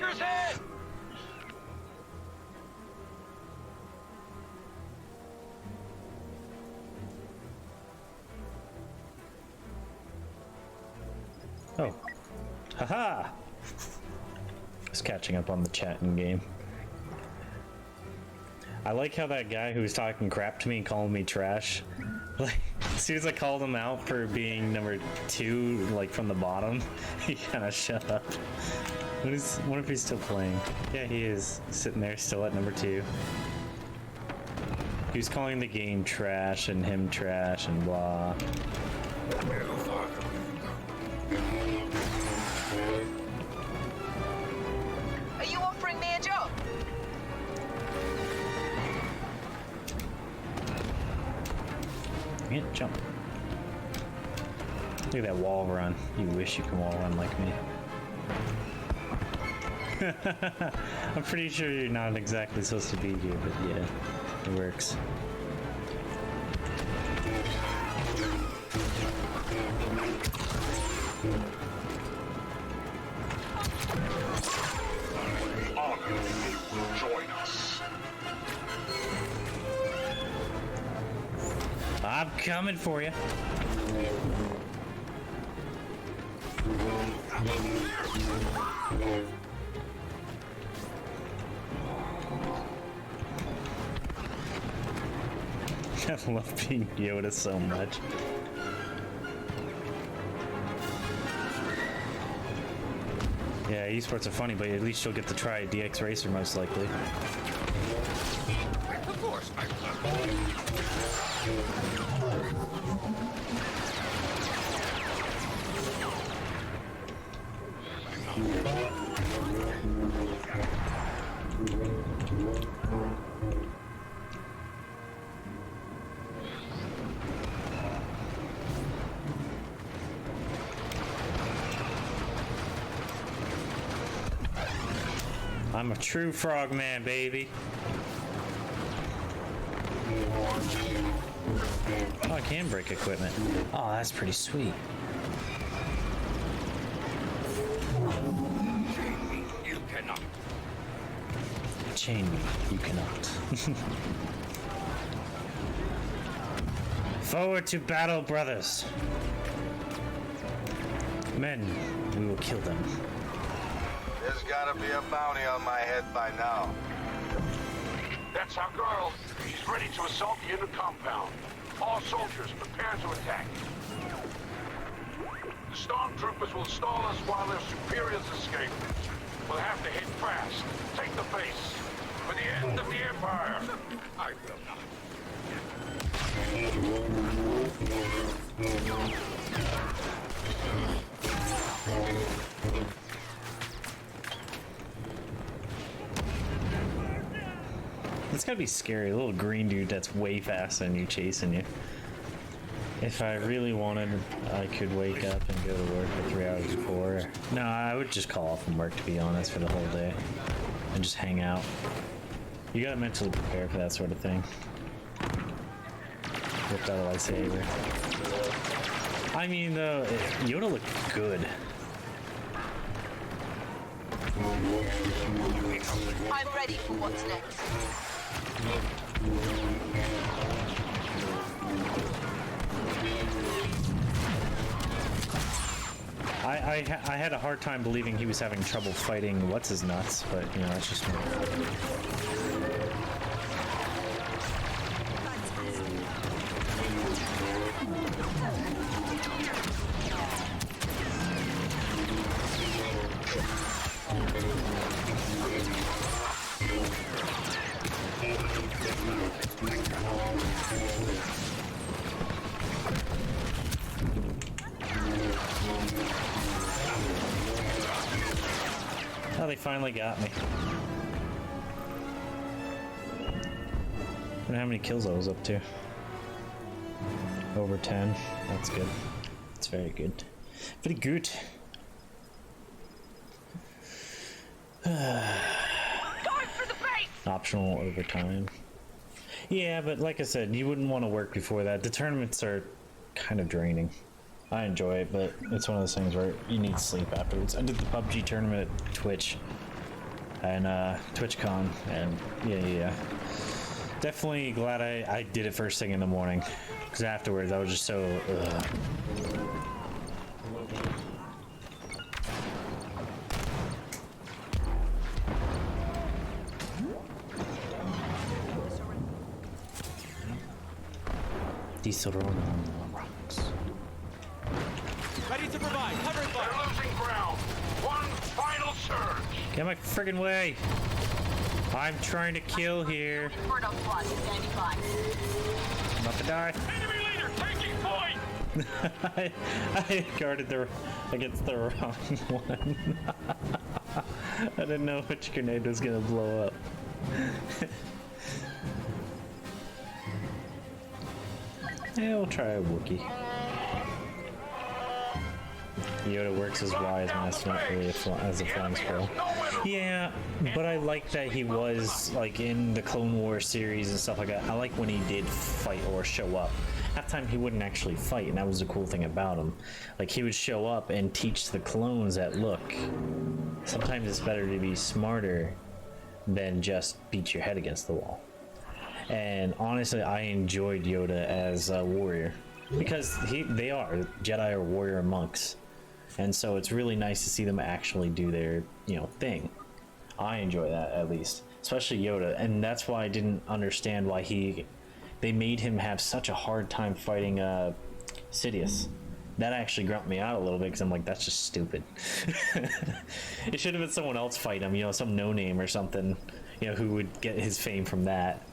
Spears head! Oh. Haha! Just catching up on the chatting game. I like how that guy who was talking crap to me and calling me trash, like, as soon as I called him out for being number 2, like from the bottom, he kind of shut up. What if he's still playing? Yeah, he is sitting there still at number 2. He was calling the game trash and him trash and blah. Are you offering me a job? I can't jump. Look at that wall run. You wish you could wall run like me. I'm pretty sure you're not exactly supposed to be here, but yeah, it works. Join us. I'm coming for you. I love being Yoda so much. Yeah, esports are funny, but at least you'll get to try DX Racer most likely. Of course, I'm a true frogman, baby. Oh, I can break equipment. Oh, that's pretty sweet. you cannot. Chain me, you cannot. Forward to battle, brothers. Men, we will kill them. There's gotta be a bounty on my head by now. That's our girl. She's ready to assault the inner compound. All soldiers, prepare to attack. The stormtroopers will stall us while their superiors escape. We'll have to hit fast. Take the base. For the end of the Empire. I will not. It's gotta be scary, a little green dude that's way faster than you chasing you. If I really wanted, I could wake up and go to work for 3 hours before. No, I would just call off from work, to be honest, for the whole day. And just hang out. You gotta mentally prepare for that sort of thing. Whipped out a lightsaber. I mean, though, Yoda looked good. I'm ready for what's next. I had a hard time believing he was having trouble fighting what's his nuts, but you know, that's just me. Oh, they finally got me. I wonder how many kills I was up to. Over 10. That's good. That's very good. Very good. Going for the base! Optional overtime. Yeah, but like I said, you wouldn't want to work before that. The tournaments are kind of draining. I enjoy it, but it's one of those things where you need sleep afterwards. I did the PUBG tournament at Twitch. and TwitchCon, and yeah. Definitely glad I did it first thing in the morning, because afterwards I was just so. Disorona on the rocks. Ready to provide. Cover They're fire. losing ground. One final surge. Get my friggin' way! I'm trying to kill here. Inferno squad, standing by. I'm about to die. Enemy leader taking point. I guarded against the wrong one. I didn't know which grenade was gonna blow up. Yeah, we'll try a Wookiee. Yoda works as wise master, not really as a flying squirrel. Yeah, but I like that he was like in the Clone Wars series and stuff like that. I like when he did fight or show up. Half the time he wouldn't actually fight, and that was the cool thing about him. Like he would show up and teach the clones that look, sometimes it's better to be smarter than just beat your head against the wall. And honestly, I enjoyed Yoda as a warrior because they are Jedi or warrior monks. And so it's really nice to see them actually do their, thing. I enjoy that, at least, especially Yoda, and that's why I didn't understand why they made him have such a hard time fighting Sidious. That actually grumped me out a little bit because I'm like, that's just stupid. It should have been someone else fight him, some no-name or something, who would get his fame from that.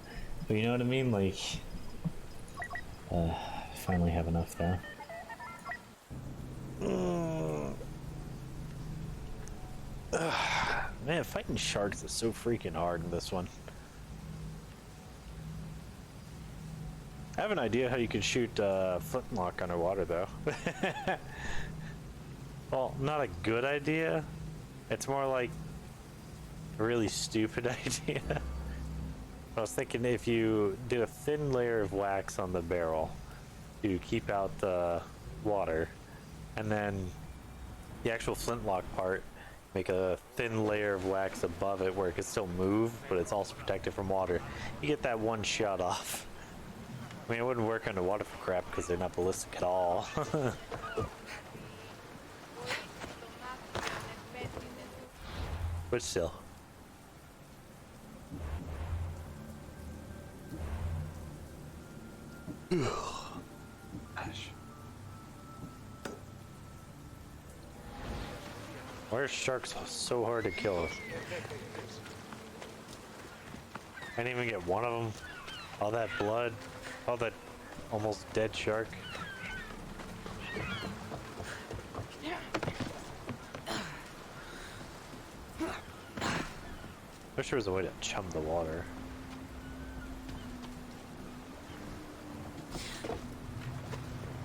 But you know what I mean? Like, finally have enough though. Man, fighting sharks is so freaking hard in this one. I have an idea how you could shoot flintlock underwater, though. Well, not a good idea. It's more like a really stupid idea. I was thinking if you did a thin layer of wax on the barrel to keep out the water, and then the actual flintlock part, make a thin layer of wax above it where it can still move, but it's also protected from water. You get that one shot off. I mean, it wouldn't work underwater for crap because they're not ballistic at all. But still. Gosh. Why are sharks so hard to kill? I didn't even get one of them. All that blood, all that almost dead shark. Wish there was a way to chum the water.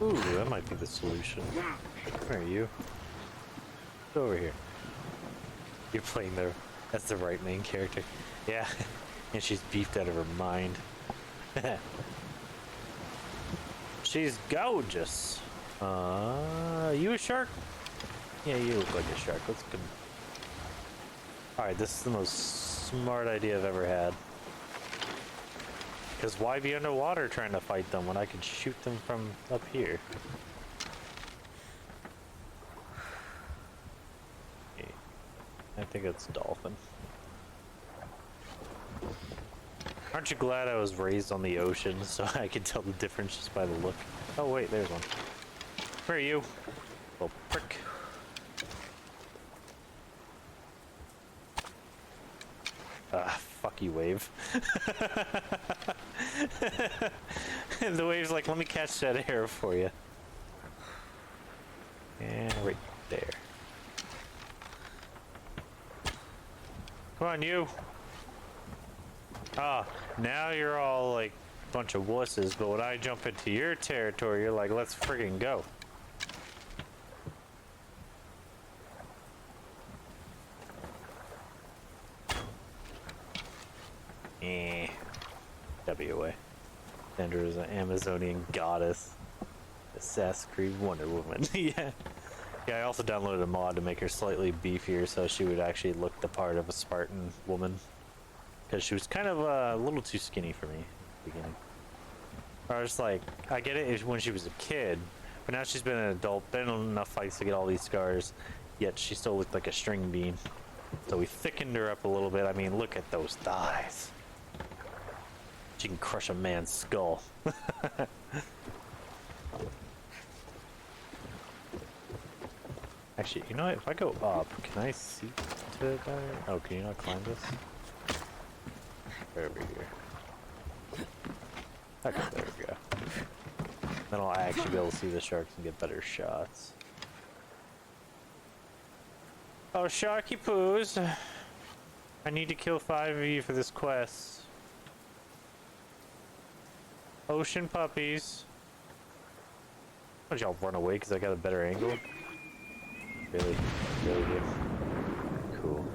Ooh, that might be the solution. Where are you? Get over here. You're playing that's the right main character. Yeah, and she's beefed out of her mind. She's gorgeous. You a shark? Yeah, you look like a shark. Let's go. Alright, this is the most smart idea I've ever had. Because why be underwater trying to fight them when I can shoot them from up here? Okay. I think it's dolphin. Aren't you glad I was raised on the ocean so I could tell the difference just by the look? Oh wait, there's one. Where are you? Little prick. Fuck you, wave. The wave's like, let me catch that arrow for you. And right there. Come on, you. Ah, now you're all like a bunch of wusses, but when I jump into your territory, you're like, let's friggin' go. WA. Sandra is an Amazonian goddess. Assassin's Creed Wonder Woman. Yeah. Yeah, I also downloaded a mod to make her slightly beefier so she would actually look the part of a Spartan woman. Because she was kind of a little too skinny for me at the beginning. I was like, I get it when she was a kid, but now she's been an adult, been in enough fights to get all these scars, yet she still looked like a string bean. So we thickened her up a little bit. I mean, look at those thighs. She can crush a man's skull. Actually, you know what? If I go up, can I see to it better? Oh, can you not climb this? Over here. Okay, there we go. Then I'll actually be able to see the sharks and get better shots. Oh, Sharky Poos! I need to kill 5 of you for this quest. Ocean puppies. Don't y'all run away because I got a better angle? Really? Really good. Cool.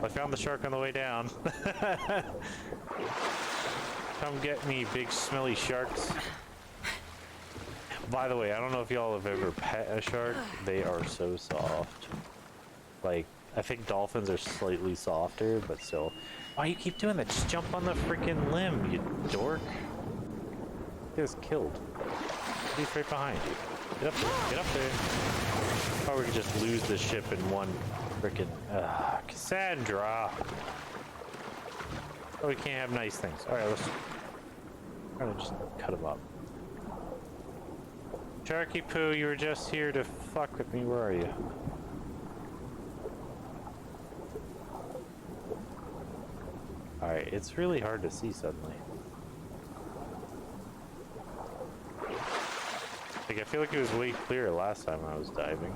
I found the shark on the way down. Come get me, big smelly sharks. By the way, I don't know if y'all have ever pet a shark. They are so soft. Like, I think dolphins are slightly softer, but still. Why you keep doing that? Just jump on the freaking limb, you dork. Get us killed. He's right behind you. Get up there. Get up there. Or we could just lose the ship in one freaking Cassandra. Oh, we can't have nice things. Alright, let's try to just cut him up. Sharky Poo, you were just here to fuck with me. Where are you? Alright, it's really hard to see suddenly. Like, I feel like it was way clearer last time I was diving.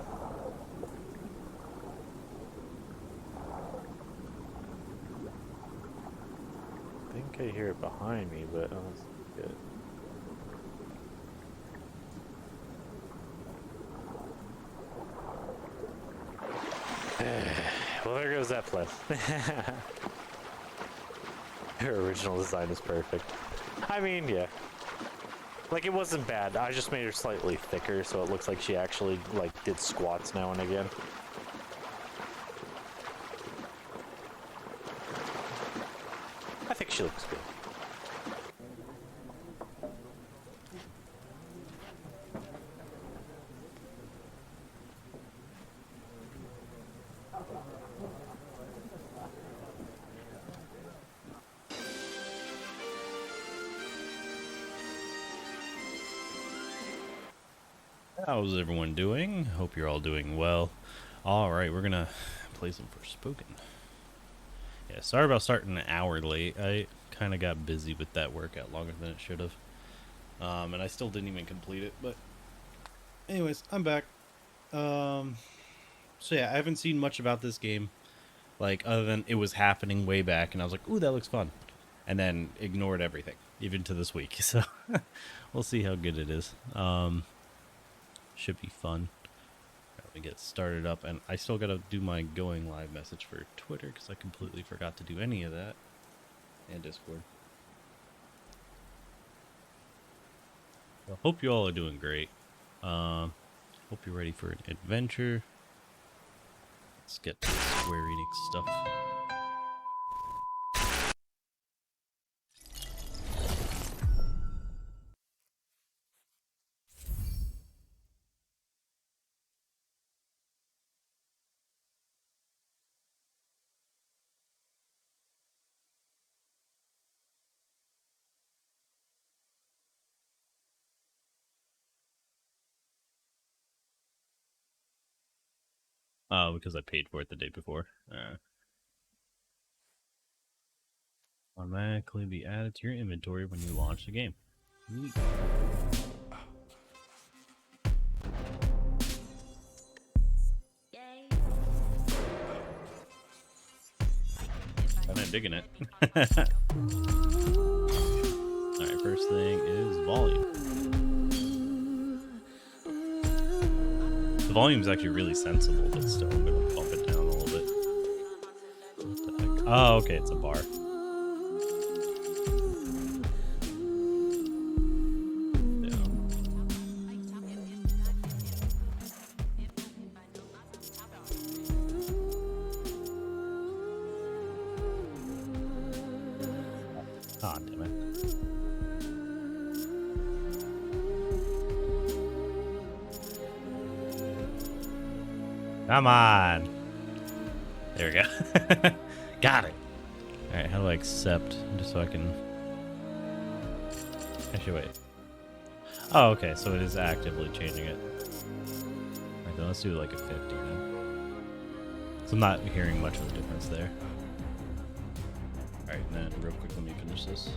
I think I hear it behind me, but I don't see it. Well, there goes that plan. Her original design is perfect. I mean, yeah. Like, it wasn't bad. I just made her slightly thicker, so it looks like she actually, like, did squats now and again. I think she looks good. How's everyone doing? Hope you're all doing well. Alright, we're gonna play some Forspoken. Yeah, sorry about starting an hour late. I kind of got busy with that workout longer than it should have. And I still didn't even complete it, but... Anyways, I'm back. So yeah, I haven't seen much about this game. Like, other than it was happening way back, and I was like, ooh, that looks fun. And then ignored everything, even to this week. So, we'll see how good it is. Should be fun. Let me get started up, and I still gotta do my going live message for Twitter because I completely forgot to do any of that, and Discord. Well, hope you all are doing great. Hope you're ready for an adventure. Let's get to the Square Enix stuff. Because I paid for it the day before. Automatically be added to your inventory when you launch the game. Neat. I'm digging it. Alright, first thing is volume. The volume's actually really sensible, but still I'm gonna bump it down a little bit. What the heck? Oh, okay, it's a bar. Oh, damn it. Come on. There we go. Got it. Alright, how do I accept? Just so I can... Actually, wait. Oh, okay, so it is actively changing it. Alright, then let's do like a 50 then. So I'm not hearing much of a difference there. Alright, and then real quick, let me finish this.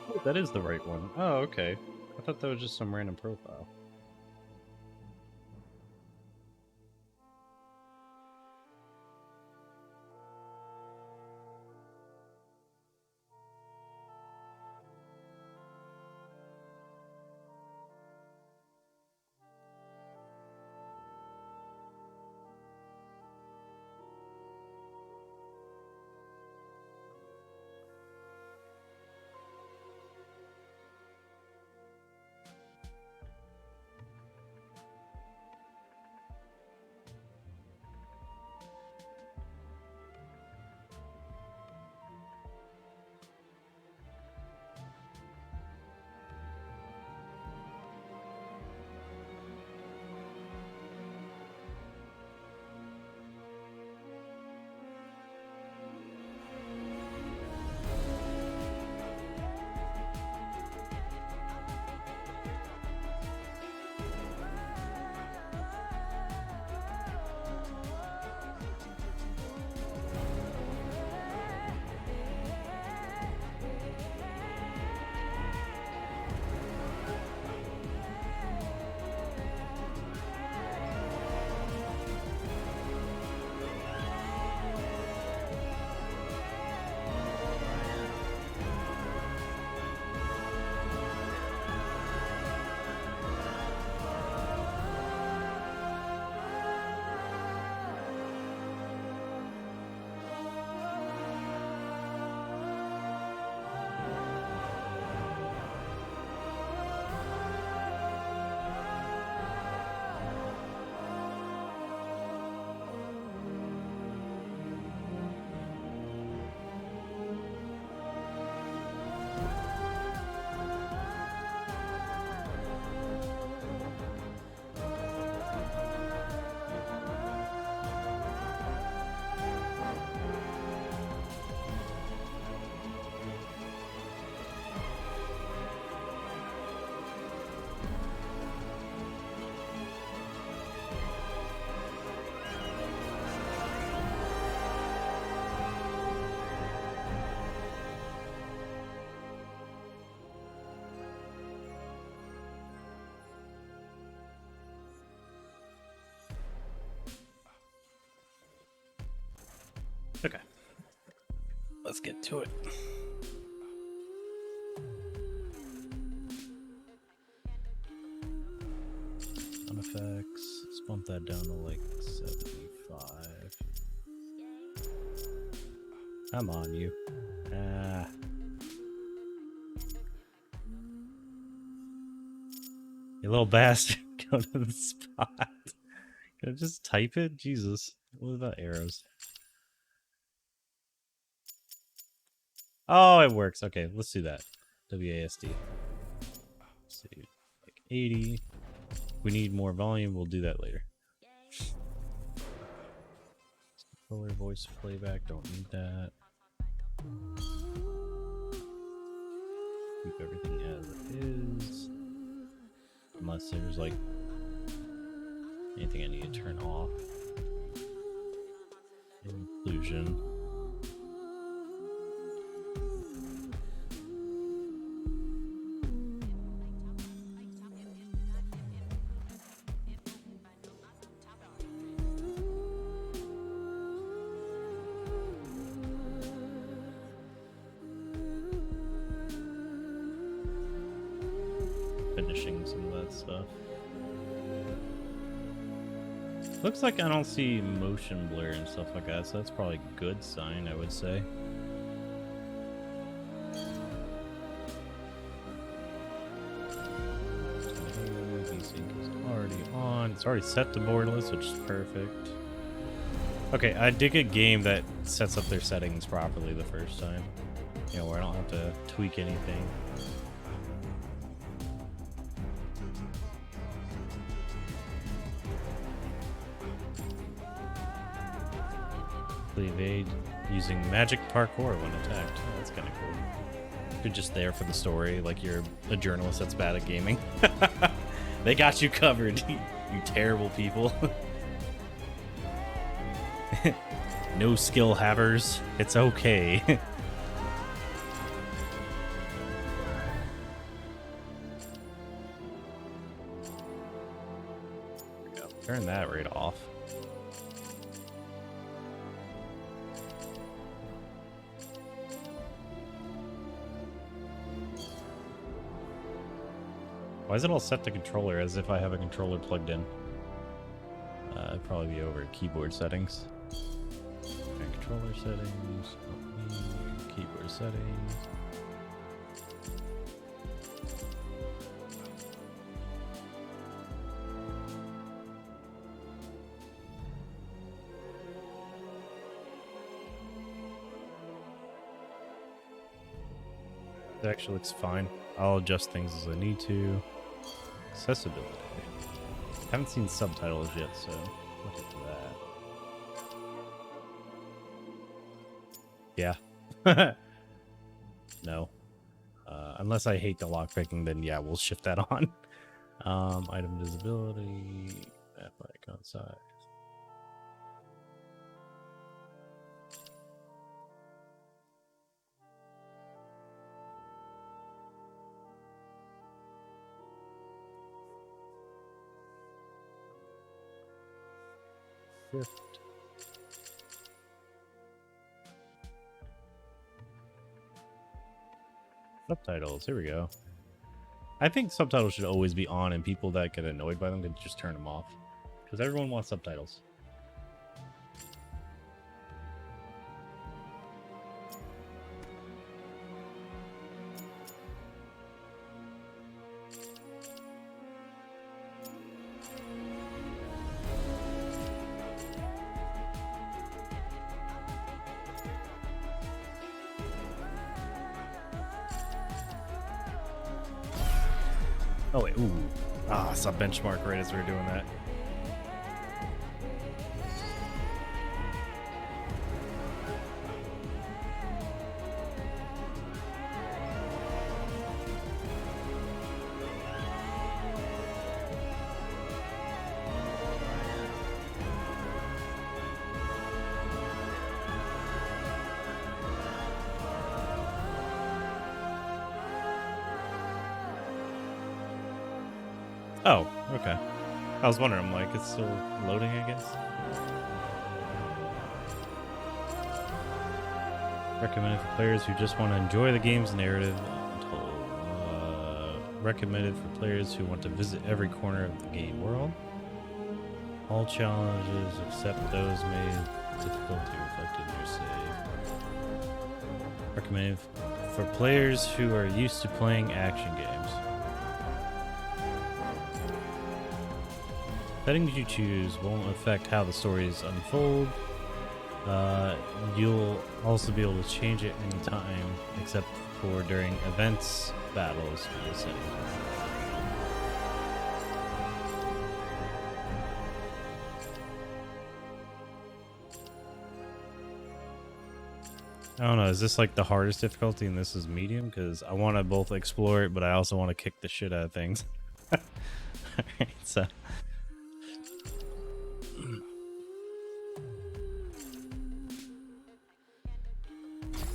Oh, that is the right one. Oh, okay. I thought that was just some random profile. Okay. Let's get to it. Sound effects. Let's bump that down to like 75. I'm on you. Ah. You little bastard. Go to the spot. Can I just type it? Jesus. What about arrows? Oh, it works. Okay, let's do that. WASD. See, like 80. If we need more volume, we'll do that later. Controller voice playback, don't need that. Keep everything as it is. Unless there's like anything I need to turn off. Inclusion. Finishing some of that stuff. Looks like I don't see motion blur and stuff like that, so that's probably a good sign, I would say. VSync is already on. It's already set to borderless, which is perfect. Okay, I dig a game that sets up their settings properly the first time. You know, where I don't have to tweak anything. Evade using magic parkour when attacked. Oh, that's kind of cool. You're just there for the story, like you're a journalist that's bad at gaming. They got you covered, you terrible people. No skill havers. It's okay. Turn that right off. Why is it all set to controller as if I have a controller plugged in? It'd probably be over keyboard settings. Okay, controller settings, keyboard settings. It actually looks fine. I'll adjust things as I need to. Accessibility. Haven't seen subtitles yet, so look at that. Yeah. No. Unless I hate the lockpicking, then yeah, we'll shift that on. Item visibility. Map icon size. Shift. Subtitles, here we go. I think subtitles should always be on, and people that get annoyed by them can just turn them off. Because everyone wants subtitles. Oh wait, ooh. Ah, I saw benchmark right as we were doing that. Oh, okay. I was wondering, I'm like, it's still loading, I guess. Recommended for players who just want to enjoy the game's narrative. Recommended for players who want to visit every corner of the game world. All challenges except those made difficulty reflected in your save. Recommended for players who are used to playing action games. Settings you choose won't affect how the stories unfold. You'll also be able to change it anytime, except for during events, battles, for the setting. I don't know, is this like the hardest difficulty and this is medium? Because I want to both explore it, but I also want to kick the shit out of things. Alright, so.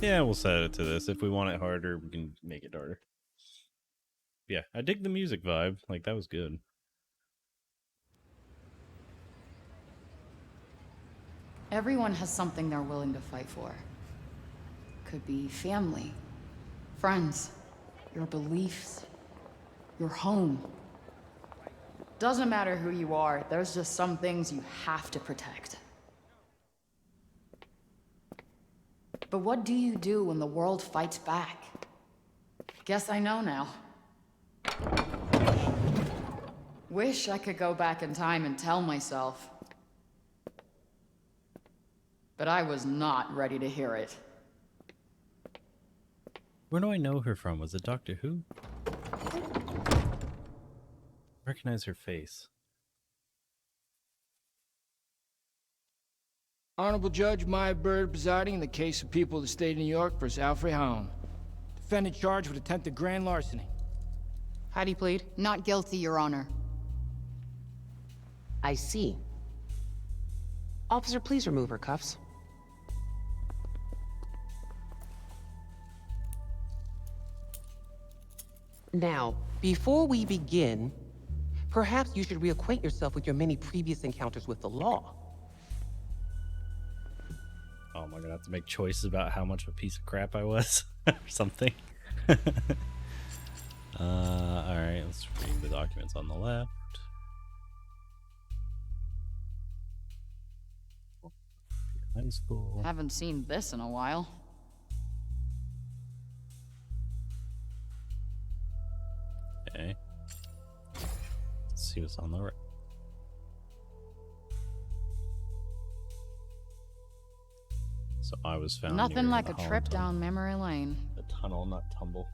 Yeah, we'll set it to this. If we want it harder, we can make it harder. Yeah, I dig the music vibe. Like, that was good. Everyone has something they're willing to fight for. Could be family, friends, your beliefs, your home. Doesn't matter who you are, there's just some things you have to protect. But what do you do when the world fights back? Guess I know now. Wish I could go back in time and tell myself. But I was not ready to hear it. Where do I know her from? Was it Doctor Who? Recognize her face. Honorable Judge Maya Bird presiding in the case of People of the State of New York versus Alfred Hound. Defendant charged with attempted grand larceny. How do you plead? Not guilty, Your Honor. I see. Officer, please remove her cuffs. Now, before we begin, perhaps you should reacquaint yourself with your many previous encounters with the law. Oh, am I gonna have to make choices about how much of a piece of crap I was? Or something? Alright, let's read the documents on the left. High school. Haven't seen this in a while. Okay. Let's see what's on the right. So I was found Nothing near like the a Holland trip tunnel. down memory lane. The tunnel, not tumble.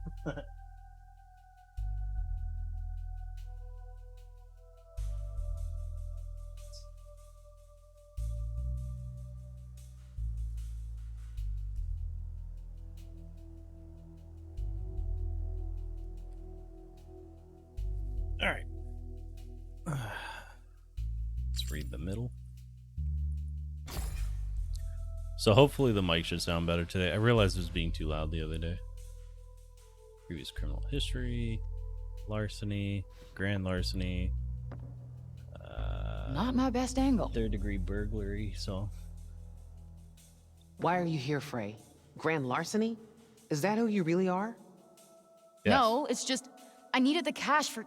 All right. Let's read the middle. So hopefully the mic should sound better today. I realized it was being too loud the other day. Previous criminal history, larceny, grand larceny. Not my best angle. Third-degree burglary, so... Why are you here, Frey? Grand larceny? Is that who you really are? Yes. No, it's just... I needed the cash for...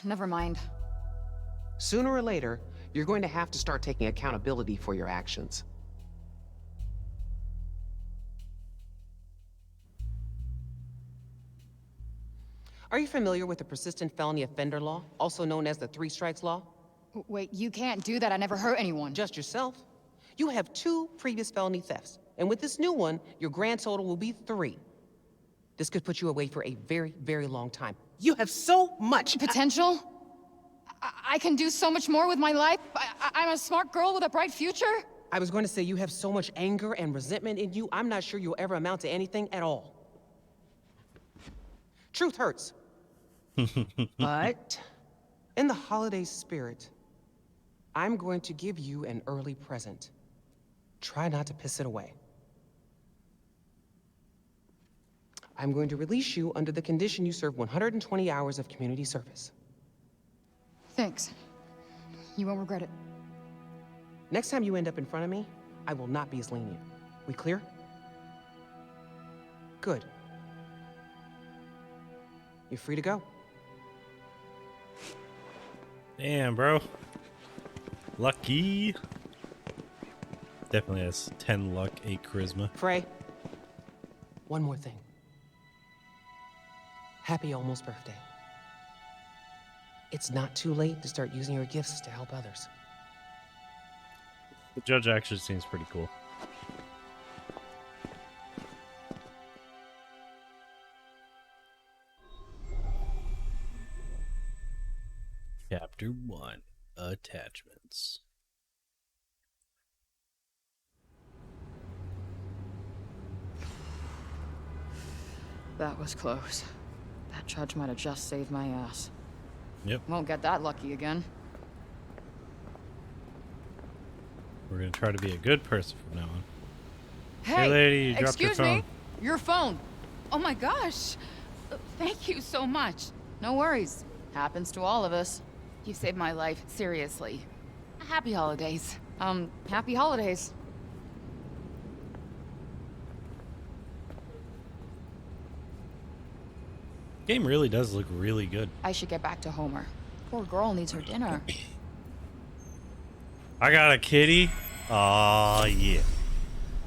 Never mind. Sooner or later, you're going to have to start taking accountability for your actions. Are you familiar with the persistent felony offender law, also known as the Three Strikes Law? Wait, you can't do that. I never hurt anyone. Just yourself. You have 2 previous felony thefts, and with this new one, your grand total will be 3. This could put you away for a very, very long time. You have so much Potential? I can do so much more with my life. I'm a smart girl with a bright future. I was going to say you have so much anger and resentment in you, I'm not sure you'll ever amount to anything at all. Truth hurts. But in the holiday spirit, I'm going to give you an early present. Try not to piss it away. I'm going to release you under the condition you serve 120 hours of community service. Thanks. You won't regret it. Next time you end up in front of me, I will not be as lenient. We clear? Good. You're free to go. Damn, bro. Lucky. Definitely has 10 luck, 8 charisma. Frey, one more thing. Happy almost birthday. it's not too late to start using your gifts to help others. The judge actually seems pretty cool. Chapter 1, Attachments. That was close. That judge might have just saved my ass. Yep. Won't get that lucky again. We're gonna try to be a good person from now on. Hey, lady, you dropped your excuse phone. me. Your phone. Oh my gosh. Thank you so much. No worries. Happens to all of us. You saved my life, seriously. Happy holidays. Happy holidays. Game really does look really good. I should get back to Homer. Poor girl needs her dinner. I got a kitty. Aw, yeah.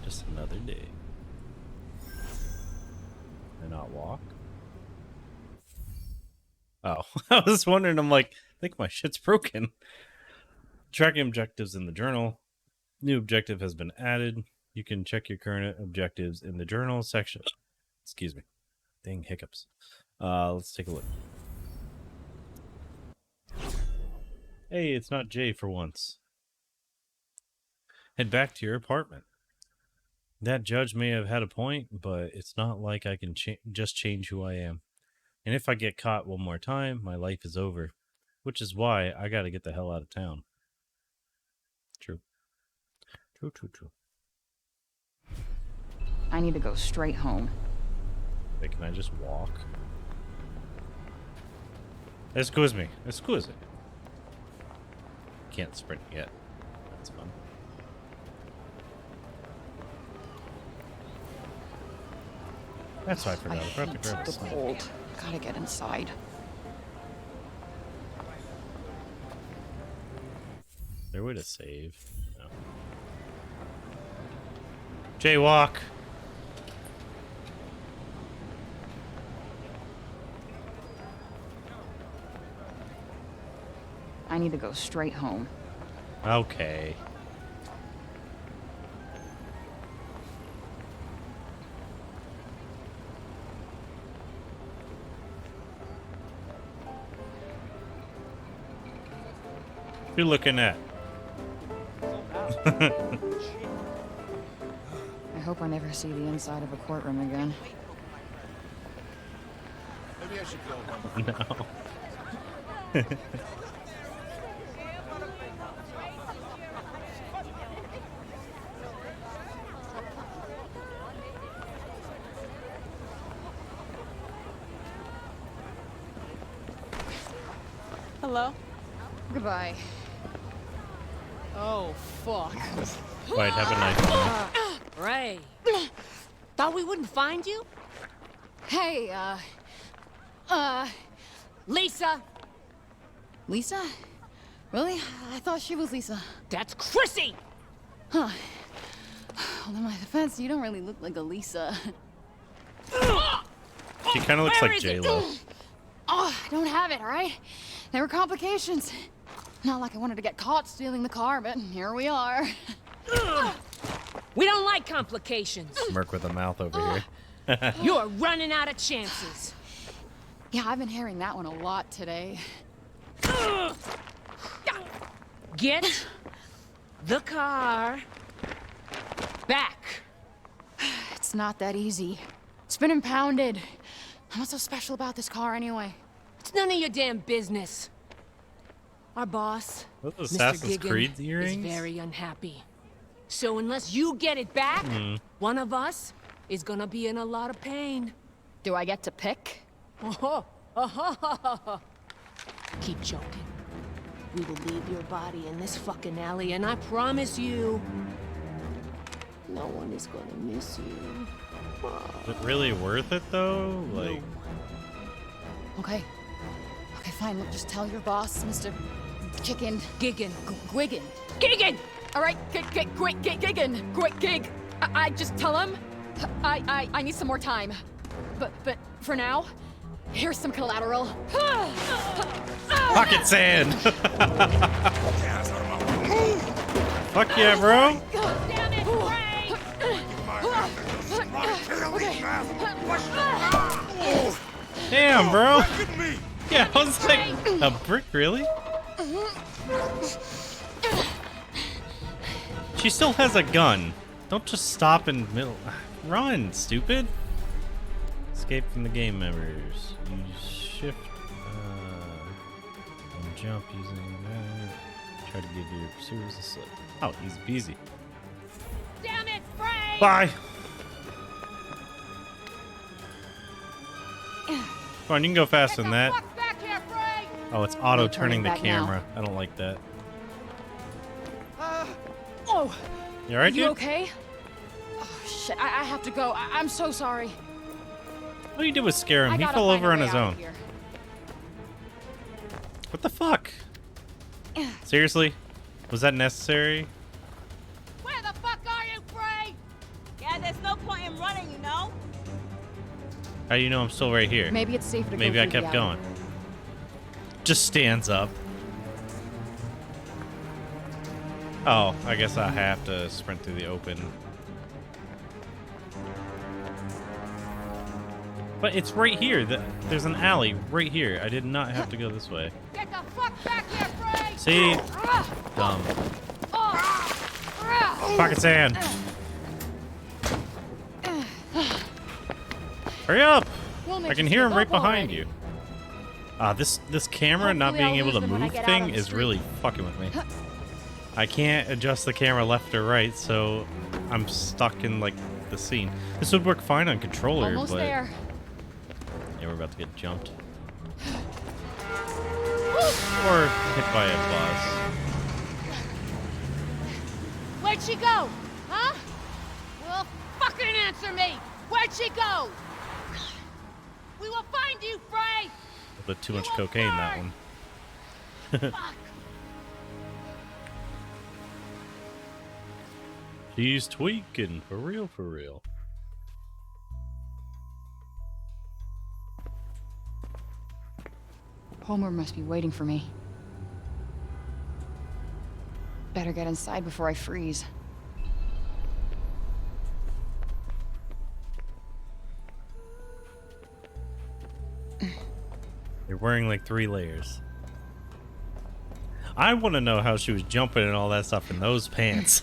Just another day. Can I not walk? Oh, I was wondering. I'm like, I think my shit's broken. Tracking objectives in the journal. New objective has been added. You can check your current objectives in the journal section. Excuse me. Dang hiccups. Let's take a look. Hey, it's not Jay for once. Head back to your apartment. That judge may have had a point, but it's not like I can just change who I am. And if I get caught one more time, my life is over. Which is why I gotta get the hell out of town. True. True. I need to go straight home. Wait, can I just walk? Excuse me. Can't sprint yet. That's fun. That's why I forgot. I forgot to grab the the cold. Gotta get inside. Is there a way to save? No. Jaywalk! I need to go straight home. Okay. What are you looking at? I hope I never see the inside of a courtroom again. Maybe I should go. No. Hello? Goodbye. Oh, fuck. Right, have a nice one. Ray. Thought we wouldn't find you? Hey, Lisa! Lisa? Really? I thought she was Lisa. That's Chrissy! Huh. Well, in my defense, you don't really look like a Lisa. She kind of looks Where like is it? J-Lo. Oh, I don't have it, all right? There were complications. Not like I wanted to get caught stealing the car, but here we are. We don't like complications. Smirk with a mouth over here. You're running out of chances. Yeah, I've been hearing that one a lot today. Get the car back. It's not that easy. It's been impounded. What's so special about this car anyway? It's none of your damn business. Our boss, Those Mr. Assassin's Gigan, Creed is earrings? very unhappy. So unless you get it back, one of us is gonna be in a lot of pain. Do I get to pick? Keep joking. We will leave your body in this fucking alley, and I promise you, no one is gonna miss you. Is it really worth it though? Like, Okay. Okay, fine. Look, just tell your boss, Mr. Chicken. Gigan. Gwiggin. Gigan! All right, Giggin. Gig. I just tell him I need some more time. But for now, Here's some collateral. Pocket sand. Fuck yeah, bro. Damn it, Damn, bro. Yeah, I was like, a brick, really? She still has a gun. Don't just stop in middle. Run, stupid. Escape from the game members. Use shift and jump using that. Try to give your pursuers a slip. Oh, easy peasy. Damn it, Frey! Bye. Come on, you can go faster than that. Back here, Frey! Oh, it's auto No turning turning the back now. camera. I don't like that. Oh, You alright, you dude? okay? Oh, shit, I have to go. I'm so sorry. All you did was scare him. I He gotta fell find over a on way his out own. of here. What the fuck? Seriously? Was that necessary? Where the fuck are you, Frey? Yeah, there's no point in running, you know? How do you know I'm still right here? Maybe it's safer to Maybe go I through the kept alley. going. Just stands up. Oh, I guess I have to sprint through the open. But it's right here. There's an alley right here. I did not have to go this way. Get the fuck back here, Frey! See? Dumb. Pocket sand. Hurry up! We'll make I can you hear skip him right up behind already. you. This camera not Hopefully being I'll able to lose them when I move get out on thing the is street. really fucking with me. I can't adjust the camera left or right, so I'm stuck in like the scene. This would work fine on controller, Almost but there. yeah, we're about to get jumped or hit by a bus. Where'd she go? Huh? Well, fucking answer me! Where'd she go? We will find you, Frey! A bit too much cocaine, that one. Fuck! She's tweaking, for real, for real. Homer must be waiting for me. Better get inside before I freeze. You're wearing like 3 layers. I want to know how she was jumping and all that stuff in those pants.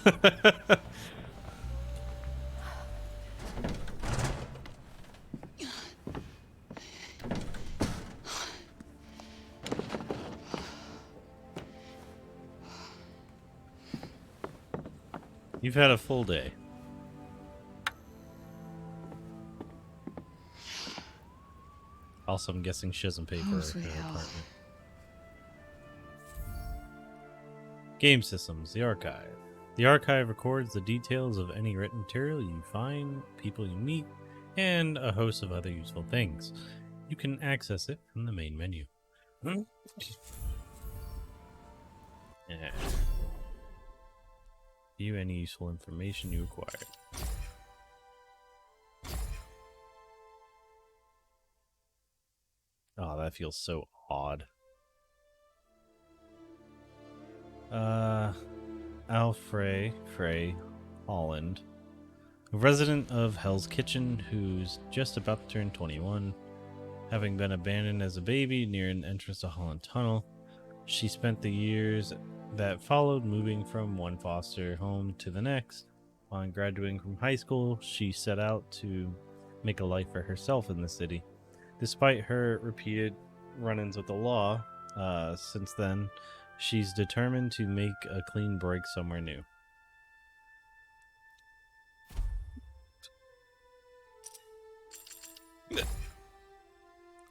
You've had a full day. Also, I'm guessing she doesn't pay for Oh, her sweet hell. apartment. Game systems, the archive. The archive records the details of any written material you find, people you meet, and a host of other useful things. You can access it from the main menu. Yeah. View any useful information you acquired. Oh, that feels so odd. Al Frey Holland, a resident of Hell's Kitchen who's just about to turn 21. Having been abandoned as a baby near an entrance to Holland Tunnel, she spent the years that followed moving from one foster home to the next. Upon graduating from high school, she set out to make a life for herself in the city. Despite her repeated run-ins with the law, since then, she's determined to make a clean break somewhere new.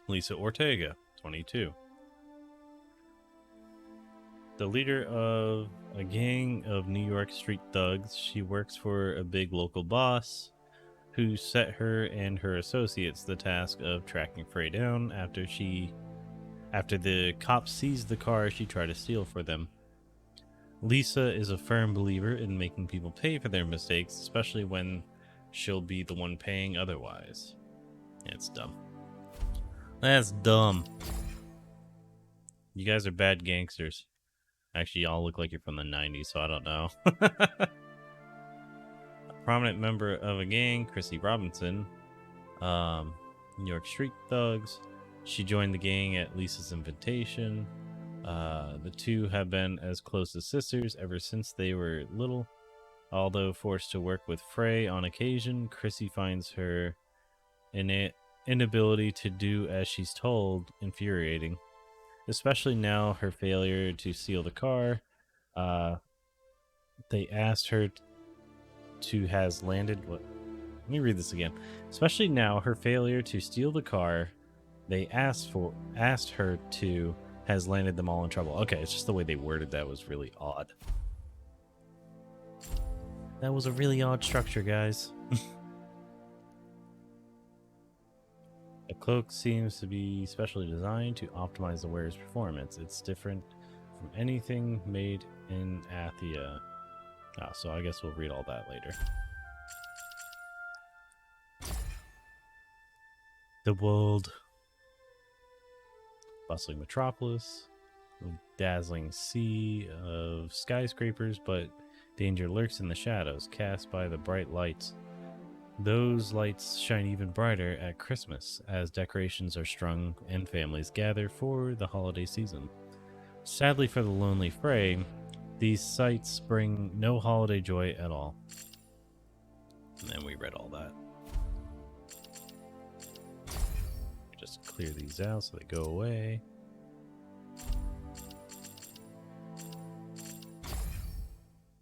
Lisa Ortega, 22. The leader of a gang of New York street thugs, she works for a big local boss who set her and her associates the task of tracking Frey down after the cops seized the car she tried to steal for them. Lisa is a firm believer in making people pay for their mistakes, especially when she'll be the one paying otherwise. It's dumb. That's dumb. You guys are bad gangsters. Actually, y'all look like you're from the 90s, so I don't know. A prominent member of a gang, Chrissy Robinson, New York Street Thugs. She joined the gang at Lisa's invitation. The two have been as close as sisters ever since they were little. Although forced to work with Frey on occasion, Chrissy finds her inability to do as she's told infuriating. Especially now her failure to steal the car. They asked her to has landed what? Let me read this again. Especially now her failure to steal the car they asked her to has landed them all in trouble. Okay, it's just the way they worded that was really odd. That was a really odd structure, guys. The cloak seems to be specially designed to optimize the wearer's performance. It's different from anything made in Athia. So I guess we'll read all that later. The world. Bustling metropolis. A dazzling sea of skyscrapers, but danger lurks in the shadows cast by the bright lights. Those lights shine even brighter at Christmas as decorations are strung and families gather for the holiday season. Sadly for the lonely Frey, these sights bring no holiday joy at all. And then we read all that. Just clear these out so they go away.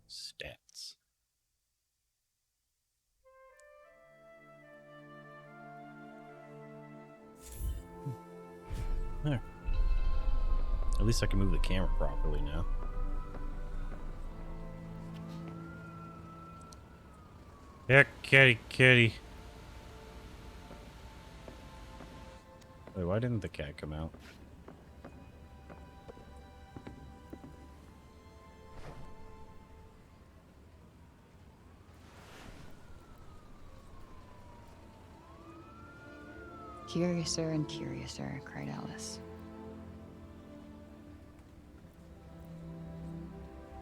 Stats. There. At least I can move the camera properly now. Yeah, kitty. Wait, why didn't the cat come out? Curiouser and curiouser, cried Alice.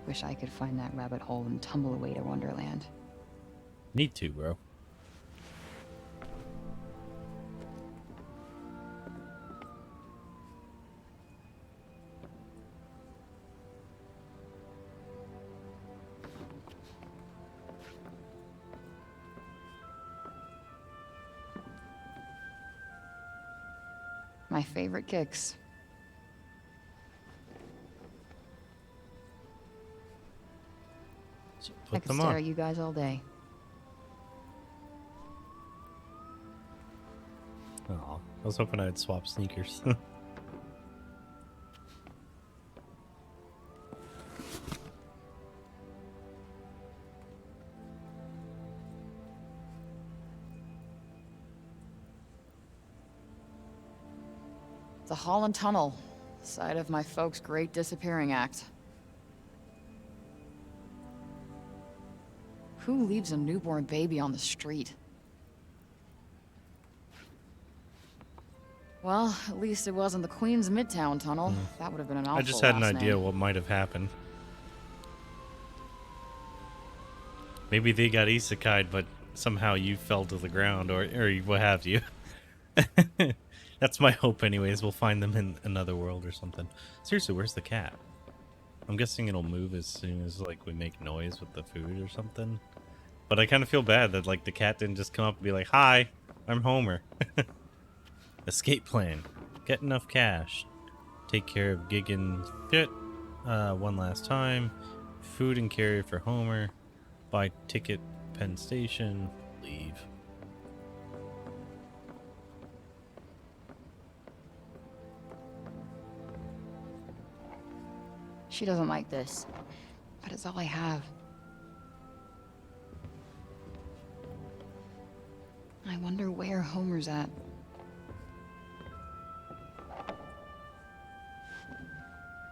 Wish I could find that rabbit hole and tumble away to Wonderland. Need to, bro. My favorite kicks. So I put could them stare on. at you guys all day. Oh, I was hoping I'd swap sneakers. The Holland Tunnel, site of my folks' great disappearing act. Who leaves a newborn baby on the street? Well, at least it wasn't the Queens Midtown Tunnel. That would have been an awful I just had an last idea name. what might have happened. Maybe they got isekai'd, but somehow you fell to the ground, or what have you. That's my hope anyways. We'll find them in another world or something. Seriously, where's the cat? I'm guessing it'll move as soon as like we make noise with the food or something. But I kind of feel bad that like the cat didn't just come up and be like, "Hi, I'm Homer." Escape plan. Get enough cash. Take care of Giggins' shit one last time. Food and carrier for Homer. Buy ticket Penn Station. Leave. She doesn't like this, but it's all I have. I wonder where Homer's at.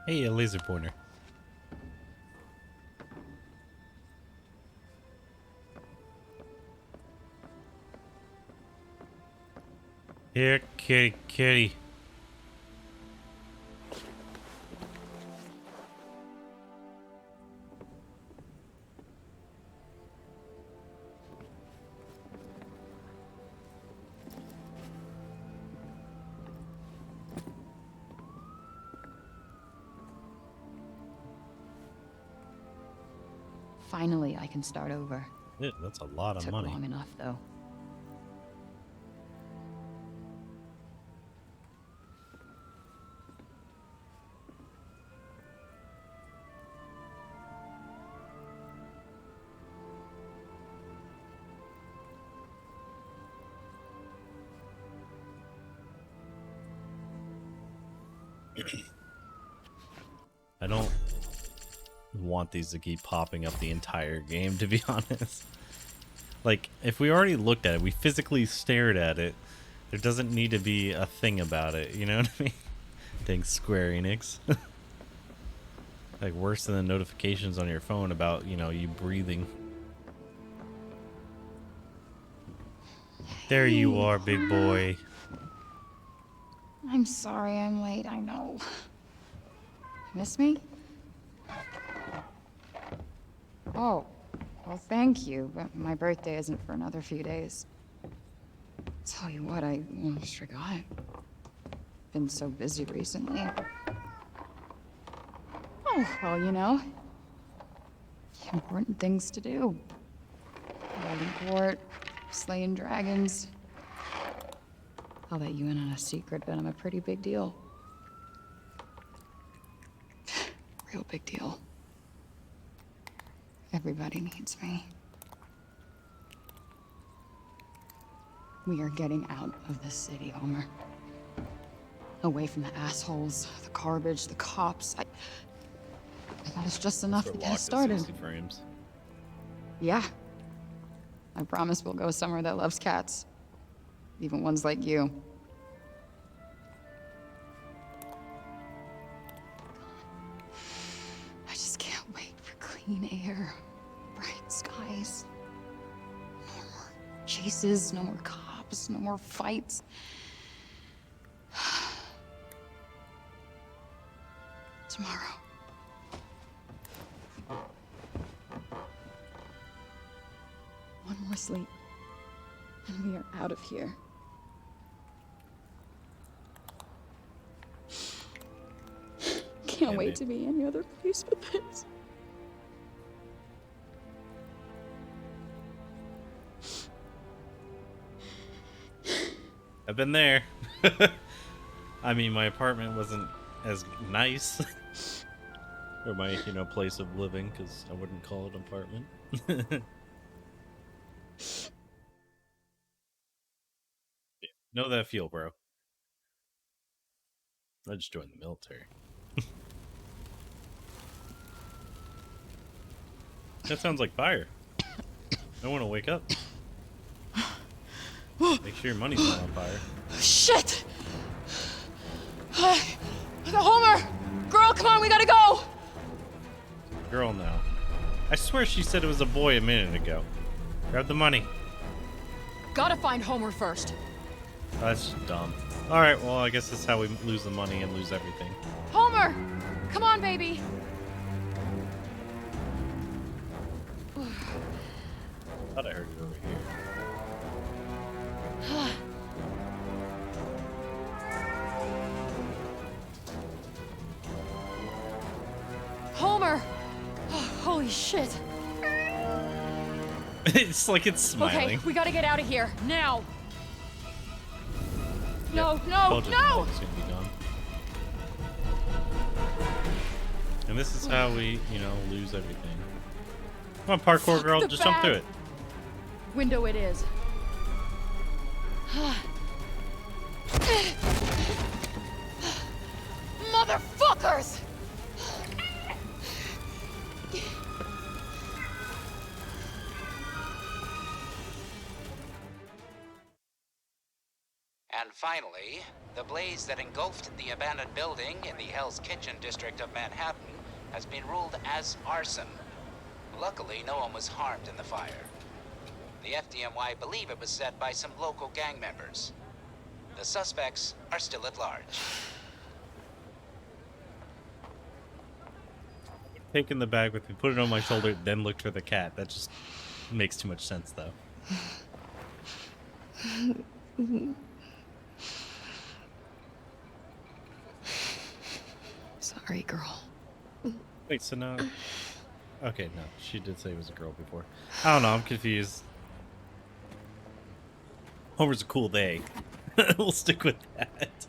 Hey, a laser pointer. Here, kitty, kitty. Finally, I can start over. Yeah, that's a lot of Took money. long enough, though. I don't want these to keep popping up the entire game, to be honest. Like, if we already looked at it, we physically stared at it, there doesn't need to be a thing about it, you know what I mean? Thanks, Square Enix. Like, worse than the notifications on your phone about, you know, you breathing. There you are, big boy. I'm sorry I'm late, I know. Miss me? Oh, well, thank you, but my birthday isn't for another few days. Tell you what, I almost forgot. Been so busy recently. Oh, well, you know. Important things to do. Holding court, slaying dragons. I'll let you in on a secret, but I'm a pretty big deal. Real big deal. Everybody needs me. We are getting out of this city, Homer. Away from the assholes, the garbage, the cops. I thought it's just enough to get us started. 60 frames. Yeah. I promise we'll go somewhere that loves cats. Even ones like you. I just can't wait for clean air, bright skies. No more chases, no more cops, no more fights. Tomorrow. One more sleep, and we are out of here. Can't wait to be any other place but this. I've been there. I mean, my apartment wasn't as nice. Or my, you know, place of living, because I wouldn't call it an apartment. Yeah, know that feel, bro. I just joined the military. That sounds like fire. I want to wake up. Make sure your money's not on fire. Shit! Homer! Girl, come on, we gotta go! Girl now. I swear she said it was a boy a minute ago. Grab the money. Gotta find Homer first. That's dumb. Alright, well, I guess that's how we lose the money and lose everything. Homer! Come on, baby! Thought I heard you over here. Homer! Oh, holy shit. It's like it's smiling. Okay, we gotta get out of here, now! Yep. No! It's gonna be gone. And this is how we, you know, lose everything. Come on, parkour girl, just jump through it. Window it is. Motherfuckers! And finally, the blaze that engulfed the abandoned building in the Hell's Kitchen district of Manhattan has been ruled as arson. Luckily, no one was harmed in the fire. The FDNY believe it was set by some local gang members. The suspects are still at large. Taking the bag with me, put it on my shoulder, then look for the cat. That just makes too much sense, though. Sorry, girl. Wait, so now... Okay, no. She did say it was a girl before. I don't know, I'm confused. Homer's a cool day. We'll stick with that.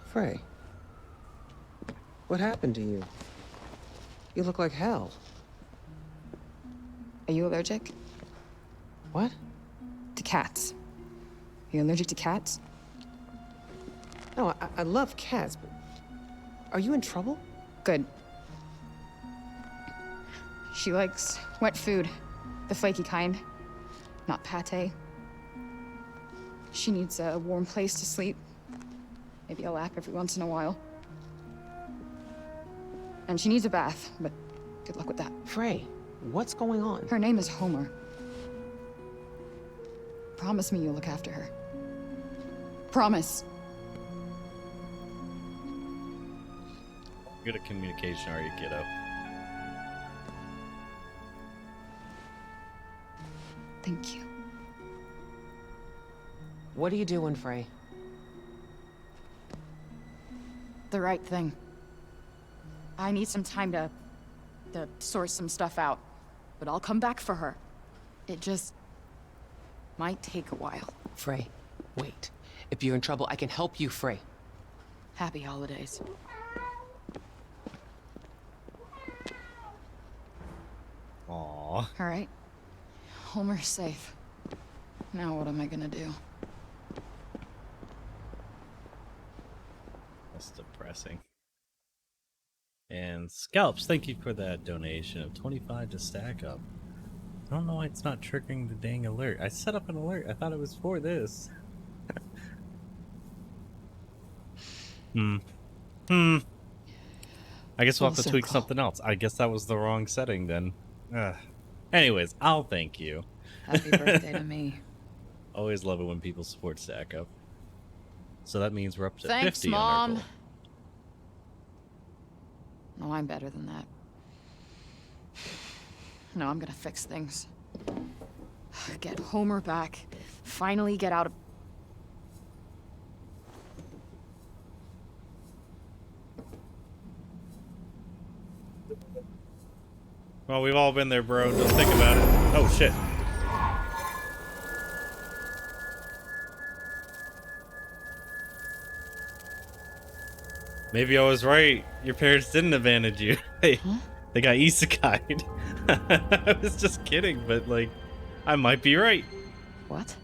Frey, what happened to you? You look like hell. Are you allergic? What? To cats. Are you allergic to cats? No, I love cats, but are you in trouble? Good. She likes wet food, the flaky kind, not pate. She needs a warm place to sleep, maybe a lap every once in a while. And she needs a bath, but good luck with that. Frey, what's going on? Her name is Homer. Promise me you'll look after her. Promise. Good at communication, are you, kiddo? Thank you. What are you doing, Frey? The right thing. I need some time to sort some stuff out, but I'll come back for her. It just might take a while. Frey, wait. If you're in trouble, I can help you, Frey. Happy holidays. Aww. All right. Homer's safe. Now what am I gonna do? That's depressing. And Scalps, thank you for that donation of 25 to stack up. I don't know why it's not triggering the dang alert. I set up an alert. I thought it was for this. I guess we'll have to tweak something else. I guess that was the wrong setting then. Anyways, I'll thank you. Happy birthday to me. Always love it when people support Stack Up. So that means we're up to Thanks, 50 Mom. on our goal. No, I'm better than that. No, I'm gonna fix things. Get Homer back. Finally get out of... Well, we've all been there, bro. Don't think about it. Oh, shit. Maybe I was right. Your parents didn't abandon you. They got isekai'd. I was just kidding, but, like, I might be right. What?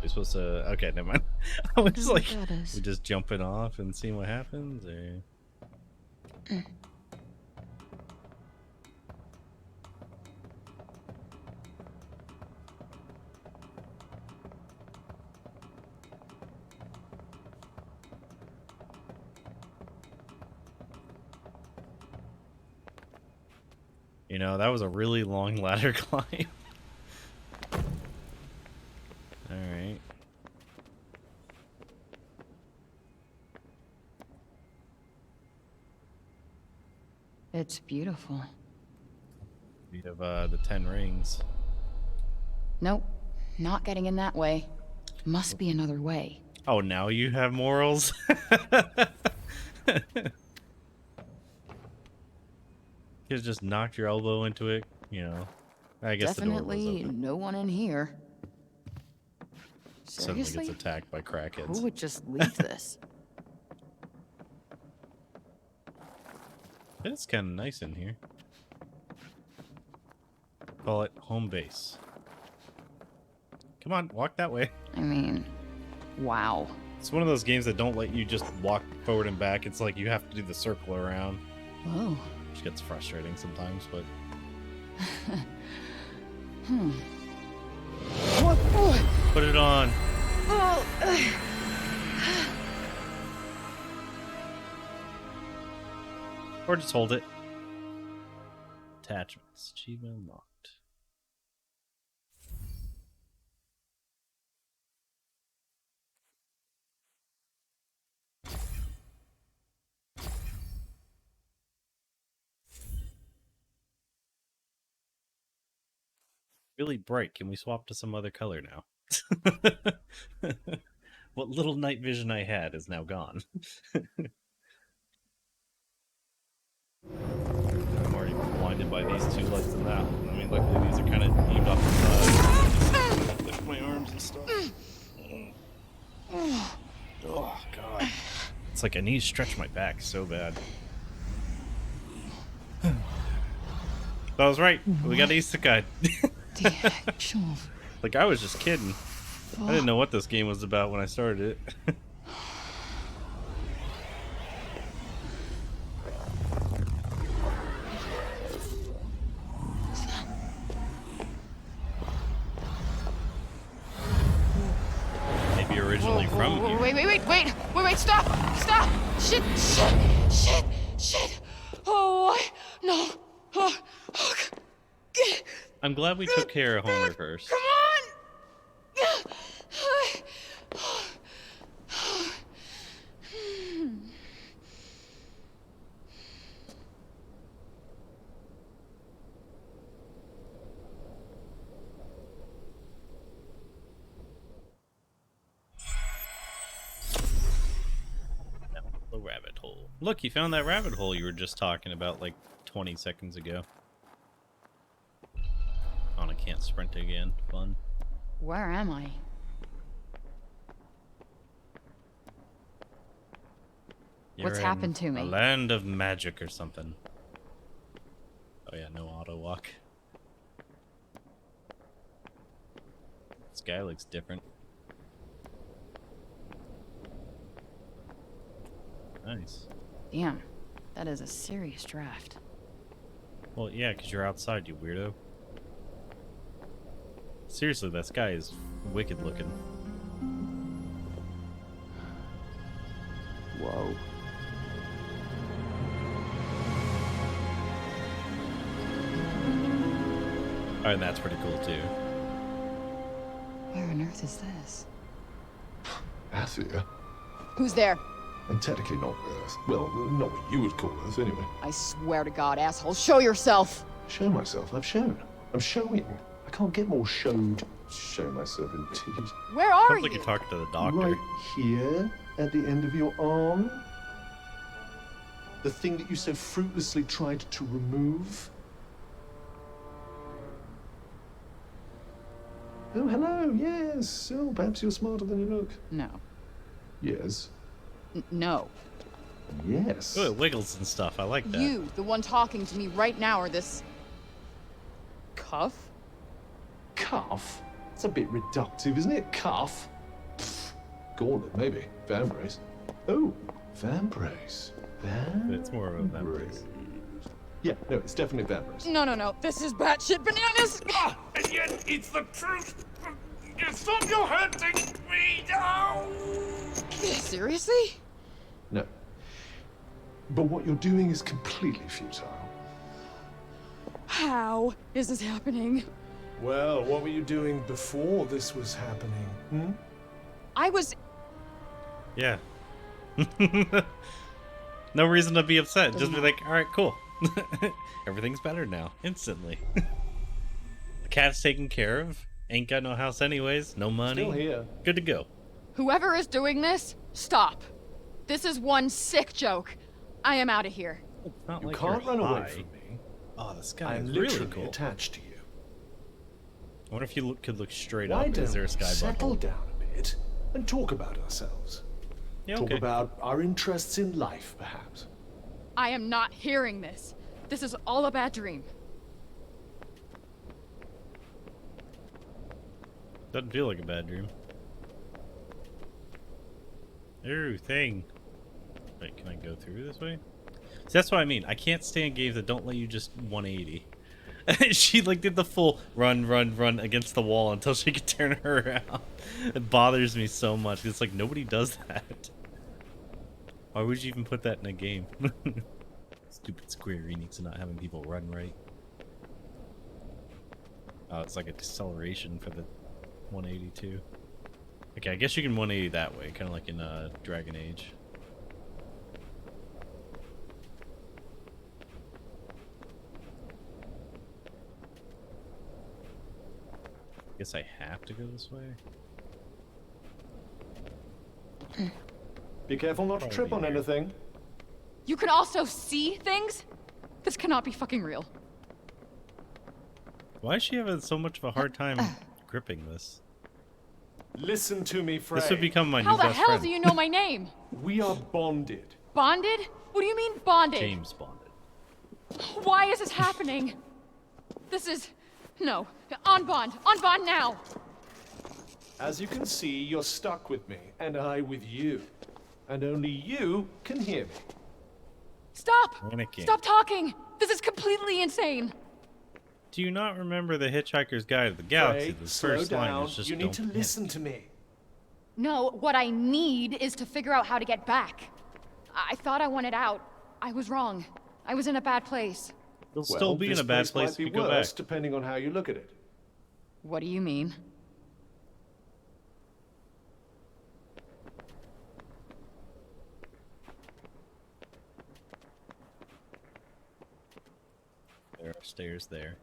We're supposed to... Okay, never mind. I was like, what that is. we just jumping off and seeing what happens, or... You know, that was a really long ladder climb. Alright. It's beautiful. We have the 10 rings. Nope, not getting in that way. Must be another way. Oh, now you have morals? You just knocked your elbow into it, you know. I guess Definitely the door was open. no one in here. Suddenly Seriously? gets attacked by crackheads. Who would just leave this? It's kind of nice in here. Call it home base. Come on, walk that way. I mean, wow. It's one of those games that don't let you just walk forward and back. It's like you have to do the circle around. Whoa. Which gets frustrating sometimes, but... Hmm. Put it on. Or just hold it. Attachments. Achievement unlocked. Really bright. Can we swap to some other color now? What little night vision I had is now gone. I'm already blinded by these two lights and that. I mean, luckily these are kind of aimed off the side. Lift my arms and stuff. Oh, God. It's like I need to stretch my back so bad. I was right. We got Isekai. Like, I was just kidding. I didn't know what this game was about when I started it. Maybe originally from here. Wait, stop! Shit! Oh, no. Oh, I'm glad we took care of Homer first. come on! The rabbit hole. Look, you found that rabbit hole you were just talking about like 20 seconds ago. Oh, I can't sprint again. Fun. Where am I? What's You're happened to me? A land of magic or something. Oh yeah, no auto walk. This guy looks different. Nice. Damn, that is a serious draft. Well, yeah, because you're outside, you weirdo. Seriously, that sky is wicked looking. Whoa. Oh, and that's pretty cool, too. Where on earth is this? Athia. Who's there? And technically not Earth. Well, not what you would call Earth, anyway. I swear to God, asshole, show yourself! Show myself? I've shown. I'm showing. I can't get more showed. Show myself, indeed. Where are Sounds like you? you're talking to the doctor. Right here, at the end of your arm. The thing that you so fruitlessly tried to remove. Oh, hello, yes. Oh, perhaps you're smarter than you look. No. Yes. No. Yes. Oh, it wiggles and stuff. I like that. You, the one talking to me right now, are this... cuff? Cuff? It's a bit reductive, isn't it? Cuff? Pfft. Gauntlet, maybe. Vambrace. Oh, Vambrace. It's more of a Vambrace. Yeah, no, it's definitely Vambrace. No. This is batshit bananas! And yet it's the truth. Stop your hurting me now. Seriously? No. But what you're doing is completely futile. How is this happening? Well, what were you doing before this was happening? Hmm? I was... Yeah. No reason to be upset. Just be like, alright, cool. Everything's better now. Instantly. The cat's taken care of. Ain't got no house anyways. No money. Still here. Good to go. Whoever is doing this, stop. This is one sick joke. I am out of here. Not You like can't you're run away high. from me. Oh, this guy I'm is literally really cool. attached to you. I wonder if you could look straight Why up. don't Is there a we sky settle bubble? down a bit and talk about ourselves? Yeah, Talk okay. about our interests in life, perhaps. I am not hearing this. This is all a bad dream. Doesn't feel like a bad dream. Ooh, thing. Wait, can I go through this way? See, that's what I mean. I can't stand games that don't let you just 180. She like did the full run against the wall until she could turn her around. It bothers me so much. It's like nobody does that. Why would you even put that in a game? Stupid Square Enix not having people run right. Oh, it's like a deceleration for the 182. Okay, I guess you can 180 that way, kind of like in Dragon Age. Guess I have to go this way. Be careful not to trip on anything. You can also see things? This cannot be fucking real. Why is she having so much of a hard time gripping this? Listen to me, Frey. This would become my How new the best hell friend. do you know my name? We are bonded. Bonded? What do you mean bonded? James bonded. Why is this happening? This is... No. On bond now. As you can see, you're stuck with me, and I with you. And only you can hear me. Stop! Panicking. Stop talking! This is completely insane. Do you not remember the Hitchhiker's Guide to the Galaxy? Frey, The slow first line down. is just You need to don't listen to me. No, what I need is to figure out how to get back. I thought I wanted out. I was wrong. I was in a bad place. You'll still be in this a bad place might if be you go worse, back. depending on how you look at it. What do you mean? There are stairs there.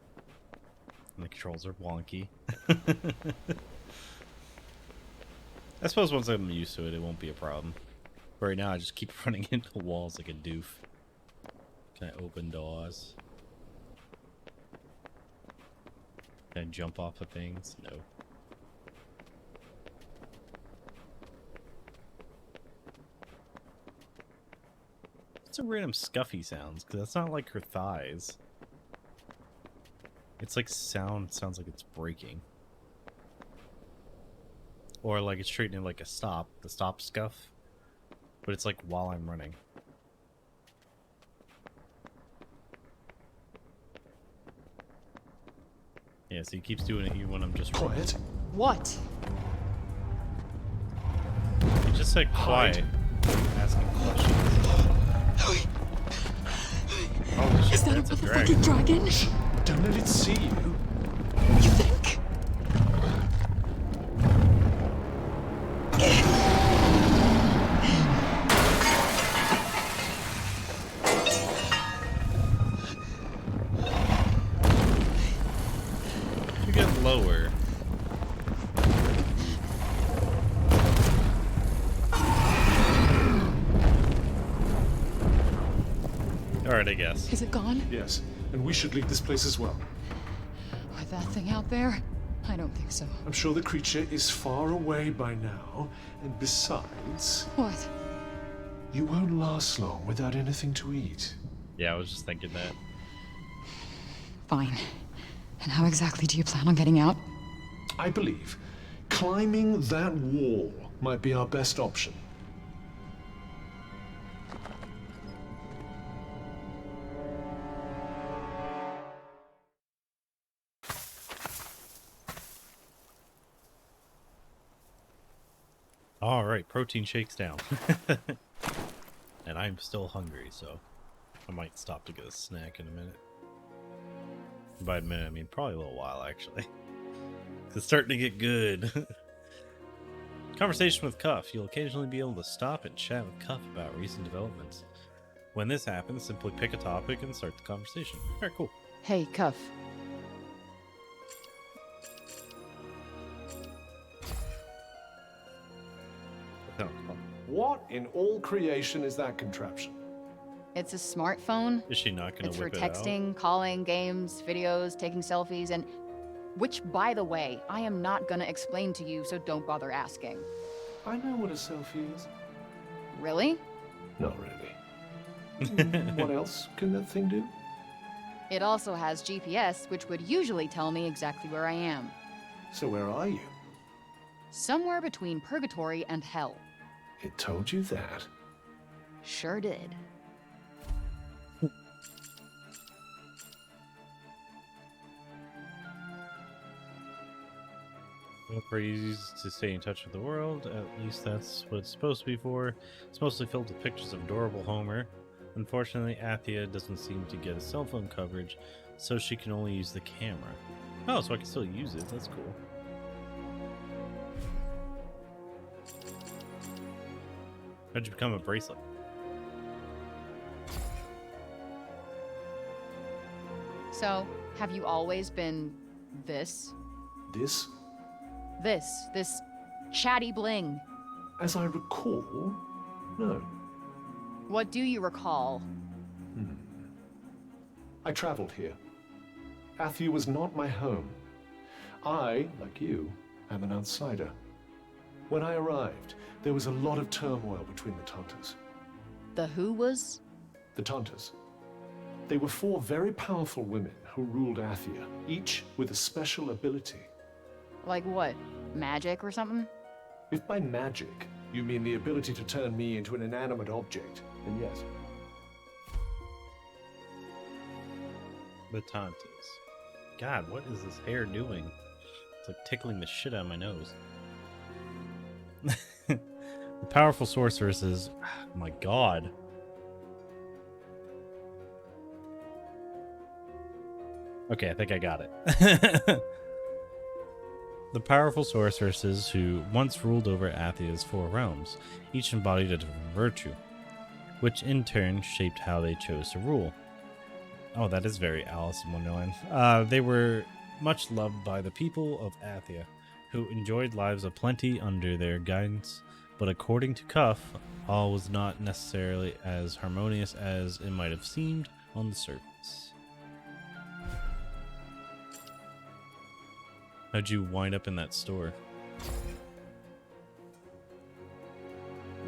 And the controls are wonky. I suppose once I'm used to it, it won't be a problem. But right now, I just keep running into walls like a doof. Can I open doors? Can I jump off of things? No. What's a random scuffy sounds? Because that's not like her thighs. It's like sounds like it's breaking. Or like it's straightening like a stop, the stop scuff. But it's like while I'm running. Yeah, so he keeps doing it even when I'm just running. Quiet. What? He just said quiet. Asking questions. Oh shit, Is that that's a a motherfucking dragon. dragon? Don't let it see you. You think? You get lower. Alright, I guess. Is it gone? Yes, and we should leave this place as well. With that thing out there? I don't think so. I'm sure the creature is far away by now, and besides... What? You won't last long without anything to eat. Yeah, I was just thinking that. Fine. And how exactly do you plan on getting out? I believe climbing that wall might be our best option. Alright, protein shakes down. And I'm still hungry, so I might stop to get a snack in a minute. By a minute, I mean probably a little while, actually. It's starting to get good. Conversation with Cuff. You'll occasionally be able to stop and chat with Cuff about recent developments. When this happens, simply pick a topic and start the conversation. Alright, cool. Hey, Cuff. What in all creation is that contraption? It's a smartphone. Is she not going It's to for whip it out? texting, calling, games, videos, taking selfies, and... Which, by the way, I am not gonna explain to you, so don't bother asking. I know what a selfie is. Really? Not really. What else can that thing do? It also has GPS, which would usually tell me exactly where I am. So where are you? Somewhere between purgatory and hell. It told you that. Sure did. pretty easy to stay in touch with the world. At least that's what it's supposed to be for. It's mostly filled with pictures of adorable Homer. Unfortunately, Athia doesn't seem to get a cell phone coverage, so she can only use the camera. Oh, so I can still use it. That's cool. How'd you become a bracelet? So, have you always been this? This? This chatty bling. As I recall, no. What do you recall? I traveled here. Athia was not my home. I, like you, am an outsider. When I arrived, there was a lot of turmoil between the Tantas. The who was? The Tantas. They were 4 very powerful women who ruled Athia, each with a special ability. Like what? Magic or something? If by magic you mean the ability to turn me into an inanimate object, then yes. The Tantas. God, what is this hair doing? It's like tickling the shit out of my nose. The powerful sorceresses. Oh my god. Okay, I think I got it. The powerful sorceresses who once ruled over Athia's 4 realms, each embodied a different virtue, which in turn shaped how they chose to rule. Oh, that is very Alice in Wonderland. They were much loved by the people of Athia, who enjoyed lives of plenty under their guidance, but according to Cuff, all was not necessarily as harmonious as it might have seemed on the surface. How'd you wind up in that store?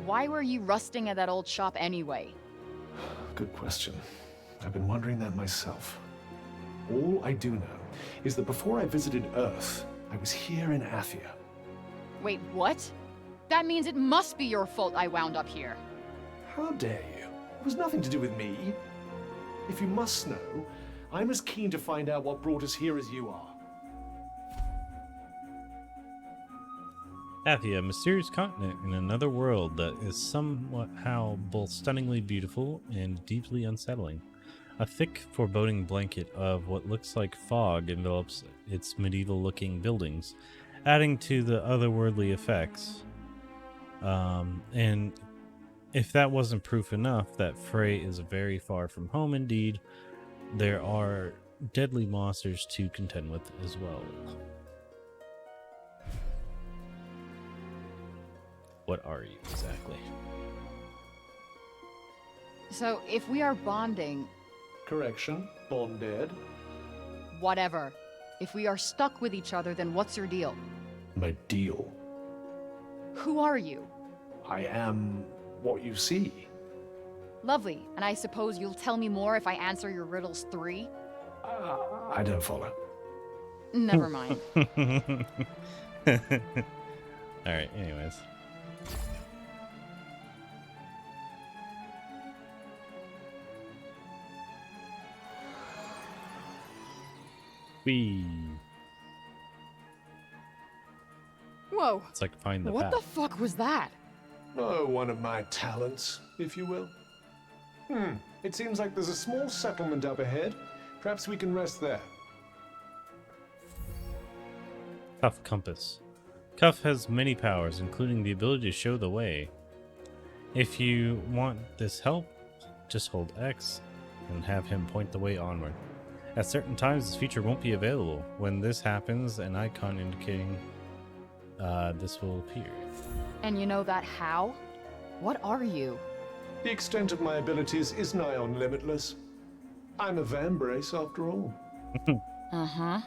Why were you rusting at that old shop anyway? Good question. I've been wondering that myself. All I do know is that before I visited Earth, I was here in Athia. Wait, what? That means it must be your fault I wound up here. How dare you? It was nothing to do with me. If you must know, I'm as keen to find out what brought us here as you are. Athia, a mysterious continent in another world that is somehow both stunningly beautiful and deeply unsettling. A thick, foreboding blanket of what looks like fog envelops its medieval-looking buildings, adding to the otherworldly effects. And if that wasn't proof enough that Frey is very far from home indeed, there are deadly monsters to contend with as well. What are you exactly? So, if we are bonding... Correction, bonded. Whatever. If we are stuck with each other, then what's your deal? My deal? Who are you? I am what you see. Lovely. And I suppose you'll tell me more if I answer your riddles 3? I don't follow. Never mind. Alright, anyways. Whee. Whoa. It's like find the What path. the fuck was that? Oh, one of my talents, if you will. It seems like there's a small settlement up ahead. Perhaps we can rest there. Cuff Compass. Cuff has many powers, including the ability to show the way. If you want this help, just hold X and have him point the way onward. At certain times, this feature won't be available. When this happens, an icon indicating this will appear. And you know that how? What are you? The extent of my abilities is nigh on limitless. I'm a Vambrace after all. Uh-huh.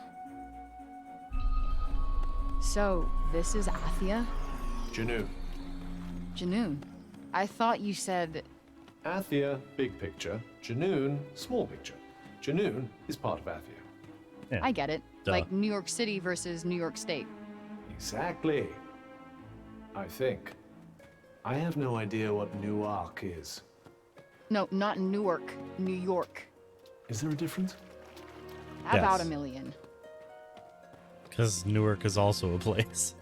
So, this is Athia? Junoon. Junoon. I thought you said... Athia, big picture. Junoon, small picture. Junoon is part of Athia. Yeah. I get it. Duh. Like New York City versus New York State. Exactly. I think. I have no idea what Newark is. No, not Newark. New York. Is there a difference? About Yes. a million. Because Newark is also a place.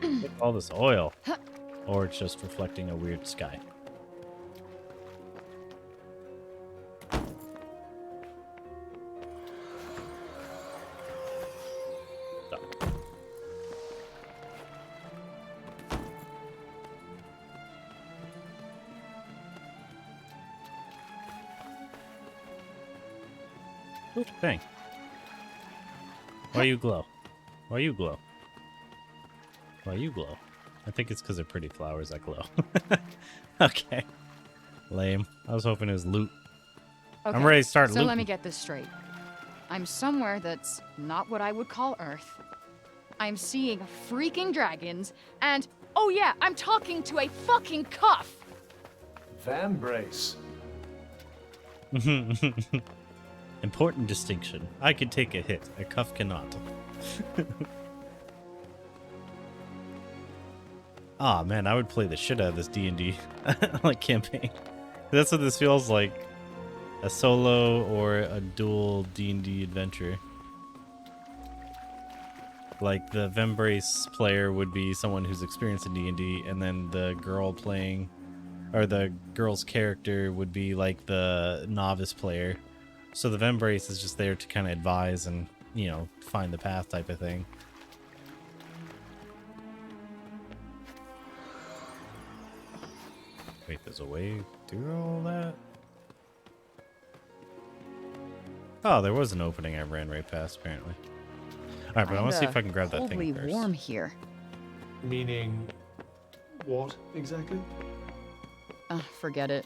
Look at all this oil. Or it's just reflecting a weird sky. Ooh, dang. Why you glow? Why you glow? Why you glow? I think it's because they're pretty flowers that glow. Okay. Lame. I was hoping it was loot. Okay, I'm ready to start so looting. let me get this straight. I'm somewhere that's not what I would call Earth. I'm seeing freaking dragons, and oh yeah, I'm talking to a fucking cuff! Vambrace. Important distinction. I can take a hit. A cuff cannot. Ah, man, I would play the shit out of this D&D like campaign. That's what this feels like. A solo or a dual D&D adventure. Like the Vambrace player would be someone who's experienced in D&D, and then the girl playing, or the girl's character would be like the novice player. So the Vambrace is just there to kind of advise and, you know, find the path type of thing. Wait, there's a way through all that? Oh, there was an opening I ran right past, apparently. Alright, but I want to see if I can grab that thing Coldly first. warm here. Meaning what exactly? Forget it.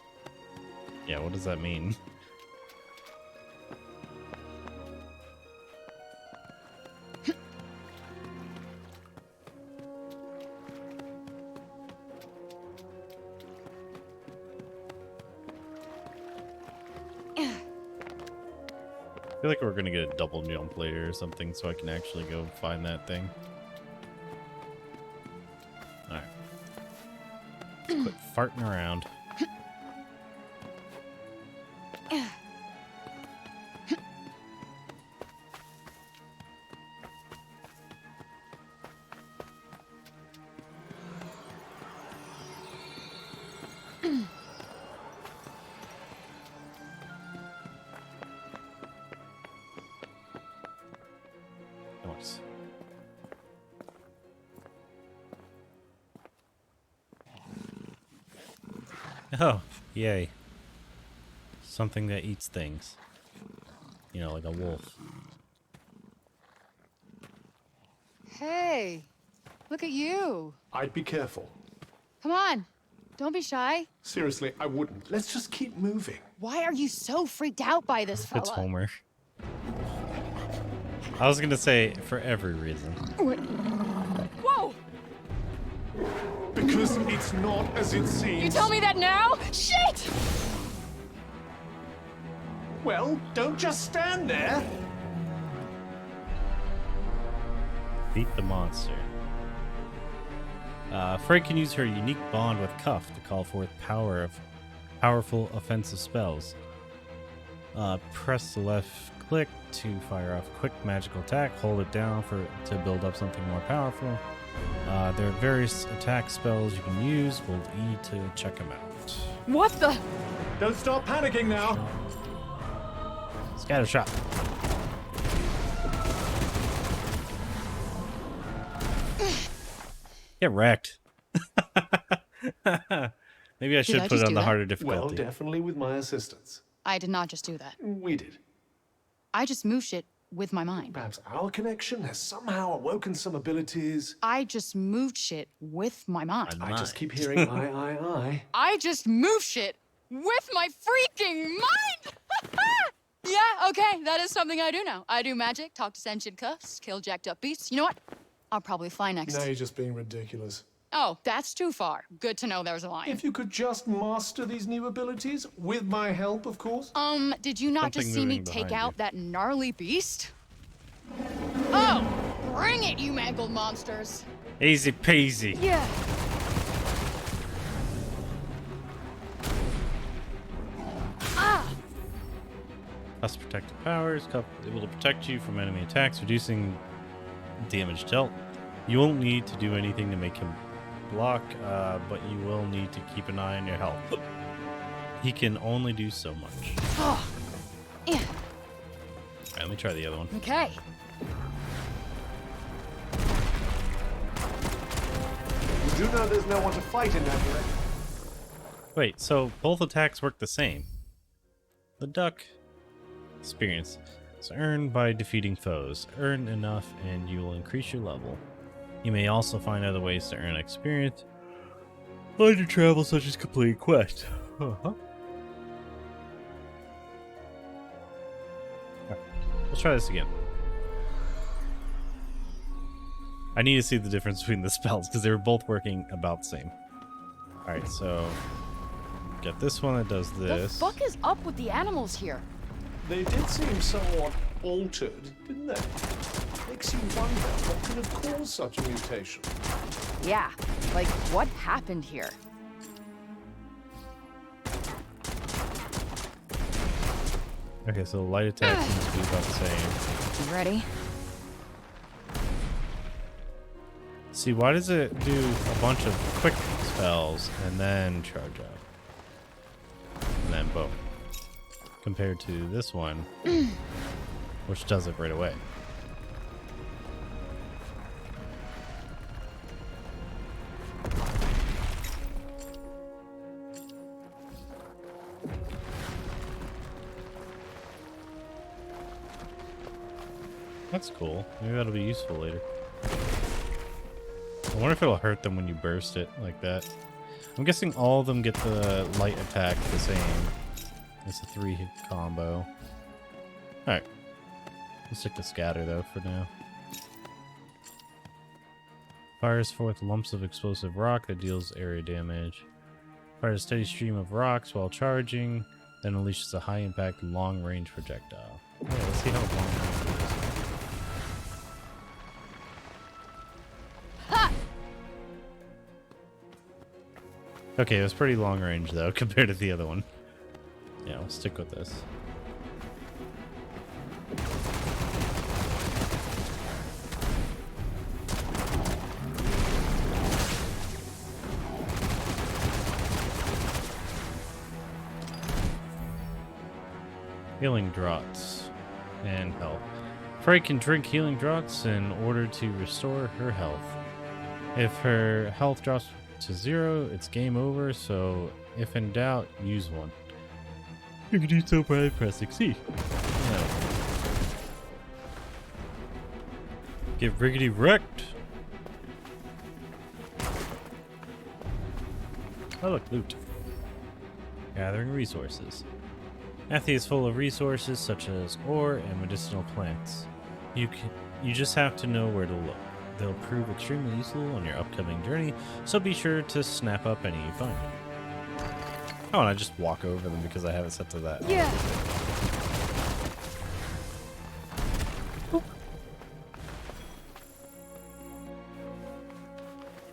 Yeah, what does that mean? I feel like we're gonna get a double jump later or something so I can actually go find that thing. Alright. Quit farting around. Nice. Oh, yay. Something that eats things. You know, like a wolf. Hey, look at you. I'd be careful. Come on, don't be shy. Seriously, I wouldn't. Let's just keep moving. Why are you so freaked out by this fella? It's Homer. I was gonna say, for every reason. Whoa! Because it's not as it seems. You tell me that now? Shit! Well, don't just stand there. Beat the monster. Frey can use her unique bond with Cuff to call forth powerful offensive spells. Press the left click to fire off a quick magical attack. Hold it down to build up something more powerful. There are various attack spells you can use. Hold E to check them out. What the? Don't start panicking now. Scatter shot. Get wrecked. Maybe I should I put it just on do the that? harder Well, difficulty. definitely with my assistance. I did not just do that. We did. I just moved shit with my mind. Perhaps our connection has somehow awoken some abilities. I just moved shit with my mind. I just keep hearing I. I just moved shit with my freaking mind! Yeah, okay, that is something I do now. I do magic, talk to sentient cuffs, kill jacked up beasts. You know what? I'll probably fly next. Now you're just being ridiculous. Oh, that's too far. Good to know there's a line. If you could just master these new abilities, with my help, of course. Did you not just see me moving take behind out that gnarly beast? Oh, bring it, you mangled monsters. Easy peasy. Yeah. Plus protective powers, able to protect you from enemy attacks, reducing damage dealt. You won't need to do anything to make him block, but you will need to keep an eye on your health. He can only do so much. Oh. Yeah. Alright, let me try the other one. Okay. You do know there's no one to fight in that direction. Wait, so both attacks work the same. The duck experience is earned by defeating foes. Earn enough and you will increase your level. You may also find other ways to earn experience on your travel, such as completing quests. Let's try this again. I need to see the difference between the spells because they were both working about the same. Alright, so get this one that does this. The fuck is up with the animals here? They did seem somewhat altered, didn't they? Makes you wonder what could have caused such a mutation. Yeah, like what happened here? Okay, so the light attack seems to be about the same. You ready? See, why does it do a bunch of quick spells and then charge up? And then boom. Compared to this one, which does it right away. That's cool. Maybe that'll be useful later. I wonder if it'll hurt them when you burst it like that. I'm guessing all of them get the light attack the same. It's a 3-hit combo. Alright. Let's stick to scatter though for now. Fires forth lumps of explosive rock that deals area damage. Fires a steady stream of rocks while charging, then unleashes a high impact long range projectile. Yeah, let's see how long range it is. Okay, it was pretty long range though compared to the other one. Yeah, we'll stick with this. Healing draughts and health. Frey can drink healing draughts in order to restore her health. If her health drops to 0, it's game over, so if in doubt, use one. You can do so by pressing C. No. Get riggedy wrecked! Oh look, loot. Gathering resources. Athia is full of resources such as ore and medicinal plants. You just have to know where to look. They'll prove extremely useful on your upcoming journey, so be sure to snap up any you find. Oh, and I just walk over them because I have it set to that. Yeah.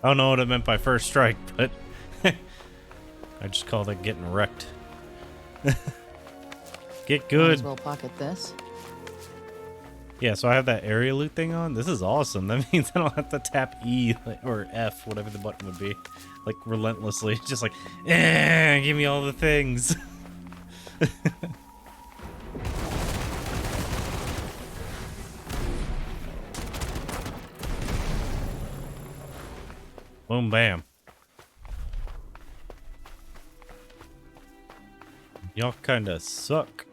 I don't know what it meant by first strike, but I just called it getting wrecked. Get good. Might as well pocket this. Yeah, so I have that area loot thing on. This is awesome. That means I don't have to tap E or F, whatever the button would be, like relentlessly. Just like, give me all the things. Boom, bam. Y'all kinda suck.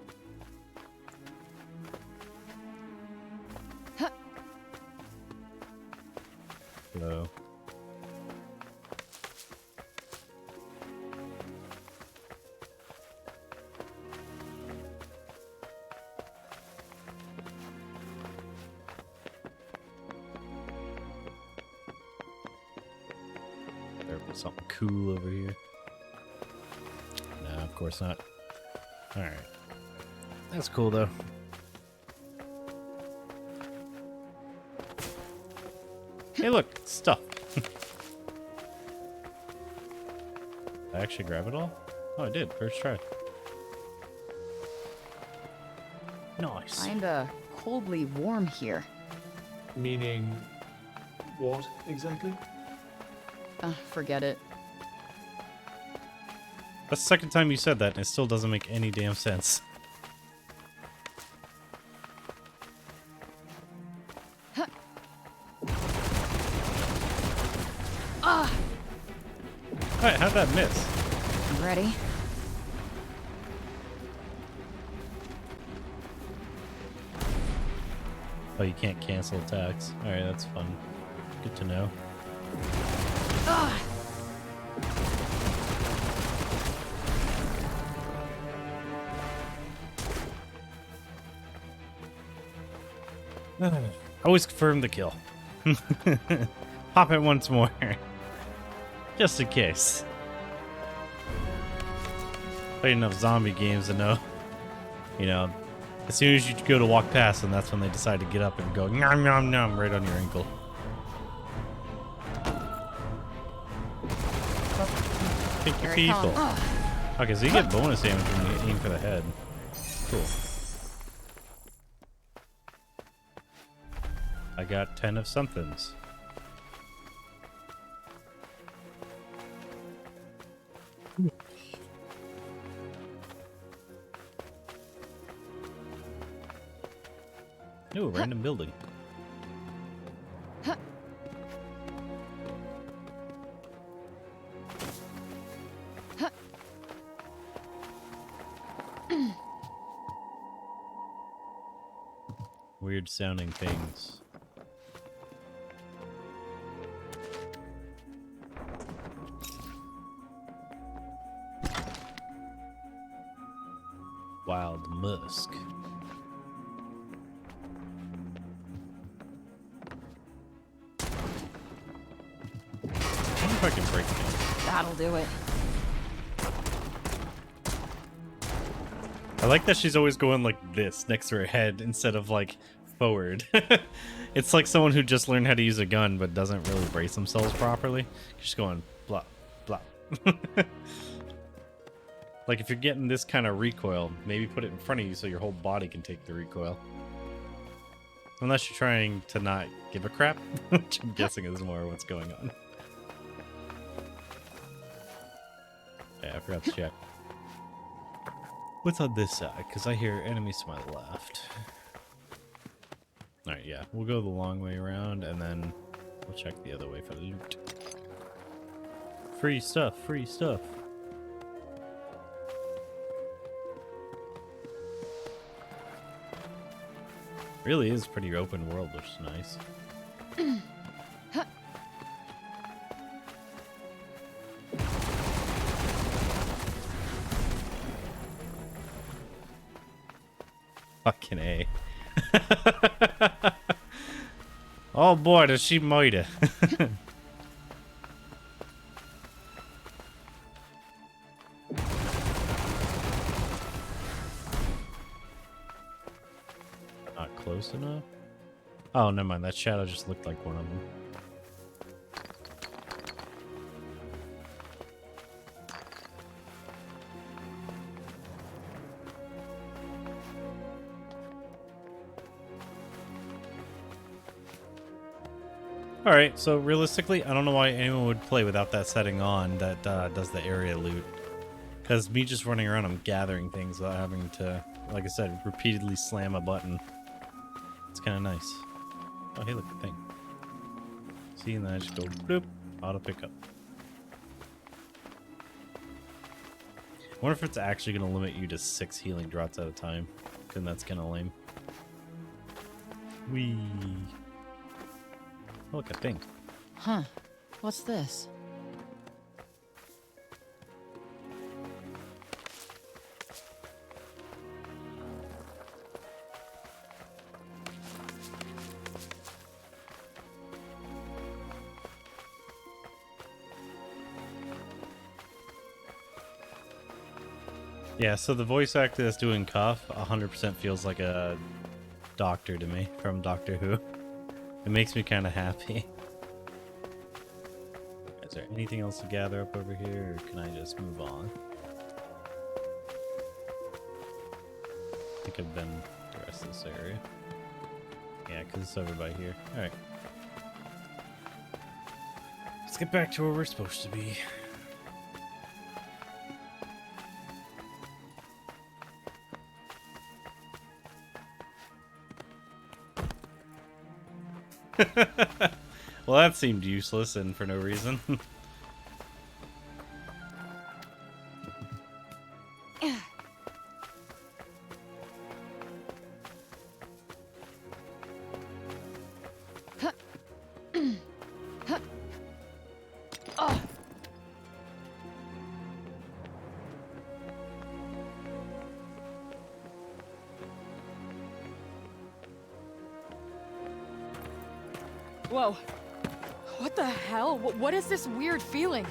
So. There was something cool over here. No, of course not. Alright. That's cool though. Hey look, stuff. I actually grab it all? Oh, I did. First try. Nice. Kinda coldly warm here. Meaning, what exactly? Forget it. That's the second time you said that, and it still doesn't make any damn sense. Alright, how'd that miss? Ready? Oh, you can't cancel attacks. Alright, that's fun. Good to know. Always confirm the kill. Pop it once more. Just in case. Played enough zombie games to know. You know, as soon as you go to walk past them, that's when they decide to get up and go nom nom nom right on your ankle. Pick your people. Okay, so you get bonus damage when you aim for the head. Cool. I got 10 of somethings. Ooh, random building. Weird sounding things. Wild musk. I wonder if I can break things. That'll do it. I like that she's always going like this next to her head instead of like forward. It's like someone who just learned how to use a gun but doesn't really brace themselves properly. Just going blah, blah. Like if you're getting this kind of recoil, maybe put it in front of you so your whole body can take the recoil. Unless you're trying to not give a crap, which I'm guessing is more what's going on. Yeah, I forgot to check. What's on this side? Because I hear enemies to my left. Alright, yeah. We'll go the long way around, and then we'll check the other way for the loot. Free stuff, free stuff. Really is pretty open world, which is nice. Fucking A. Oh boy, does she mighty. Not close enough? Oh, never mind. That shadow just looked like one of them. Alright, so realistically, I don't know why anyone would play without that setting on that does the area loot. Because me just running around, I'm gathering things without having to, like I said, repeatedly slam a button. It's kind of nice. Oh, hey, look, the thing. See, and then I just go, bloop, auto pickup. I wonder if it's actually going to limit you to 6 healing drops at a time. Because that's kind of lame. Whee. Oh, look, a thing. Huh. What's this? Yeah, so the voice actor that's doing Cuff 100% feels like a doctor to me from Doctor Who. It makes me kind of happy. Is there anything else to gather up over here, or can I just move on? I think I've been the rest across this area. Yeah, because it's over by here. Alright. Let's get back to where we're supposed to be. Well, that seemed useless and for no reason. Whoa. What the hell? What is this weird feeling?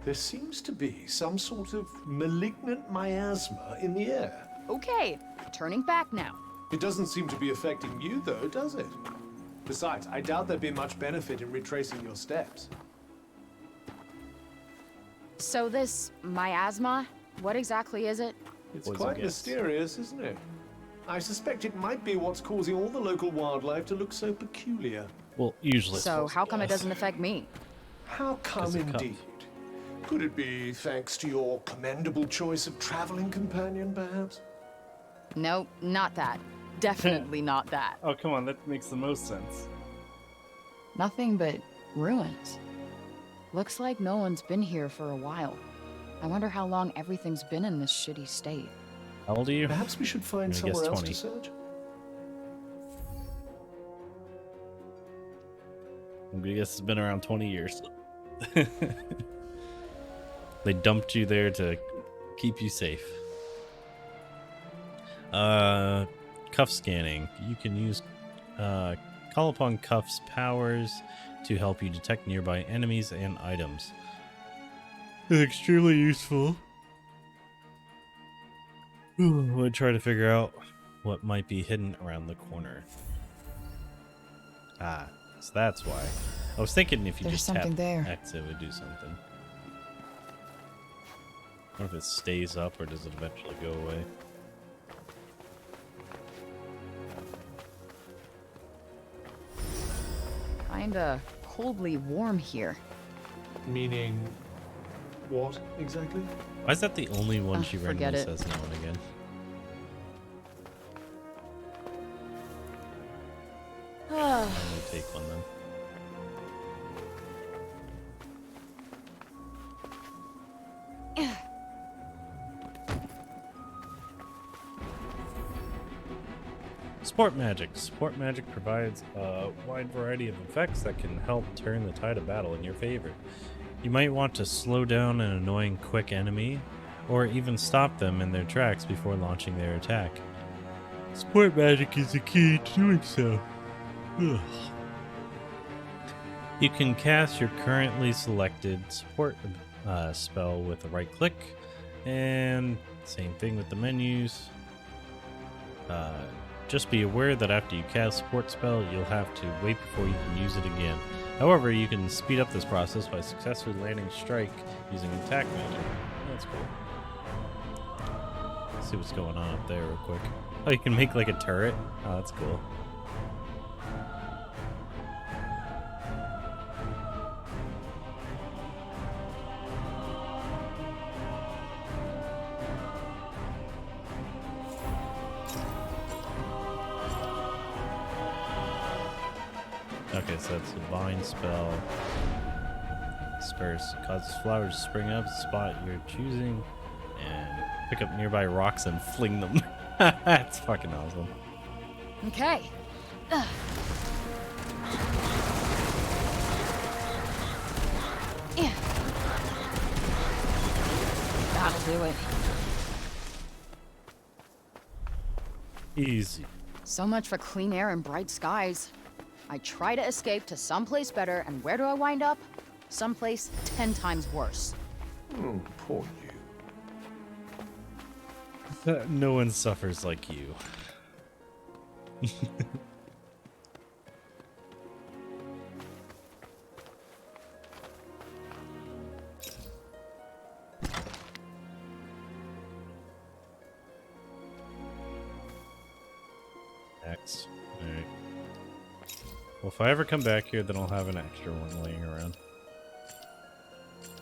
There seems to be some sort of malignant miasma in the air. Okay, turning back now. It doesn't seem to be affecting you, though, does it? Besides, I doubt there'd be much benefit in retracing your steps. So this miasma, what exactly is it? It's quite mysterious, isn't it? I suspect it might be what's causing all the local wildlife to look so peculiar. Well, usually. So how come it doesn't affect me? How come indeed? Could it be thanks to your commendable choice of traveling companion, perhaps? No, not that. Definitely not that. Oh, come on, that makes the most sense. Nothing but ruins. Looks like no one's been here for a while. I wonder how long everything's been in this shitty state. How old are you? Perhaps we should find I'm gonna somewhere guess else 20. to search. I'm gonna guess it's been around 20 years. They dumped you there to keep you safe. Cuff scanning. You can use call upon Cuff's powers to help you detect nearby enemies and items. It's extremely useful. We'll try to figure out what might be hidden around the corner. Ah, so that's why. I was thinking if you There's just something tap there. X, it would do something. I wonder if it stays up or does it eventually go away. Kinda coldly warm here. Meaning, what exactly? Why is that the only one she forget randomly it. says now and again? I'm gonna take one then. Sport Magic. Sport Magic provides a wide variety of effects that can help turn the tide of battle in your favor. You might want to slow down an annoying quick enemy, or even stop them in their tracks before launching their attack. Sport Magic is the key to doing so. Ugh. You can cast your currently selected support spell with a right click, and same thing with the menus. Just be aware that after you cast support spell, you'll have to wait before you can use it again. However, you can speed up this process by successfully landing strike using attack magic. That's cool. Let's see what's going on up there real quick. Oh, you can make like a turret? Oh, that's cool. Okay, so that's a vine spell. Disperse causes flowers to spring up, spot you're choosing, and pick up nearby rocks and fling them. That's fucking awesome. Okay. Yeah. That'll do it. Easy. So much for clean air and bright skies. I try to escape to someplace better, and where do I wind up? Someplace 10 times worse. Oh, poor you. No one suffers like you. shots. Alright. Well, if I ever come back here, then I'll have an extra one laying around.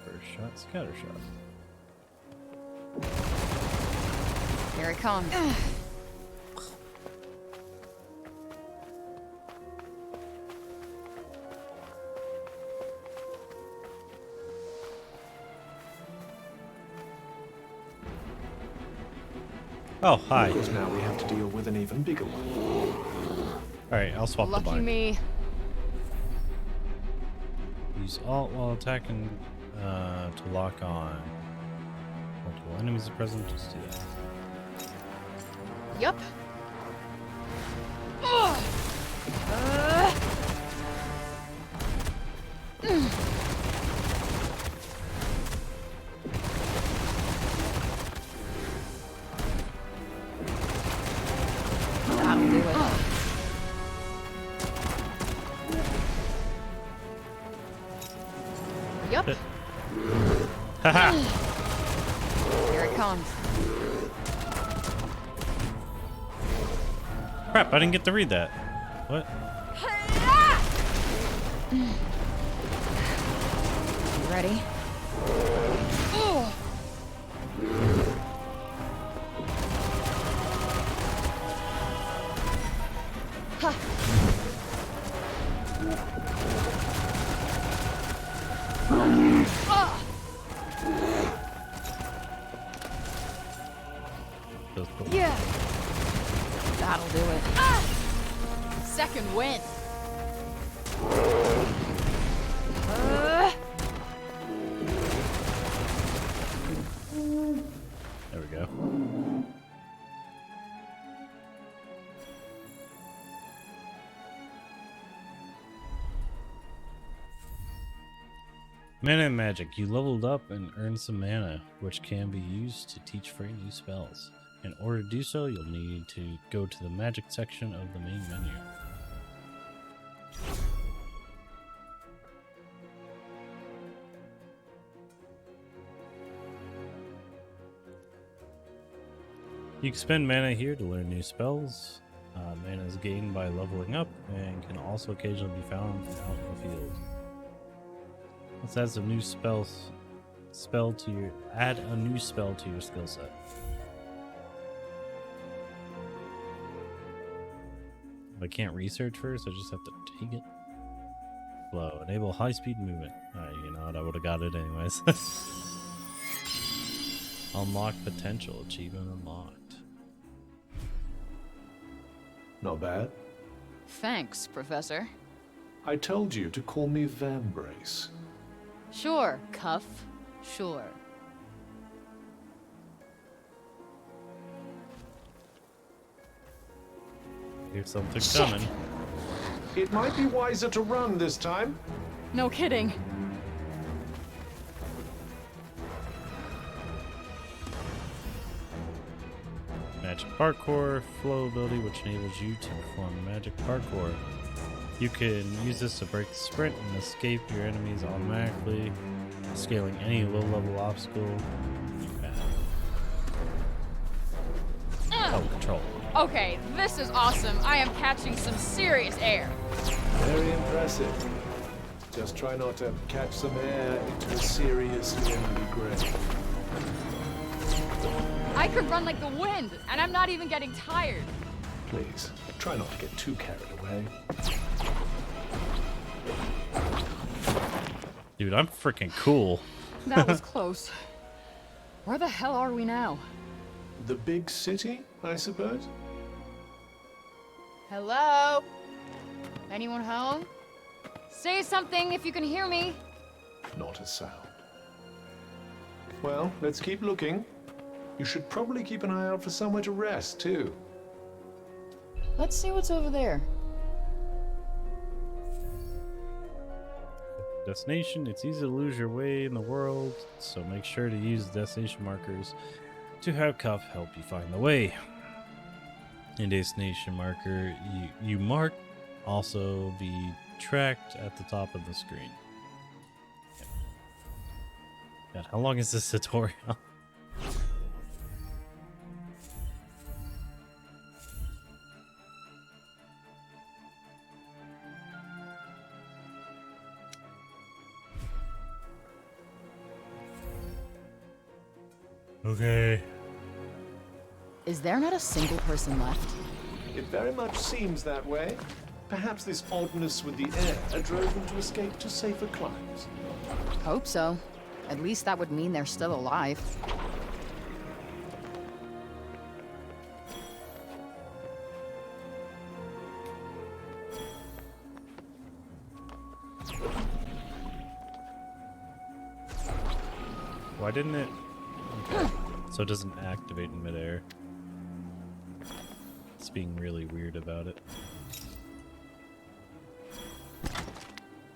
First shot, scatter shot. Here it comes. Oh, hi. Of course, now we have to deal with an even bigger one. Alright, I'll swap the Lucky bind. me. Use Alt while attacking to lock on. Multiple enemies are present, just do that. Yup. That'll do it. Yup. Haha! Here it comes. Crap, I didn't get to read that. What? You ready? Feels cool. Yeah. That'll do it. Second win. There we go. Mana and magic. You leveled up and earned some mana, which can be used to teach Frey new spells. In order to do so, you'll need to go to the magic section of the main menu. You can spend mana here to learn new spells. Mana is gained by leveling up and can also occasionally be found out in the field. Let's add some new add a new spell to your skill set. If I can't research first, I just have to take it. Flow. Enable high-speed movement. Alright, you know what? I would have got it anyways. Unlock potential. Achievement unlocked. Not bad. Thanks, Professor. I told you to call me Vambrace. Sure, Cuff. Sure. Here's something coming. It might be wiser to run this time. No kidding. Magic parkour, flow ability, which enables you to perform magic parkour. You can use this to break the sprint and escape your enemies automatically, scaling any low-level obstacle you have. Oh, control. Okay, this is awesome. I am catching some serious air. Very impressive. Just try not to catch some air into a seriously enemy grave. I could run like the wind, and I'm not even getting tired. Please, try not to get too carried away. Dude, I'm freaking cool. That was close. Where the hell are we now? The big city, I suppose? Hello? Anyone home? Say something if you can hear me. Not a sound. Well, let's keep looking. You should probably keep an eye out for somewhere to rest, too. Let's see what's over there. Destination, it's easy to lose your way in the world, so make sure to use destination markers to have Cuff help you find the way. In destination marker, you mark also be tracked at the top of the screen. God, how long is this tutorial? Okay. Is there not a single person left? It very much seems that way. Perhaps this oddness with the air drove them to escape to safer climes. Hope so. At least that would mean they're still alive. Why didn't it? Okay. So it doesn't activate in midair. It's being really weird about it.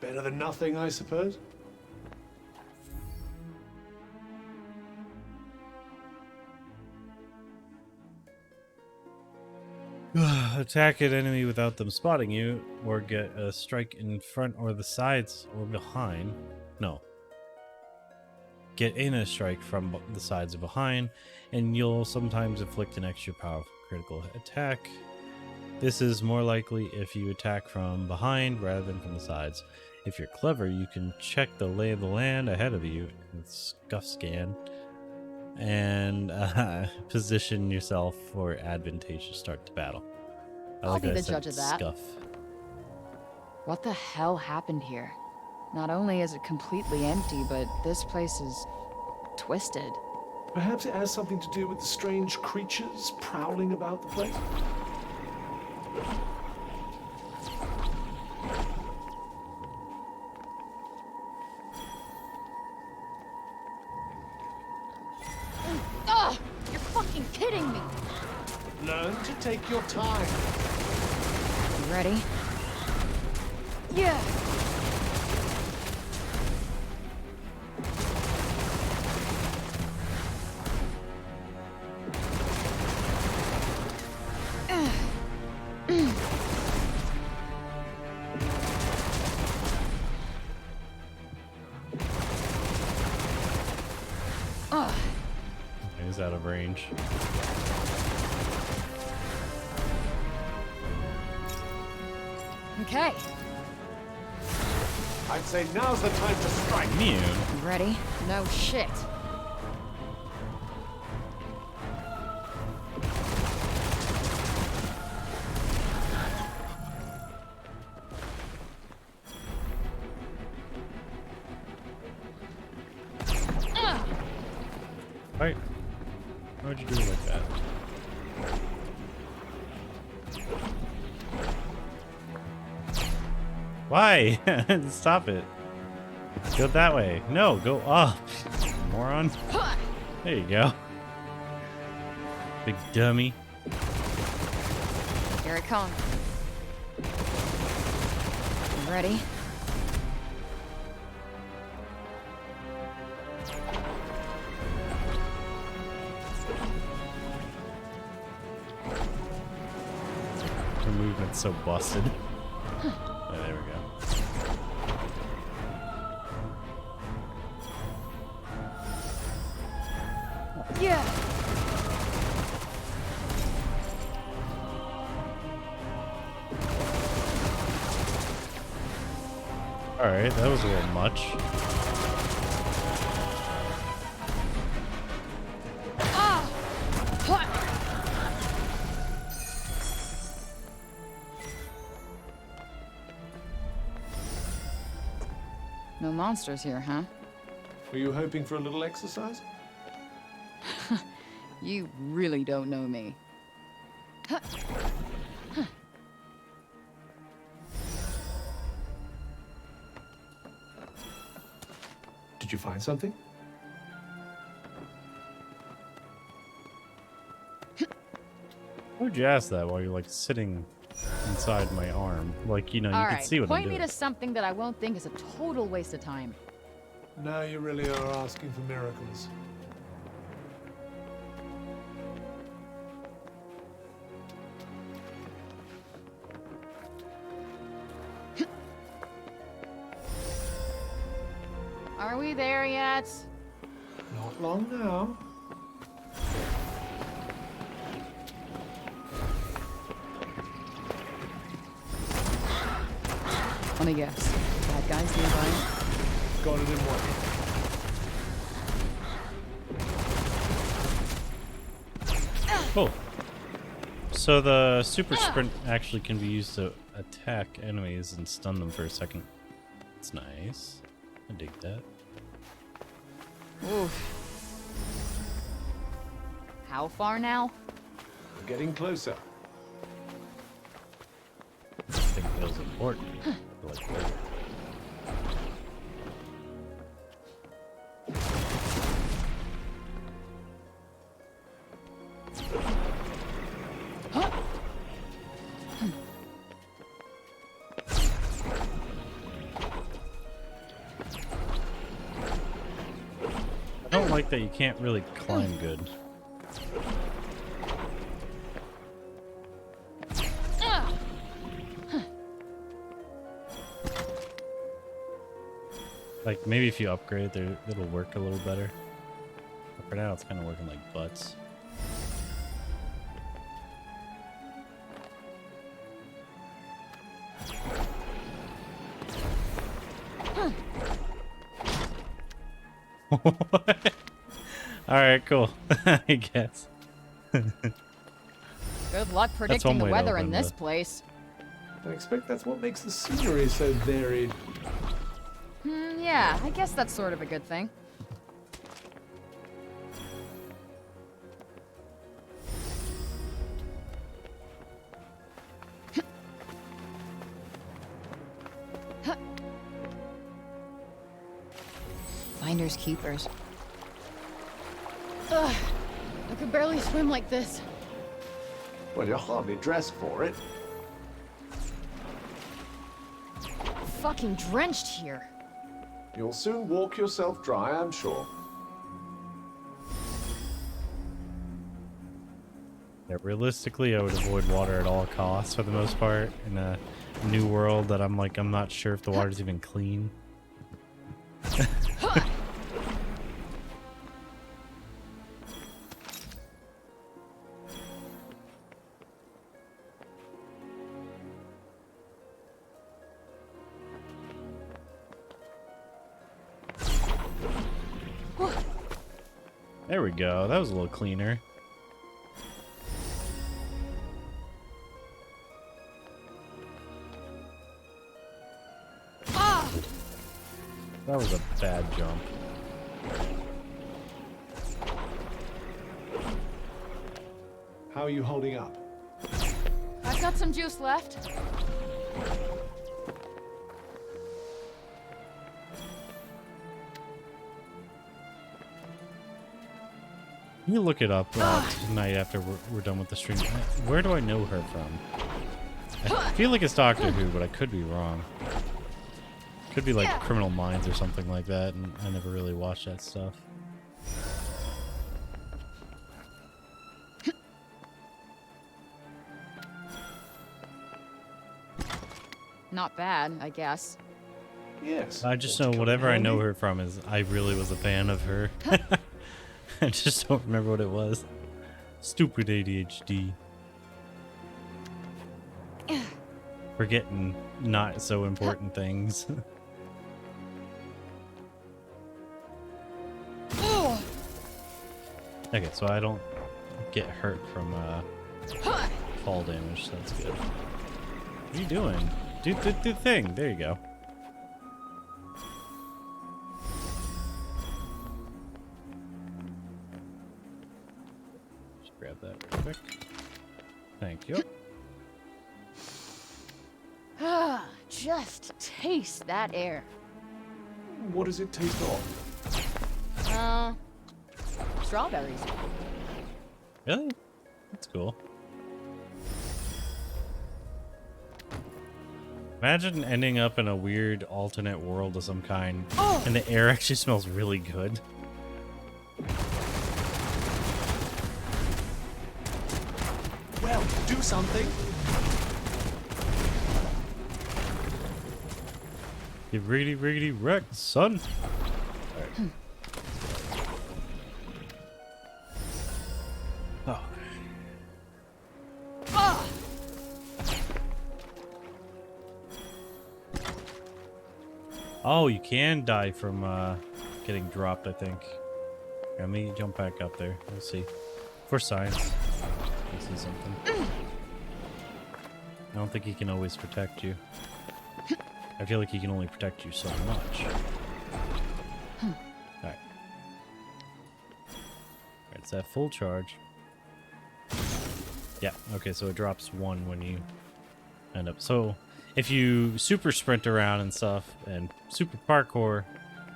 Better than nothing, I suppose. Attack an enemy without them spotting you, or get a strike in front or the sides or behind. No. Get in a strike from the sides or behind, and you'll sometimes inflict an extra powerful critical attack. This is more likely if you attack from behind rather than from the sides. If you're clever, you can check the lay of the land ahead of you with Scuff Scan and position yourself for advantageous start to battle. I'll be that I the said judge of that. Scuff. What the hell happened here? Not only is it completely empty, but this place is twisted. Perhaps it has something to do with the strange creatures prowling about the place. Ugh! You're fucking kidding me! Learn to take your time. You ready? Yeah! He's out of range. Okay. I'd say now's the time to strike. Immune. You ready? No shit. Right. Why'd you do it like that? Why? Stop it. Go that way. No, go up. Moron. There you go. Big dummy. Here it comes. You ready? Her movement's so busted. Oh, there we go. Yeah! Alright, that was a little much. No monsters here, huh? Were you hoping for a little exercise? You really don't know me. Did you find something? Why would you ask that while you're like sitting inside my arm? Like, you know, you All can right, see what I'm point doing. me to something that I won't think is a total waste of time. Now you really are asking for miracles. Are we there yet? Not long now. Let me guess. Bad guys nearby? Got it in one. Cool. So the super sprint actually can be used to attack enemies and stun them for a second. It's nice. I dig that. Oof. How far now? We're getting closer. I think that was important. Like later. I don't like that you can't really climb good. Like, maybe if you upgrade, it'll work a little better. But for now, it's kind of working like butts. Alright, cool. I guess. Good luck predicting the weather in this place. I expect that's what makes the scenery so varied. Yeah, I guess that's sort of a good thing. Finders keepers. Ugh, I could barely swim like this. Well, you're hardly dressed for it. Fucking drenched here. You'll soon walk yourself dry, I'm sure. Yeah, realistically, I would avoid water at all costs for the most part in a new world that I'm not sure if the water's even clean. There we go. That was a little cleaner. That was a bad jump. How are you holding up? I've got some juice left. You can look it up tonight after we're done with the stream. Where do I know her from? I feel like it's Doctor Who, but I could be wrong. Could be like Criminal Minds or something like that, and I never really watched that stuff. Not bad, I guess. Yes. I just know whatever I know her from is I really was a fan of her. I just don't remember what it was. Stupid ADHD. Forgetting not so important things. Okay, so I don't get hurt from fall damage, so that's good. What are you doing? Do the thing. There you go. Just grab that real quick. Thank you. Just taste that air. What does it taste of? Strawberries. Really? That's cool. Imagine ending up in a weird alternate world of some kind, and the air actually smells really good. Well, do something. Get riggedy wrecked, son. Alright. Oh. Oh, you can die from getting dropped, I think. Let me jump back up there. We'll see. For science. I see something. I don't think he can always protect you. I feel like he can only protect you so much. Alright. It's at full charge. Yeah, okay, so it drops 1 when you end up. So, if you super sprint around and stuff, and super parkour,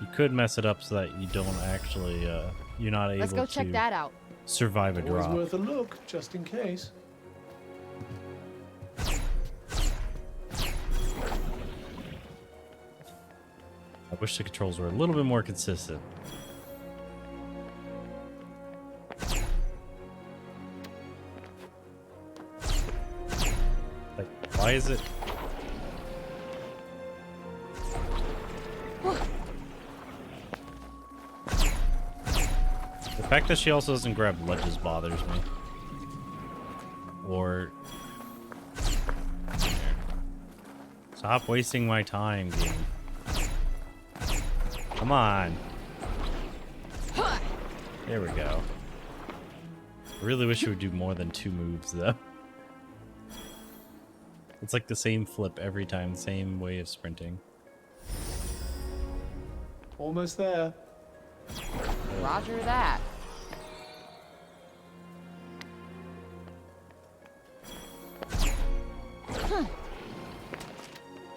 you could mess it up so that you don't actually, you're not able to... Let's go check that out. Survive a Always drop. worth a look, just in case. I wish the controls were a little bit more consistent. Like, why is it... The fact that she also doesn't grab ledges bothers me. Or... Stop wasting my time, game. Come on. There we go. I really wish it would do more than 2 moves, though. It's like the same flip every time, same way of sprinting. Almost there. Roger that.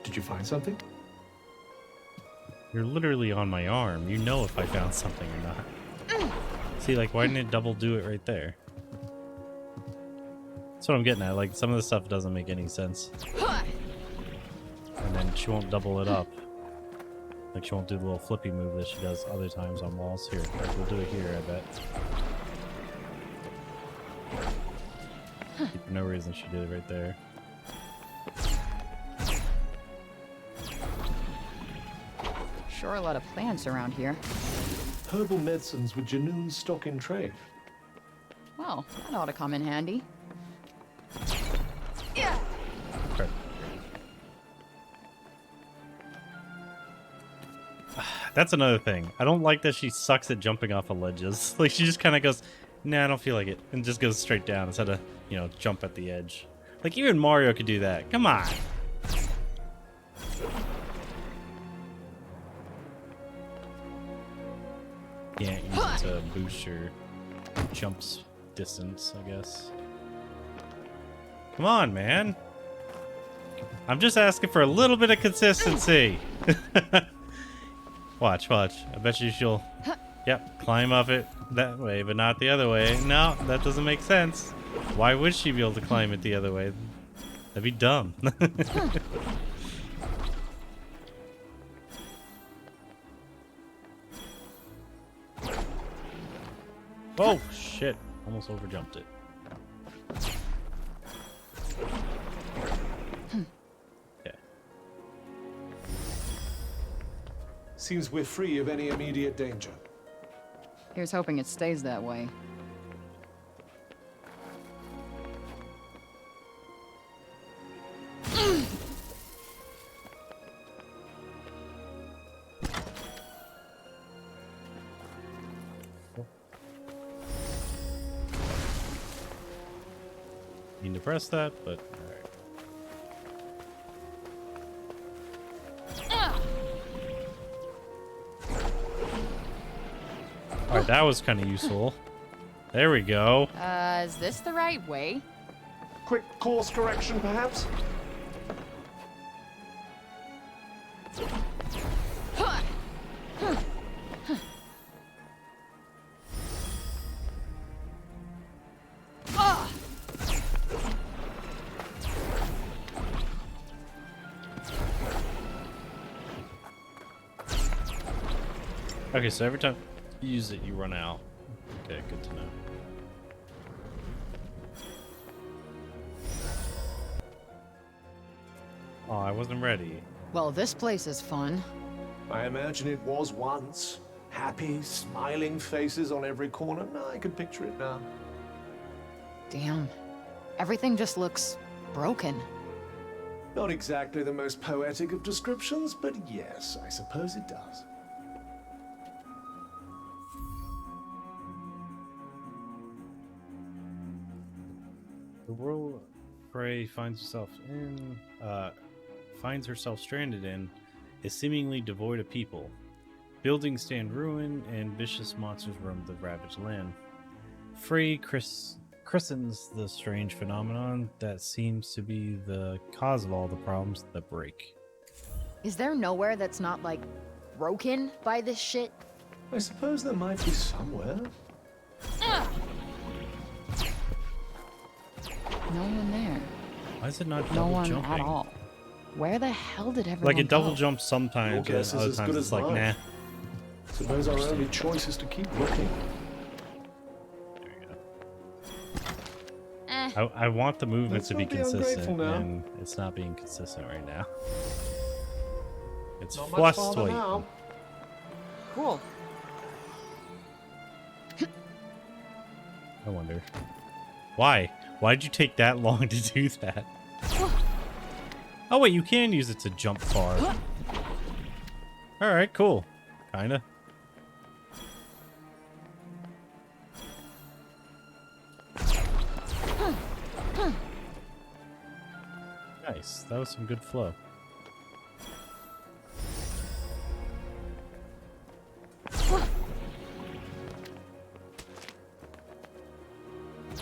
Did you find something? You're literally on my arm. You know if I found something or not. See, like, why didn't it double do it right there? That's what I'm getting at. Like, some of the stuff doesn't make any sense. And then she won't double it up. Like, she won't do the little flippy move that she does other times on walls. Here, like, we'll do it here, I bet. For no reason she did it right there. Sure a lot of plants around here. Herbal medicines with Janoon's stock in trade. Well, that ought to come in handy. Yeah. Okay. That's another thing. I don't like that she sucks at jumping off of ledges. Like, she just kind of goes, nah, I don't feel like it. And just goes straight down instead of, you know, jump at the edge. Like, even Mario could do that. Come on. Can't use it to boost your jumps distance, I guess. Come on, man. I'm just asking for a little bit of consistency. Watch, watch. I bet you she'll... Yep, climb up it that way, but not the other way. No, that doesn't make sense. Why would she be able to climb it the other way? That'd be dumb. Oh, shit. Almost overjumped it. Okay. Seems we're free of any immediate danger. Here's hoping it stays that way. Mean to press that, but alright, that was kind of useful. There we go. Is this the right way? Quick course correction, perhaps? Okay, so every time you use it, you run out. Okay, good to know. Oh, I wasn't ready. Well, this place is fun. I imagine it was once. Happy, smiling faces on every corner. No, I can picture it now. Damn. Everything just looks broken. Not exactly the most poetic of descriptions, but yes, I suppose it does. The world Frey finds herself stranded in is seemingly devoid of people. Buildings stand ruined, and vicious monsters roam the ravaged land. Frey christens the strange phenomenon that seems to be the cause of all the problems that break. Is there nowhere that's not, like, broken by this shit? I suppose there might be somewhere. No one there. Why is it not No double one jumping? at all. Where the hell did everyone Like it double go? jumps sometimes, Your but guess is other as times good it's as like, mine. nah. Suppose our only choice is to keep looking. I want the movement Let's to be not be ungrateful consistent, now. and it's not being consistent right now. It's Not much farther frustrating. now. Cool. I wonder. Why? Why did you take that long to do that? Oh wait, you can use it to jump far. Alright, cool. Kinda. Nice. That was some good flow.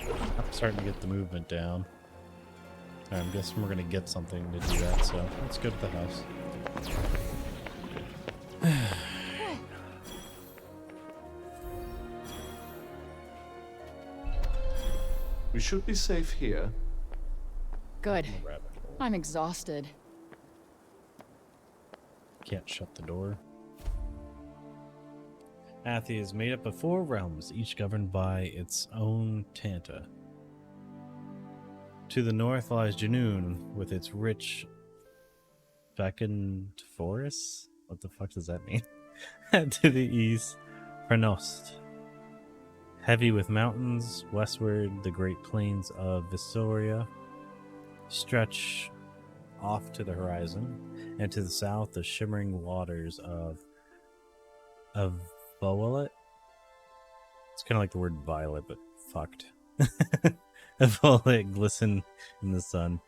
I'm starting to get the movement down. I'm guessing we're gonna get something to do that, so let's go to the house. We should be safe here. Good. I'm exhausted. Can't shut the door. Athia is made up of 4 realms, each governed by its own Tanta. To the north lies Junoon, with its rich fecund forests. What the fuck does that mean? To the east, Pranost, heavy with mountains. Westward, the great plains of Visoria stretch off to the horizon, and to the south, the shimmering waters of Voelet. It's kind of like the word violet, but fucked. Voelet glisten in the sun,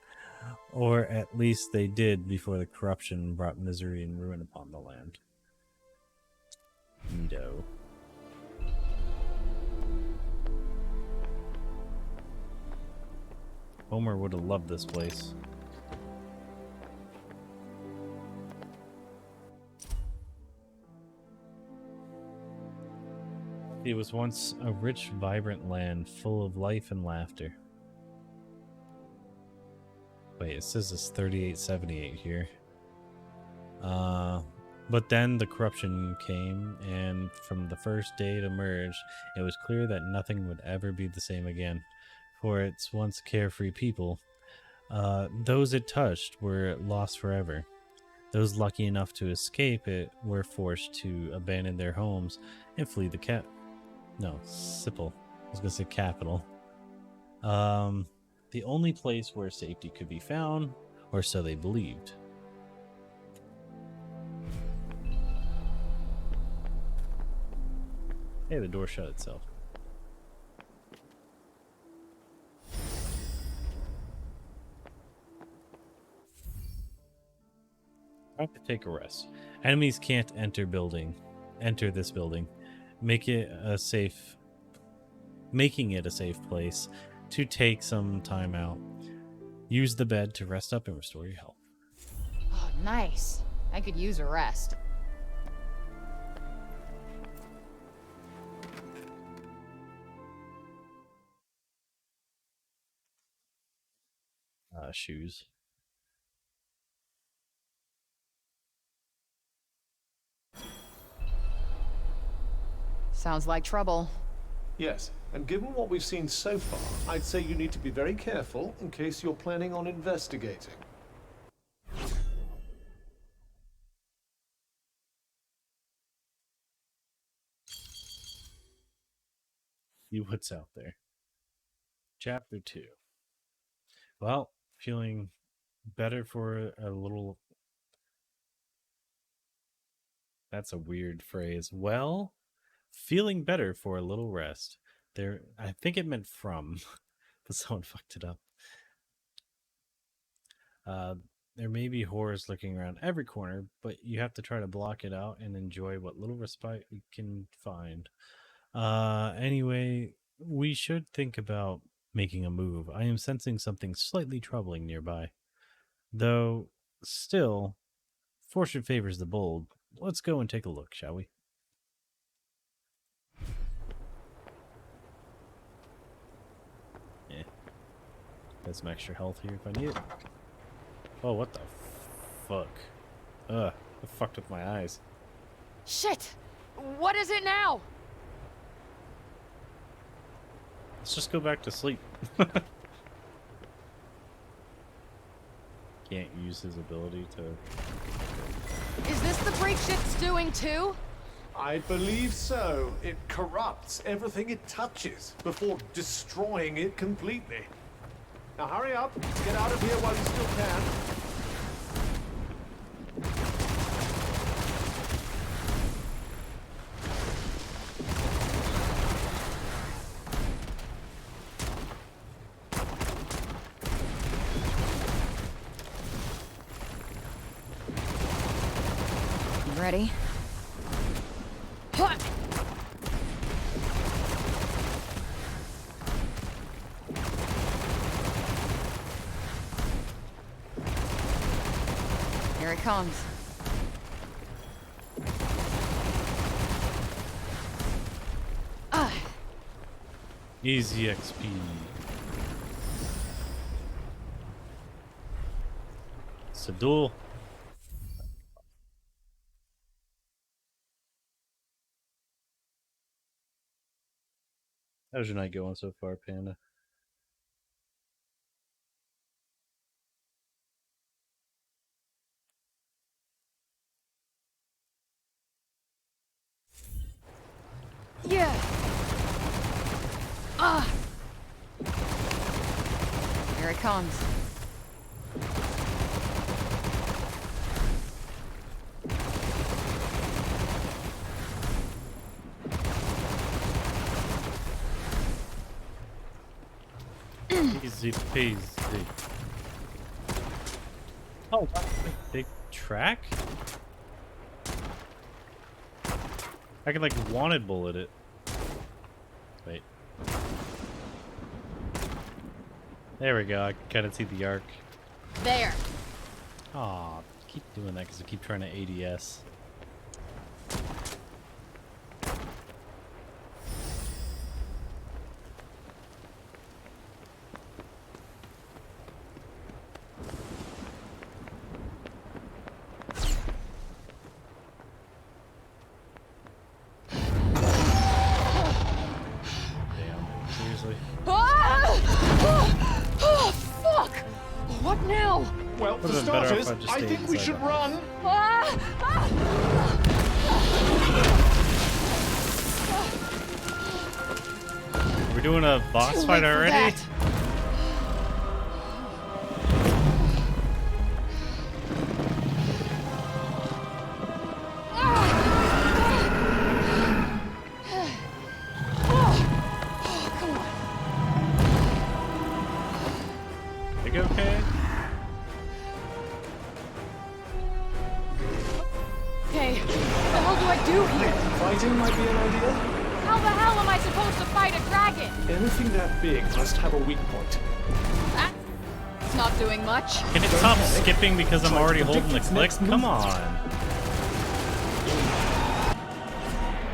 or at least they did before the corruption brought misery and ruin upon the land. Neato. Homer would have loved this place. It was once a rich, vibrant land full of life and laughter. Wait, it says it's 3878 here. But then the corruption came, and from the first day it emerged, it was clear that nothing would ever be the same again. For its once carefree people, those it touched were lost forever. Those lucky enough to escape it were forced to abandon their homes and flee the Sipil. I was gonna say capital. The only place where safety could be found, or so they believed. Hey, the door shut itself. Time to take a rest. Enemies can't enter this building. Making it a safe place to take some time out. Use the bed to rest up and restore your health. Oh, nice. I could use a rest. Shoes. Sounds like trouble. Yes, and given what we've seen so far, I'd say you need to be very careful in case you're planning on investigating. See what's out there. Chapter 2. Well, feeling better for a little... That's a weird phrase. Well, feeling better for a little rest. There, I think it meant from, but someone fucked it up. There may be horrors lurking around every corner, but you have to try to block it out and enjoy what little respite you can find. Anyway, we should think about making a move. I am sensing something slightly troubling nearby. Though, still, fortune favors the bold. Let's go and take a look, shall we? Yeah. Got some extra health here if I need it. Oh, what the fuck? Ugh, I fucked with my eyes. Shit! What is it now? Let's just go back to sleep. Can't use his ability to... Is this the break shit's doing too? I believe so. It corrupts everything it touches before destroying it completely. Now hurry up, get out of here while you still can. You ready? Here it comes. Easy XP. It's a duel. How's your night going so far, Panda? Yeah. Here it comes. Easy peasy. Oh, that's a big track? I could like wanted bullet it. Wait. There we go. I can kind of see the arc. There. Aw, keep doing that because I keep trying to ADS. Fuck! What now? Well, for starters, I think we should run. We're doing a boss fight already? Okay. Okay, what the hell do I do here? Fighting might be an idea. How the hell am I supposed to fight a dragon? Anything that big must have a weak point. It's not doing much. Can it stop skipping because I'm already holding the click? Come on.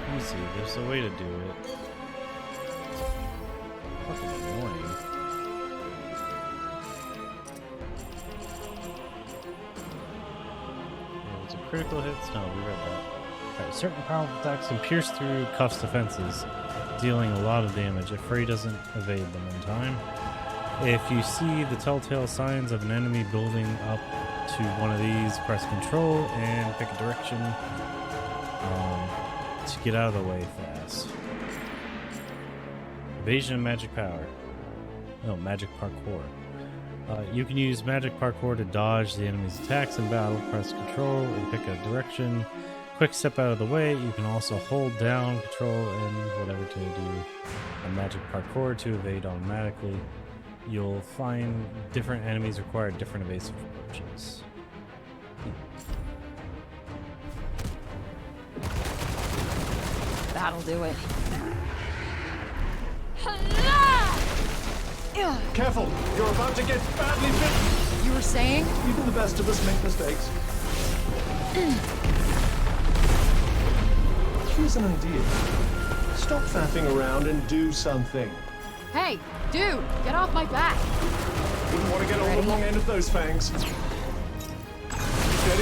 Let me see, there's a way to do it. Fucking annoying. Critical hits? No, we read that. Alright, certain powerful attacks can pierce through Cuff's defenses, dealing a lot of damage if Frey doesn't evade them in time. If you see the telltale signs of an enemy building up to one of these, press control and pick a direction to get out of the way fast. Evasion and magic power. No, magic parkour. You can use magic parkour to dodge the enemy's attacks in battle. Press control and pick a direction. Quick step out of the way. You can also hold down control and whatever to do a magic parkour to evade automatically. you'll find different enemies require different evasive approaches. That'll do it. Careful! You're about to get badly bitten! You were saying? Even the best of us make mistakes. Here's an idea. Stop faffing around and do something. Hey, dude, get off my back. Wouldn't want to get on the wrong end of those fangs. Steady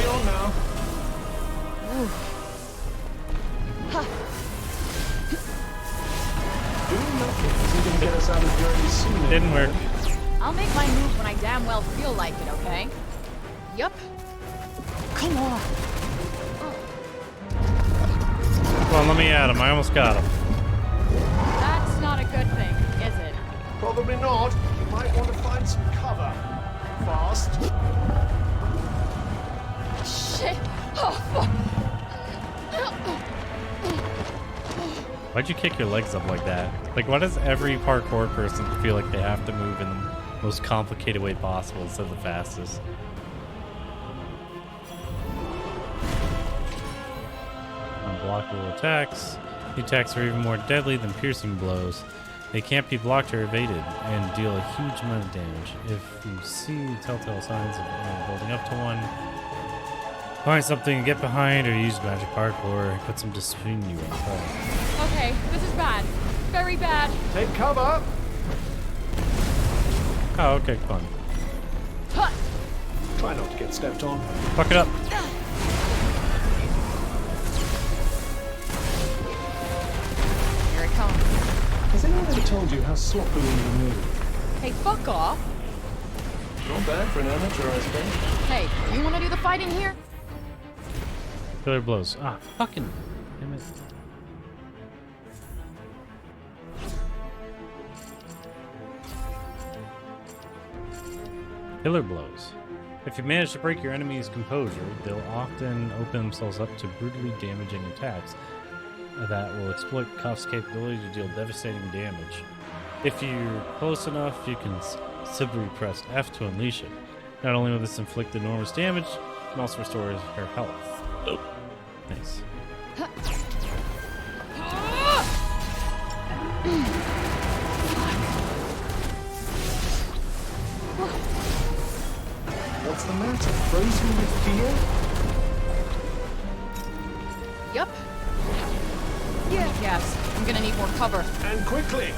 on now. Doing nothing isn't going to get us out of here any sooner. Didn't work. I'll make my move when I damn well feel like it, okay? Yup. Come on. Come on, let me at him. I almost got him. That's not a good thing, is it? Probably not. You might want to find some cover. Fast. Shit. Oh, fuck. Why'd you kick your legs up like that? Like, why does every parkour person feel like they have to move in the most complicated way possible instead of the fastest? Unblockable attacks. The attacks are even more deadly than piercing blows. They can't be blocked or evaded and deal a huge amount of damage. If you see telltale signs of building up to one, find something to get behind or use magic parkour. Put some between you and fall. Okay, this is bad. Very bad. Take cover. Oh, okay, fun. Try not to get stepped on. Fuck it up. Here it comes. Has anyone ever told you how sloppily you move? Hey, fuck off. Not bad for an amateur, I suppose. Hey, you want to do the fighting here? Killer blows. Ah, fucking. Damn it. Killer blows. If you manage to break your enemy's composure, they'll often open themselves up to brutally damaging attacks that will exploit Cuff's capability to deal devastating damage. If you're close enough, you can simply press F to unleash it. Not only will this inflict enormous damage, it can also restore her health. Oh. Nice. What's the matter? Frozen with fear? Yup. Yeah. Yes, I'm gonna need more cover. And quickly!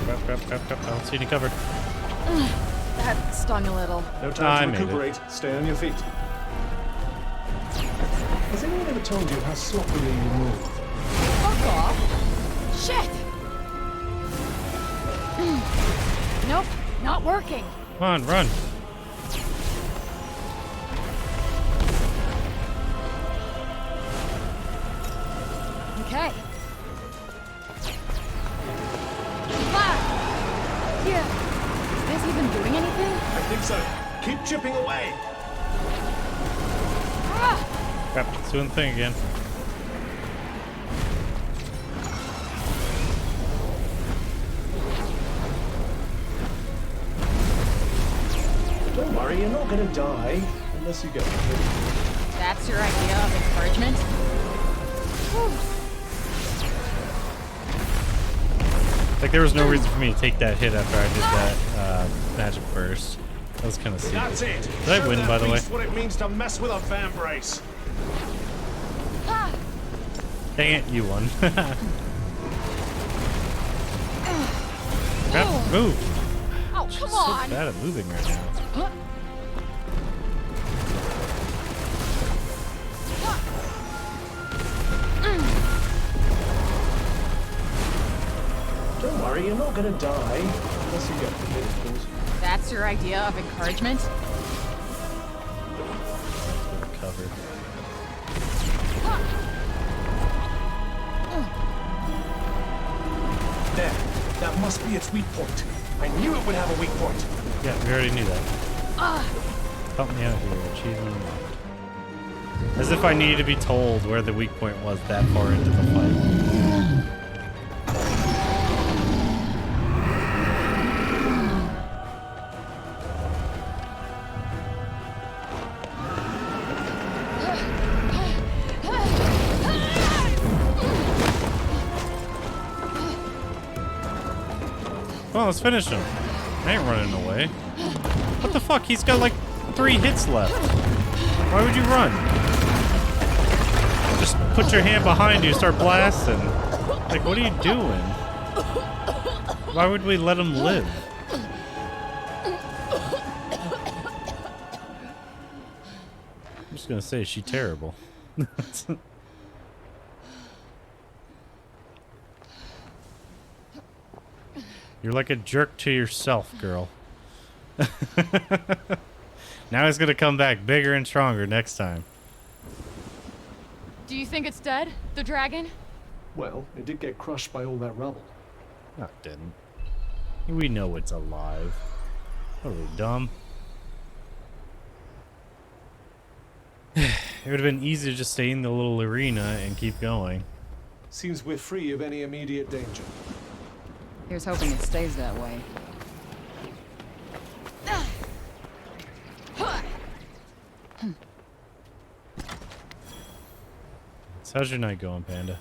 Crap. I don't see any cover. That stung a little. No time to recuperate. Stay on your feet. Has anyone ever told you how sloppily you move? Fuck off. Shit! Nope, not working. Come on, run. Okay. Ah! Yeah. Is this even doing anything? I think so. Keep chipping away. Ah! Crap, it's doing the thing again. Don't worry, you're not gonna die unless you go. That's your idea of encouragement? Whew. Like, there was no reason for me to take that hit after I did that magic burst. That was kind of stupid. That's it. Did I win, by the way? What it means to mess with a fan brace. Dang it, you won. Crap, move. Oh, She's come so on. bad at moving right now. Don't worry, you're not gonna die unless you get hit, of course. That's your idea of encouragement? Cover. There. That must be its weak point. I knew it would have a weak point. Yeah, we already knew that. Help me out here. Achievement unlocked. As if I needed to be told where the weak point was that far into the fight. Come on, let's finish him. I ain't running away. What the fuck? He's got like 3 hits left. Why would you run? Just put your hand behind you, start blasting. Like, what are you doing? Why would we let him live? I'm just gonna say, she's terrible. You're like a jerk to yourself, girl. Now he's gonna come back bigger and stronger next time. Do you think it's dead? The dragon? Well, it did get crushed by all that rubble. No, it didn't. We know it's alive. What are we, dumb? It would have been easy to just stay in the little arena and keep going. Seems we're free of any immediate danger. Here's hoping it stays that way. So how's your night going, Panda?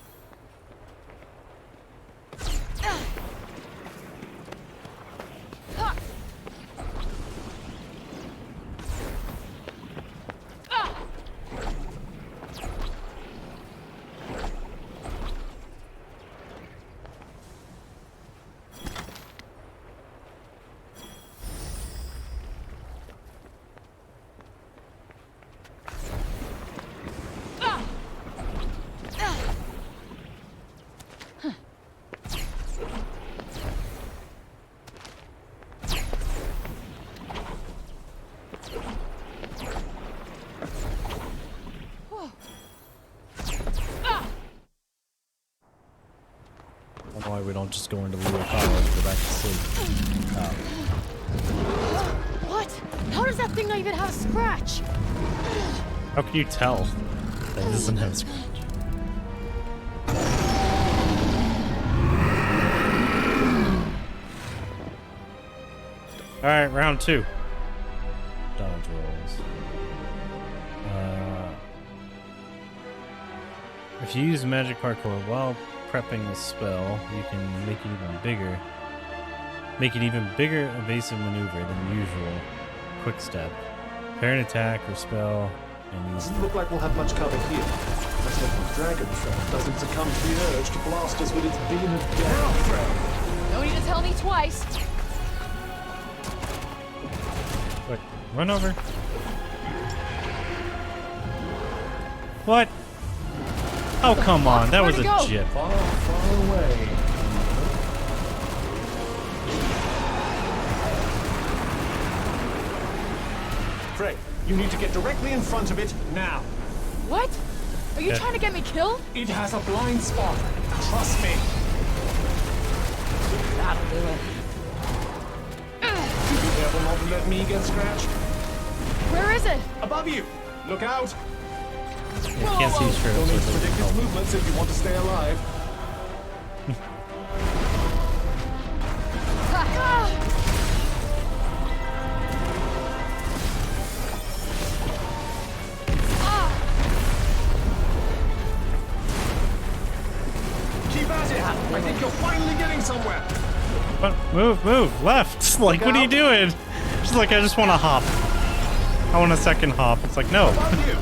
Why we don't just go into Leo College and go back to sleep. What? How does that thing not even have a scratch? How can you tell that it doesn't have a scratch? Alright, round 2. Dodge rolls. If you use magic parkour while prepping the spell, you can make it even bigger. Make an even bigger evasive maneuver than usual. Quick step. Pair an attack or spell and use. Doesn't look like we'll have much cover here. Let's hope the dragon trap doesn't succumb to the urge to blast us with its beam of death. No need to tell me twice. Wait, run over. What? Oh, come on. That was a jip. Far, far away. Frey, you need to get directly in front of it now. What? Are you trying to get me killed? It has a blind spot. Trust me. That'll do it. Be careful not to let me get scratched. Where is it? Above you. Look out. Yeah, can't see straight Don't up, need so to it predict doesn't its help. movements if you want to stay alive. Keep at it. I think you're finally getting somewhere. What? Move, left. Like, what are you doing? She's like, I just want to hop. I want a second hop. It's like, no. Above you.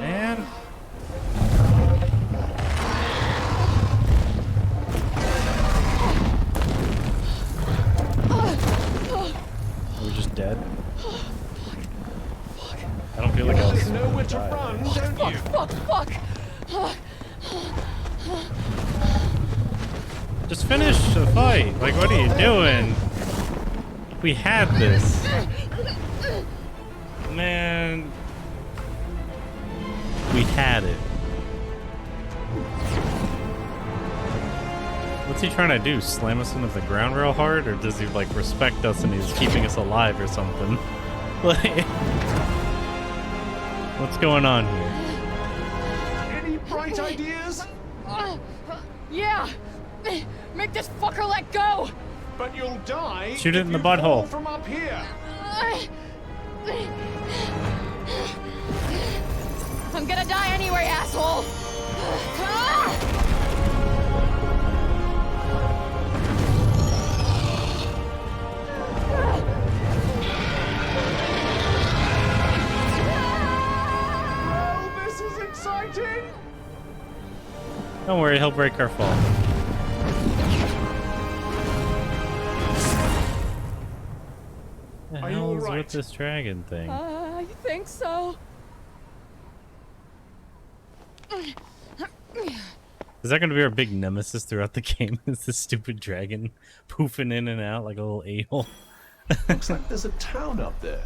Man. Are we just dead? I don't feel like I was. You know where to run, don't you? Fuck. Just finish the fight. Like, what are you doing? We had this. Man. We had it. What's he trying to do? Slam us into the ground real hard? Or does he, like, respect us and he's keeping us alive or something? Like, what's going on here? Any bright ideas? Yeah. Make this fucker let go. But you'll die. Shoot it if in the you fall butthole. from up here. I'm gonna die anyway, asshole. Don't worry, he'll break our fall. The Are you hell all is right? with this dragon thing? I think so. Is that going to be our big nemesis throughout the game? Is this stupid dragon poofing in and out like a little a-hole? Looks like there's a town up there.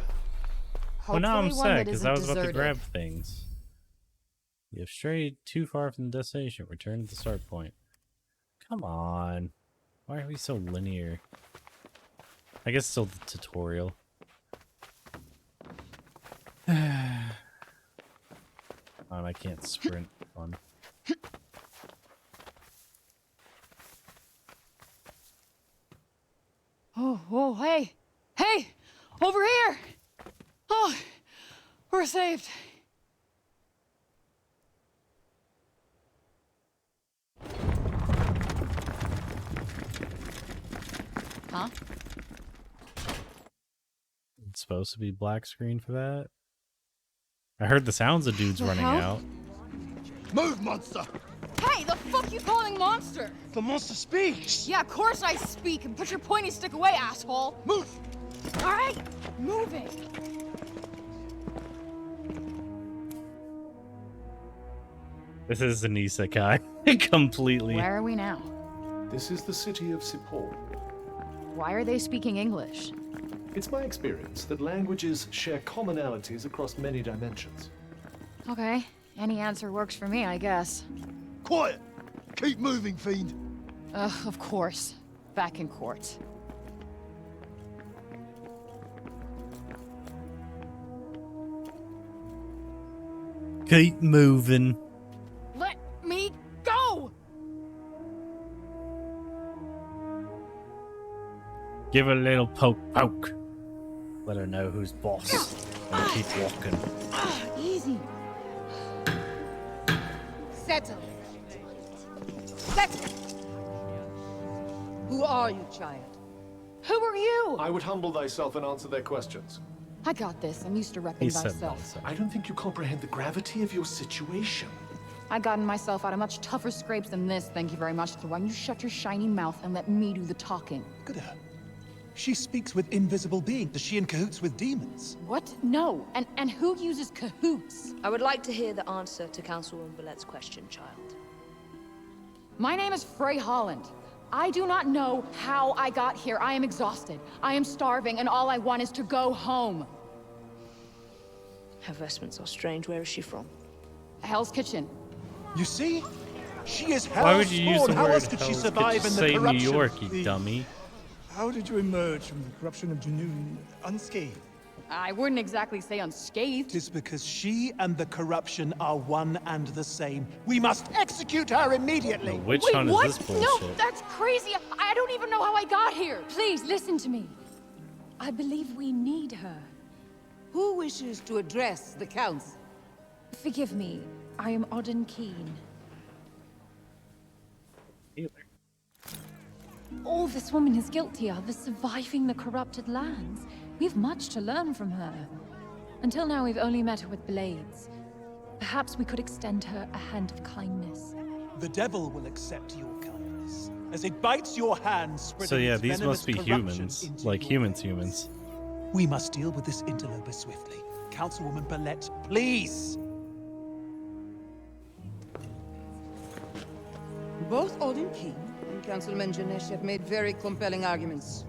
Well, now I'm Hopefully one sad that because I was isn't about to deserted. grab things. You have strayed too far from the destination. Return to the start point. Come on. Why are we so linear? I guess still the tutorial. I can't sprint. Fun. Oh, whoa, hey! Hey! Over here! Oh, we're saved. Huh? It's supposed to be black screen for that. I heard the sounds of dudes The running hell? out. Move, monster! Hey, the fuck you calling monster? The monster speaks! Yeah, of course I speak, and put your pointy stick away, asshole! Move! Alright, moving. This is an isekai. Completely. Where are we now? This is the city of Sipor. Why are they speaking English? It's my experience that languages share commonalities across many dimensions. Okay, any answer works for me, I guess. Quiet! Keep moving, fiend! Ugh, of course. Back in court. Keep moving. Let me go! Give her a little poke. Let her know who's boss. And keep walking. Easy. Settle. Settle. Who are you, child? Who are you? I would humble thyself and answer their questions. I got this. I'm used to repping He said myself. I don't think you comprehend the gravity of your situation. I gotten myself out of much tougher scrapes than this, thank you very much. So why don't you shut your shiny mouth and let me do the talking? Look at her. She speaks with invisible beings. Is she in cahoots with demons? What? No. And who uses cahoots? I would like to hear the answer to Councilwoman Ballette's question, child. My name is Frey Holland. I do not know how I got here. I am exhausted. I am starving, and all I want is to go home. Her vestments are strange. Where is she from? Hell's Kitchen. You see? She is Why hell's would you use spawn. the How word else did she Hell's survive Kitchen? in the Say corruption? New York, you dummy. How did you emerge from the corruption of Junoon unscathed? I wouldn't exactly say unscathed. It is because she and the corruption are one and the same. We must execute her immediately. The witch Wait, hunt what? is this No, bullshit? that's crazy. I don't even know how I got here. Please listen to me. I believe we need her. Who wishes to address the council? Forgive me. I am Auden Keen. All this woman is guilty of is surviving the corrupted lands. We have much to learn from her. Until now, we've only met her with blades. Perhaps we could extend her a hand of kindness. The devil will accept your kindness as it bites your hand, spreading So yeah, its these venomous must be corruption humans. into Like your humans. We must deal with this interloper swiftly. Councilwoman Ballette, please! Both Odin King and Councilman Janesh have made very compelling arguments.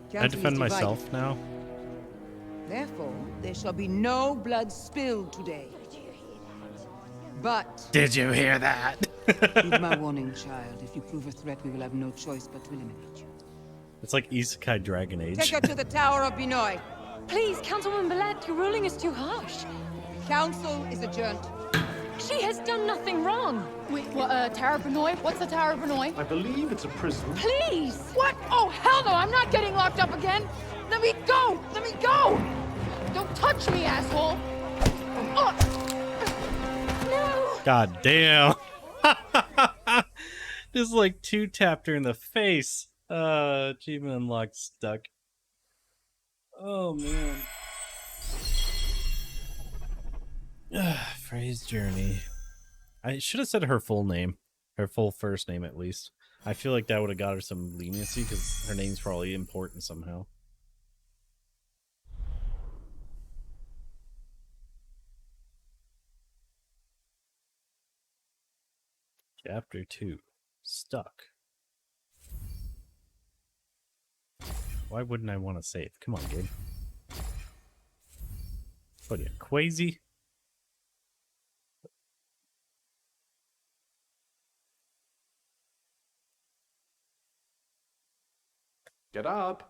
I Council is defend divided. myself now. Therefore, there shall be no blood spilled today. But... Did you hear that? heed my warning, child. If you prove a threat, we will have no choice but to eliminate you. It's like Isekai Dragon Age. Take her to the Tower of Binoy. Please, Councilwoman Ballette, your ruling is too harsh. Council is adjourned. She has done nothing wrong. Wait, what, Tower of Benoit? What's the Tower of Benoit? I believe it's a prison. Please! What? Oh, hell no! I'm not getting locked up again! Let me go! Let me go! Don't touch me, asshole! No! God damn. Just like two tapped her in the face. Achievement unlocked stuck. Oh man. Frey's journey. I should have said her full name. Her full first name, at least. I feel like that would have got her some leniency because her name's probably important somehow. Chapter 2. Stuck. Why wouldn't I want to save? Come on, dude. What are you, crazy? Get up.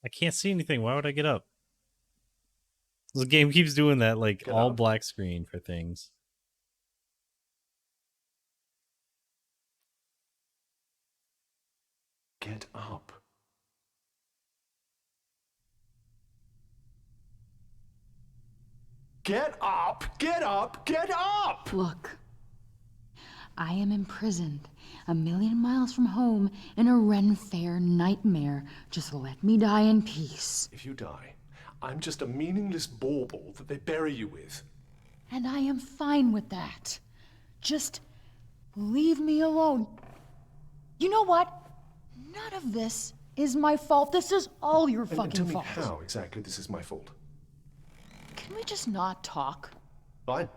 I can't see anything. Why would I get up? The game keeps doing that, like, Get all up. black screen for things. Get up. Get up! Get up! Get up! Look, I am imprisoned 1,000,000 miles from home in a Ren Fair nightmare. Just let me die in peace. If you die, I'm just a meaningless bauble that they bury you with. And I am fine with that. Just leave me alone. You know what? None of this is my fault. This is all your And fucking tell me fault. how exactly this is my fault. Can we just not talk? Fine.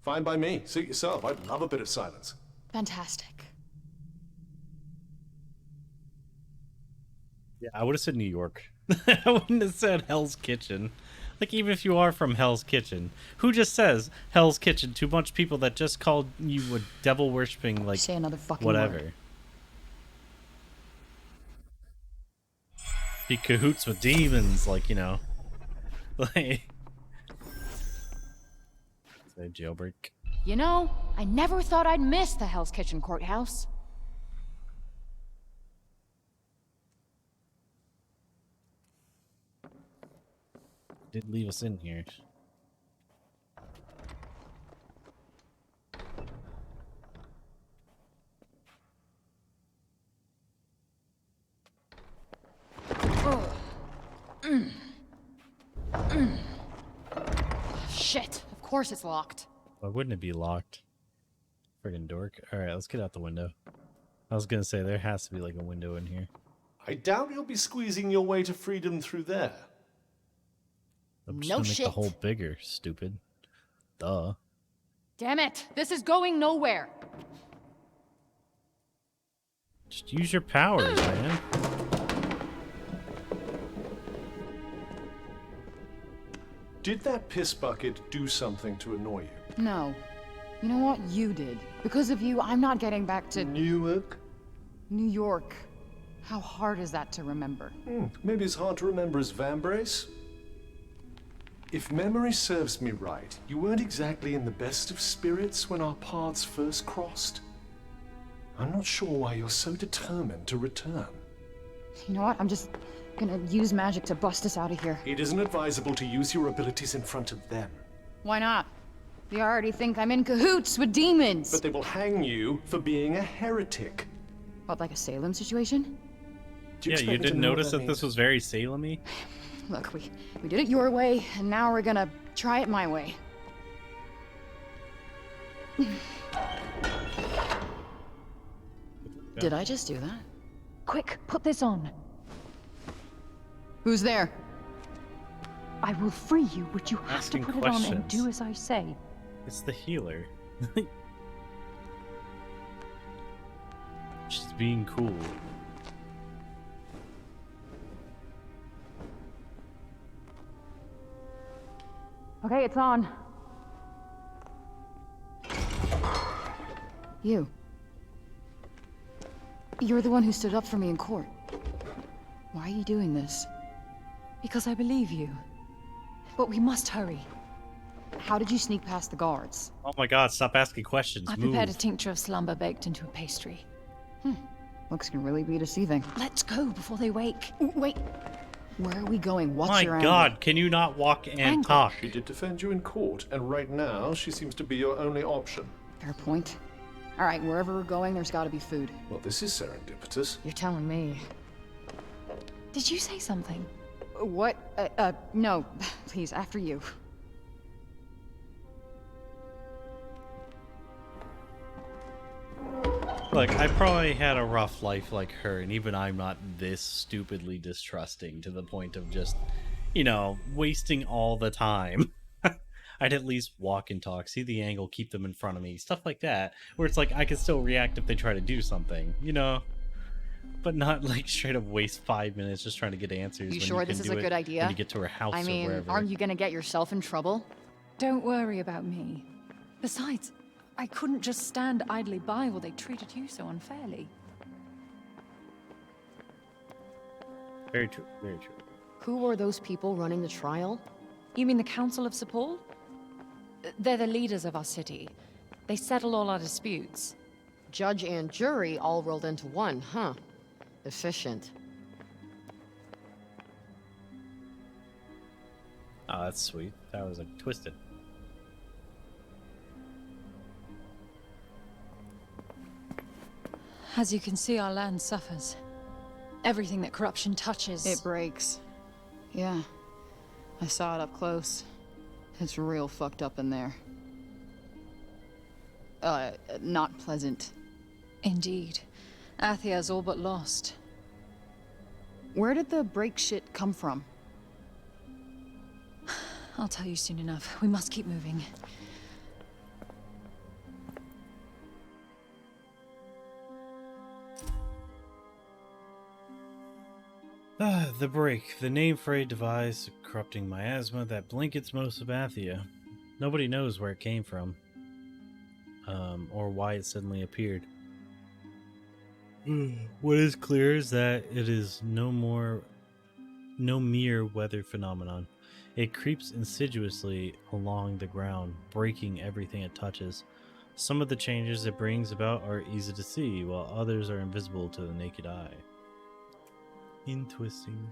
Fine by me. Suit yourself. I'd love a bit of silence. Fantastic. Yeah, I would have said New York. I wouldn't have said Hell's Kitchen. Like, even if you are from Hell's Kitchen, who just says Hell's Kitchen to a bunch of people that just called you a devil worshipping, like, Say another fucking whatever? word. Be cahoots with demons, like, you know. Like, say jailbreak. You know, I never thought I'd miss the Hell's Kitchen courthouse. Did leave us in here. Shit, of course it's locked. Why wouldn't it be locked? Friggin' dork. Alright, let's get out the window. I was gonna say, there has to be like a window in here. I doubt you'll be squeezing your way to freedom through there. I'm just No gonna make the shit. hole bigger, stupid. Duh. Damn it, this is going nowhere. Just use your powers, man. Did that piss bucket do something to annoy you? No. You know what? You did. Because of you, I'm not getting back to Newark? New York. How hard is that to remember? Maybe as hard to remember as Vambrace? If memory serves me right, you weren't exactly in the best of spirits when our paths first crossed. I'm not sure why you're so determined to return. You know what? I'm just gonna use magic to bust us out of here. It isn't advisable to use your abilities in front of them. Why not? They already think I'm in cahoots with demons. But they will hang you for being a heretic. What, like a Salem situation? Yeah, you didn't notice that this was very Salem-y? Look, we did it your way, and now we're gonna try it my way. Did I just do that? Quick, put this on. Who's there? I will free you, but you have Asking to put it on and questions. do as I say. It's the healer. She's being cool. Okay, it's on. You. You're the one who stood up for me in court. Why are you doing this? Because I believe you. But we must hurry. How did you sneak past the guards? Oh my god, stop asking questions. I Move. prepared a tincture of slumber baked into a pastry. Looks can really be deceiving. Let's go before they wake. Wait. Where are we going? What's My your god, angle? can you not walk and talk? She did defend you in court, and right now she seems to be your only option. Fair point. All right, wherever we're going, there's got to be food. Well, this is serendipitous. You're telling me. Did you say something? What? No. Please, after you. Look, I probably had a rough life like her, and even I'm not this stupidly distrusting to the point of just, you know, wasting all the time. I'd at least walk and talk, see the angle, keep them in front of me, stuff like that, where it's like I can still react if they try to do something, you know? But not like straight up waste 5 minutes just trying to get answers. You sure this is a good idea? When you get to her house I mean, or wherever. aren't you gonna get yourself in trouble? Don't worry about me. Besides, I couldn't just stand idly by while they treated you so unfairly. Very true, very true. Who were those people running the trial? You mean the Council of Sepul? They're the leaders of our city. They settle all our disputes. Judge and jury all rolled into one, huh? Efficient. Oh, that's sweet. That was like twisted. As you can see, our land suffers. Everything that corruption touches... It breaks. Yeah. I saw it up close. It's real fucked up in there. Not pleasant. Indeed. Athia's all but lost. Where did the break shit come from? I'll tell you soon enough. We must keep moving. The break. The name Frey devised a corrupting miasma that blankets most of Athia. Nobody knows where it came from. Or why it suddenly appeared. What is clear is that it is no mere weather phenomenon. It creeps insidiously along the ground, breaking everything it touches. Some of the changes it brings about are easy to see, while others are invisible to the naked eye. Interesting.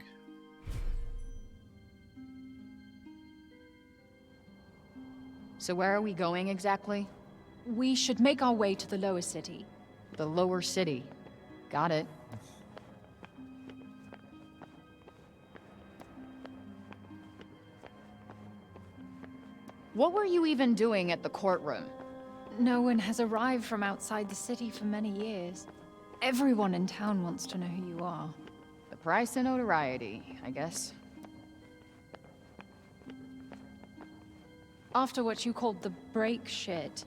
So where are we going exactly? We should make our way to the lower city. The lower city. Got it. What were you even doing at the courtroom? No one has arrived from outside the city for many years. Everyone in town wants to know who you are. The price of notoriety, I guess. After what you called the break shit.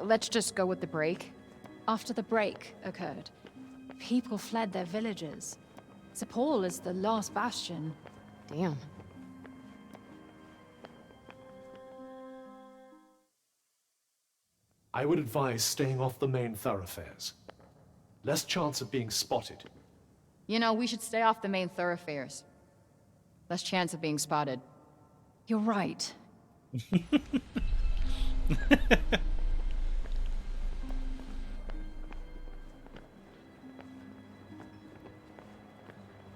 Let's just go with the break. After the break occurred, people fled their villages. Sepul is the last bastion. Damn. I would advise staying off the main thoroughfares. Less chance of being spotted. You know, we should stay off the main thoroughfares. Less chance of being spotted. You're right.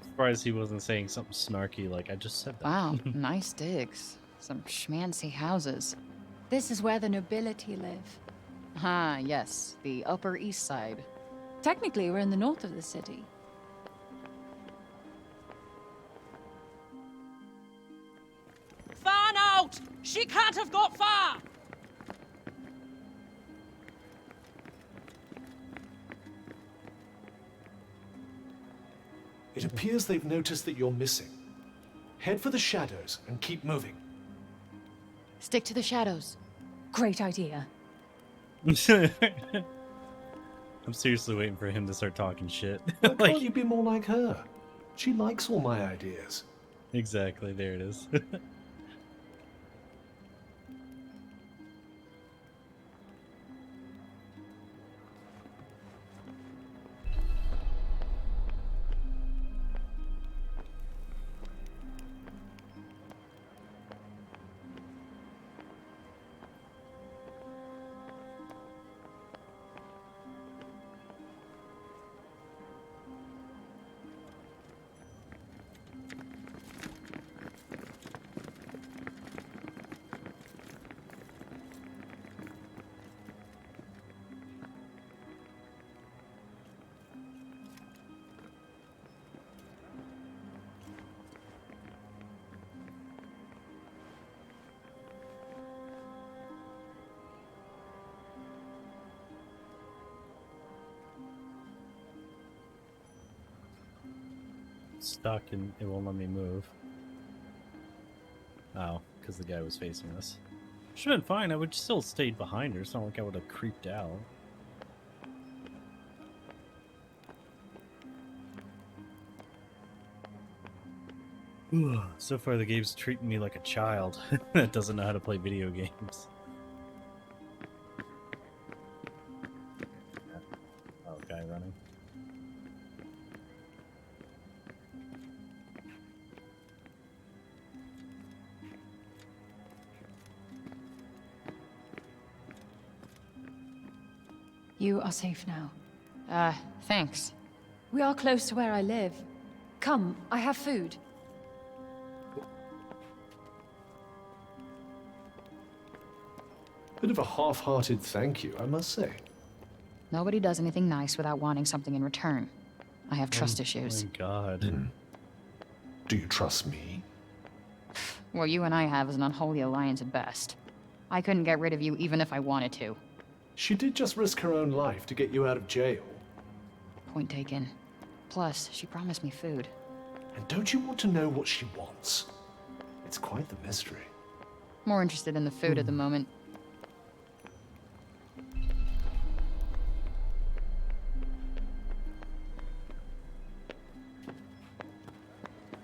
Surprised he wasn't saying something snarky like I just said that. Wow, nice digs. Some schmancy houses. This is where the nobility live. Ah, yes, the Upper East Side. Technically, we're in the north of the city. Fan out! She can't have got far! It appears they've noticed that you're missing. Head for the shadows and keep moving. Stick to the shadows. Great idea. I'm seriously waiting for him to start talking shit. Why can't you be more like her? She likes all my ideas. Exactly, there it is. stuck and it won't let me move. Oh, because the guy was facing us. Should have been fine. I would still stayed behind her. It's not like I would have creeped out. So far, the game's treating me like a child that doesn't know how to play video games. Oh, guy running. You are safe now. Thanks. We are close to where I live. Come, I have food. Bit of a half-hearted thank you, I must say. Nobody does anything nice without wanting something in return. I have trust issues. Oh my god. Do you trust me? What you and I have is an unholy alliance at best. I couldn't get rid of you even if I wanted to. She did just risk her own life to get you out of jail. Point taken. Plus, she promised me food. And don't you want to know what she wants? It's quite the mystery. More interested in the food at the moment.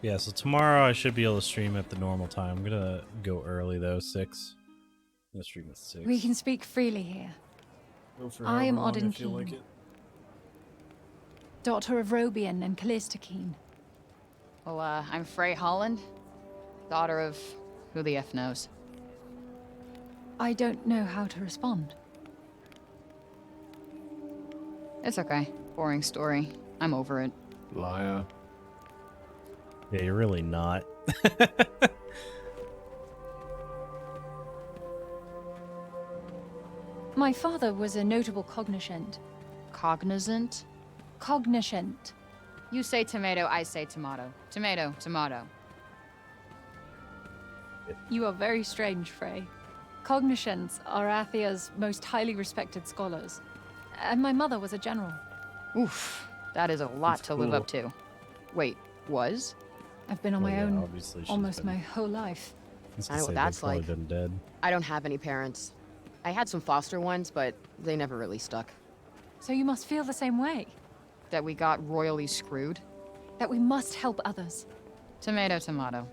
Yeah, so tomorrow I should be able to stream at the normal time. I'm gonna go early though, 6. I'm gonna stream at 6. We can speak freely here. Go for I am however long Odin I feel like Keene, it. daughter of Robian and Callista Keene. Well, I'm Frey Holland, daughter of who the F knows. I don't know how to respond. It's okay. Boring story. I'm over it. Liar. Yeah, you're really not. My father was a notable cognoscent. Cognizant? Cognoscent. You say tomato, I say tomato. Tomato, tomato. You are very strange, Frey. Cognoscents are Athia's most highly respected scholars. And my mother was a general. Oof, that is a lot to live cool. up to. Wait, was? I've been on Well, my yeah, own obviously she's almost been- my whole life. I know what that's like. Been dead. I don't have any parents. I had some foster ones, but they never really stuck. So you must feel the same way. That we got royally screwed? That we must help others. Tomato, tomato.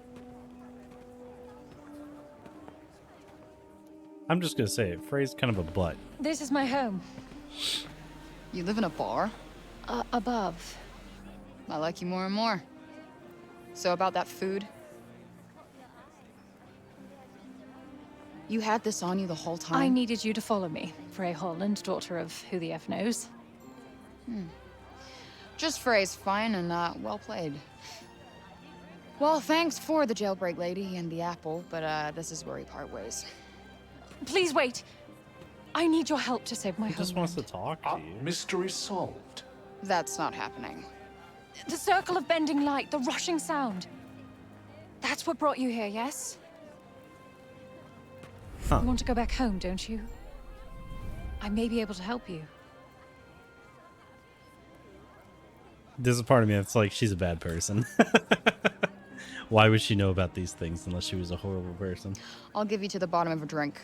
I'm just gonna say it. Frey's kind of a butt. This is my home. You live in a bar? Above. I like you more and more. So about that food? You had this on you the whole time? I needed you to follow me, Frey Holland, daughter of who the F knows. Just phrase fine and well played. Well, thanks for the jailbreak lady and the apple, but this is where we part ways. Please wait. I need your help to save my He homeland. just wants to talk to you. Mystery solved. That's not happening. The circle of bending light, the rushing sound. That's what brought you here, yes? Huh. You want to go back home, don't you? I may be able to help you. There's a part of me that's like, she's a bad person. Why would she know about these things unless she was a horrible person? I'll give you to the bottom of a drink.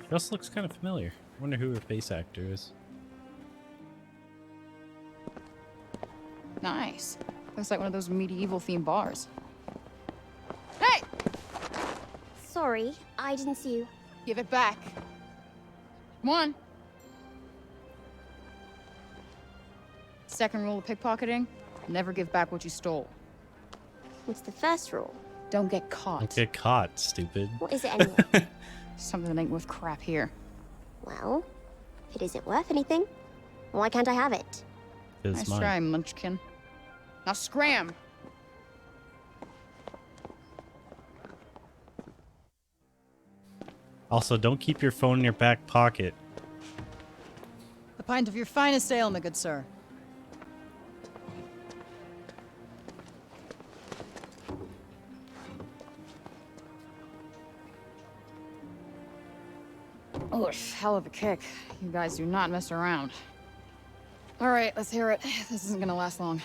She also looks kind of familiar. I wonder who her face actor is. Nice. Looks like one of those medieval themed bars. Hey! Sorry, I didn't see you. Give it back. Come on. Second rule of pickpocketing, never give back what you stole. What's the first rule? Don't get caught. Don't get caught, stupid. What is it anyway? Something that ain't worth crap here. Well, if it isn't worth anything, why can't I have it? It's Nice mine. try, Munchkin. Now scram! Also, don't keep your phone in your back pocket. A pint of your finest ale, my good sir. Oh, hell of a kick. You guys do not mess around. All right, let's hear it. This isn't gonna last long.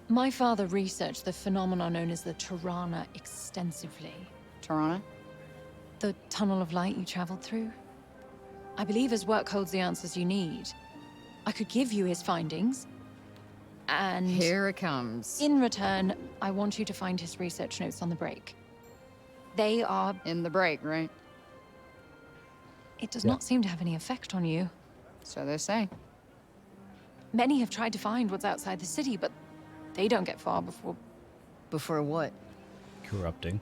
My father researched the phenomenon known as the Tirana extensively. Tirana? The tunnel of light you traveled through? I believe his work holds the answers you need. I could give you his findings, and... Here it comes. In return, I want you to find his research notes on the break. They are... In the break, right? It does not seem to have any effect on you. So they say. Many have tried to find what's outside the city, but they don't get far before... Before what? Corrupting.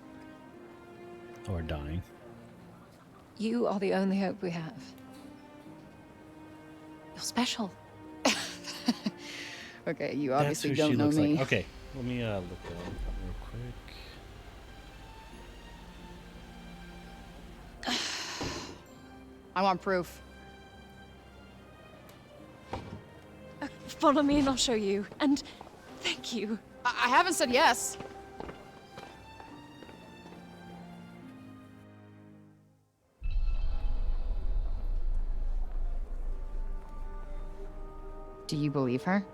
Or dying. You are the only hope we have. You're special. Okay, you That's obviously who don't she know looks me. like. Okay, let me look that up real quick. I want proof. Follow me and I'll show you. And thank you. I haven't said yes. Do you believe her?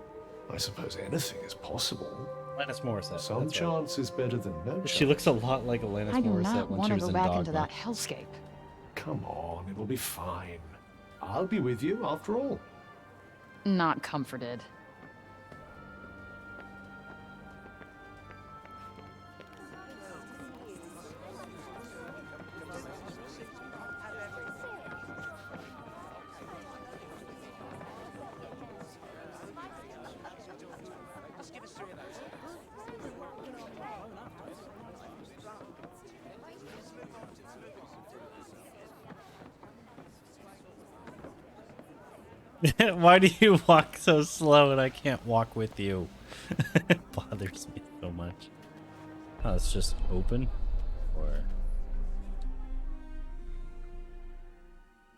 I suppose anything is possible. Alanis Morissette. Some that's chance is better than no chance. She looks a lot like Alanis I do Morissette not when want she to was go in back Dogma. into that hellscape. Come on, it'll be fine. I'll be with you after all. Not comforted. Why do you walk so slow and I can't walk with you? It bothers me so much. Oh, it's just open? Or...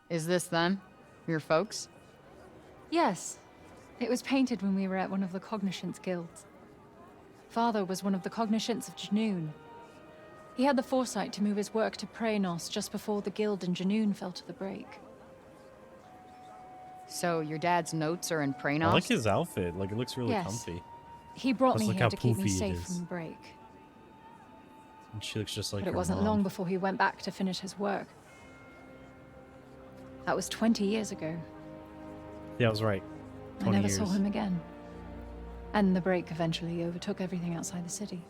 Is this them? Your folks? Yes. It was painted when we were at one of the Cognoscence guilds. Father was one of the Cognoscents of Janoon. He had the foresight to move his work to Praenos just before the guild in Janoon fell to the break. So your dad's notes are in Praenos? I like his outfit. Like, it looks really Yes. comfy. He brought Plus, me look here how to keep me poofy it safe is. from the break. And she looks just like But it her wasn't mom. long before he went back to finish his work. That was 20 years ago. Yeah, I was right. I 20 never years. saw him again. And the break eventually overtook everything outside the city.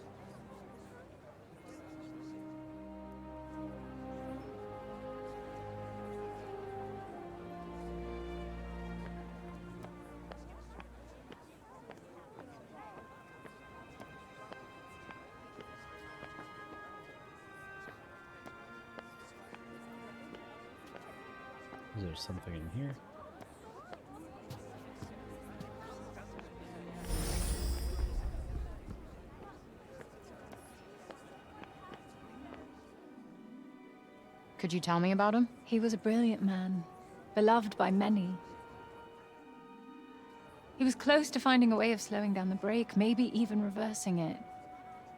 Is there something in here? Could you tell me about him? He was a brilliant man, beloved by many. He was close to finding a way of slowing down the break, maybe even reversing it.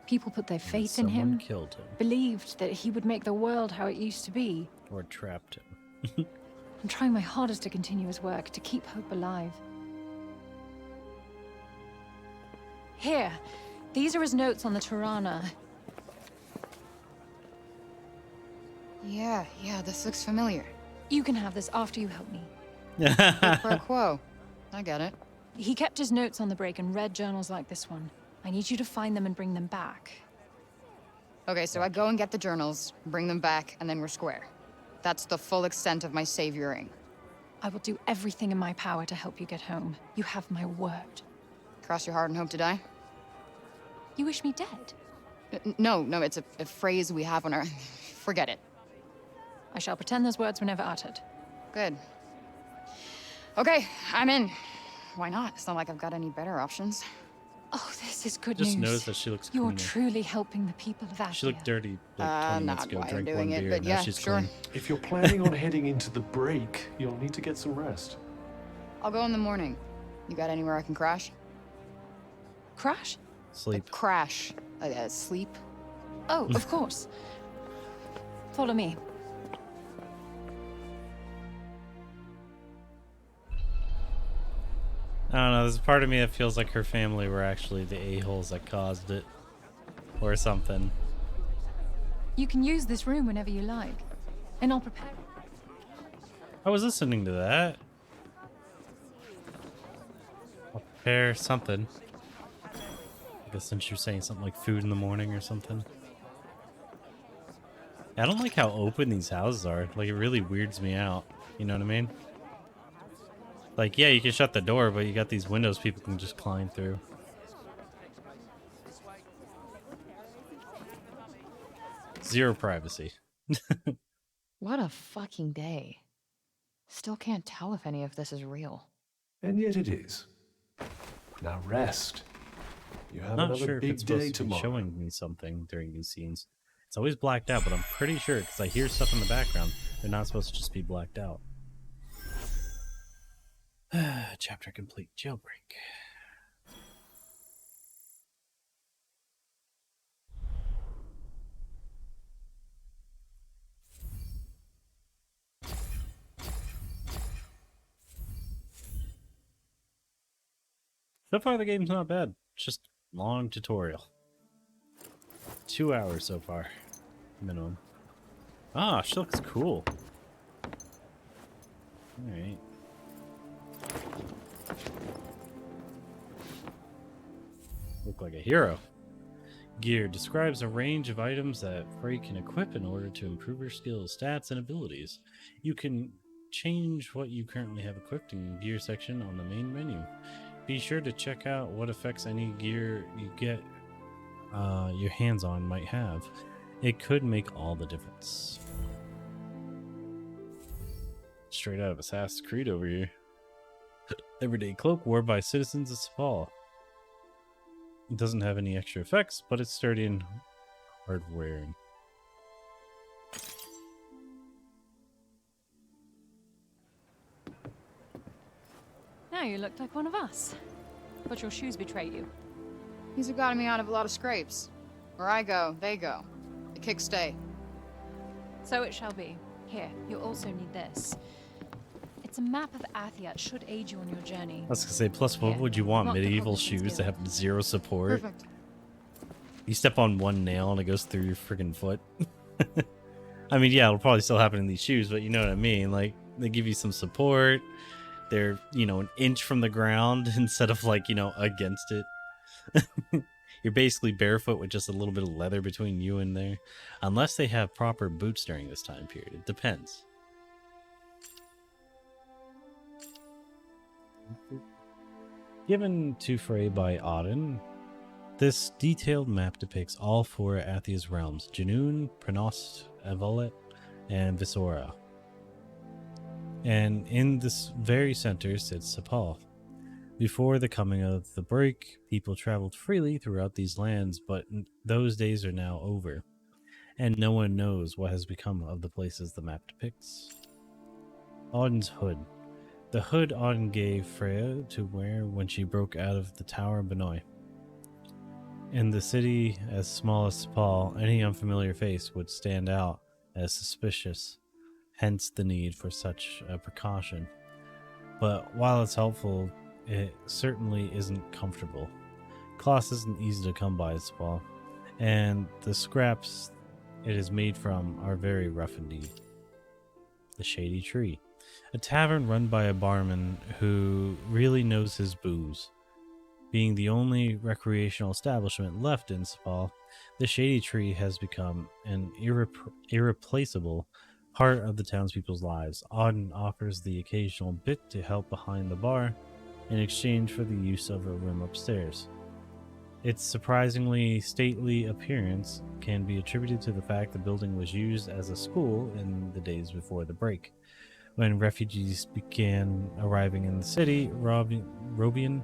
People put their faith in Someone him, killed him. believed that he would make the world how it used to be. Or trapped him. I'm trying my hardest to continue his work, to keep hope alive. Here, these are his notes on the Tirana. Yeah, this looks familiar. You can have this after you help me. Quid pro quo. I get it. He kept his notes on the break and read journals like this one. I need you to find them and bring them back. Okay, so I go and get the journals, bring them back, and then we're square. That's the full extent of my savioring. I will do everything in my power to help you get home. You have my word. Cross your heart and hope to die? You wish me dead? No, it's a phrase we have on our... Forget it. I shall pretend those words were never uttered. Good. Okay, I'm in. Why not? It's not like I've got any better options. Oh, this is good Just news. noticed that she looks You're cleaner. truly helping the people of Athia. She looked dirty like 20 minutes Not ago. why I'm Drank doing one it, beer, but and yeah, now she's sure. clean. If you're planning on heading into the break, you'll need to get some rest. I'll go in the morning. You got anywhere I can crash? Crash? Sleep. Crash. Sleep? Oh, of course. Follow me. I don't know, there's a part of me that feels like her family were actually the a-holes that caused it. Or something. You can use this room whenever you like. And I'll prepare. I was listening to that. I'll prepare something. I guess since you're saying something like food in the morning or something. I don't like how open these houses are. Like, it really weirds me out. You know what I mean? Like, yeah, you can shut the door, but you got these windows people can just climb through. Zero privacy. What a fucking day. Still can't tell if any of this is real. And yet it is. Now rest. You have Not another sure if big it's day supposed to be tomorrow. showing me something during these scenes. It's always blacked out, but I'm pretty sure because I hear stuff in the background. They're not supposed to just be blacked out. Chapter complete. Jailbreak. So far, the game's not bad. It's just long tutorial. 2 hours so far, minimum. Ah, she looks cool. All right. Look like a hero. Gear describes a range of items that Frey can equip in order to improve her skills, stats, and abilities. You can change what you currently have equipped in the gear section on the main menu. Be sure to check out what effects any gear you get your hands on might have. It could make all the difference. Straight out of Assassin's Creed over here. Everyday cloak worn by citizens of Spall. It doesn't have any extra effects, but it's sturdy and hard wearing. Now you look like one of us. But your shoes betray you. These have gotten me out of a lot of scrapes. Where I go, they go. The kicks stay. So it shall be. Here, you also need this. It's a map of Athia. It should aid you on your journey. I was gonna say, plus what would you want? Not the Medieval Cognizant shoes that skill. have zero support? Perfect. You step on one nail and it goes through your friggin' foot. I mean, yeah, it'll probably still happen in these shoes, but you know what I mean? Like, they give you some support. They're, you know, an inch from the ground instead of, like, you know, against it. You're basically barefoot with just a little bit of leather between you and there. Unless they have proper boots during this time period. It depends. Given to Frey by Odin, this detailed map depicts all four Athia's realms: Janoon, Pranost, Evolet, and Visora. And in this very center sits Sepal. Before the coming of the break, people traveled freely throughout these lands, but those days are now over, and no one knows what has become of the places the map depicts. Odin's hood. The hood Odin gave Freya to wear when she broke out of the Tower of Benoi. In the city as small as Sepal, any unfamiliar face would stand out as suspicious, hence the need for such a precaution. But while it's helpful, it certainly isn't comfortable. Cloth isn't easy to come by at Sepal, and the scraps it is made from are very rough indeed. The Shady Tree. A tavern run by a barman who really knows his booze. Being the only recreational establishment left in Sepal, the Shady Tree has become an irreplaceable part of the townspeople's lives. Odin offers the occasional bit to help behind the bar in exchange for the use of a room upstairs. Its surprisingly stately appearance can be attributed to the fact the building was used as a school in the days before the break. When refugees began arriving in the city, Robian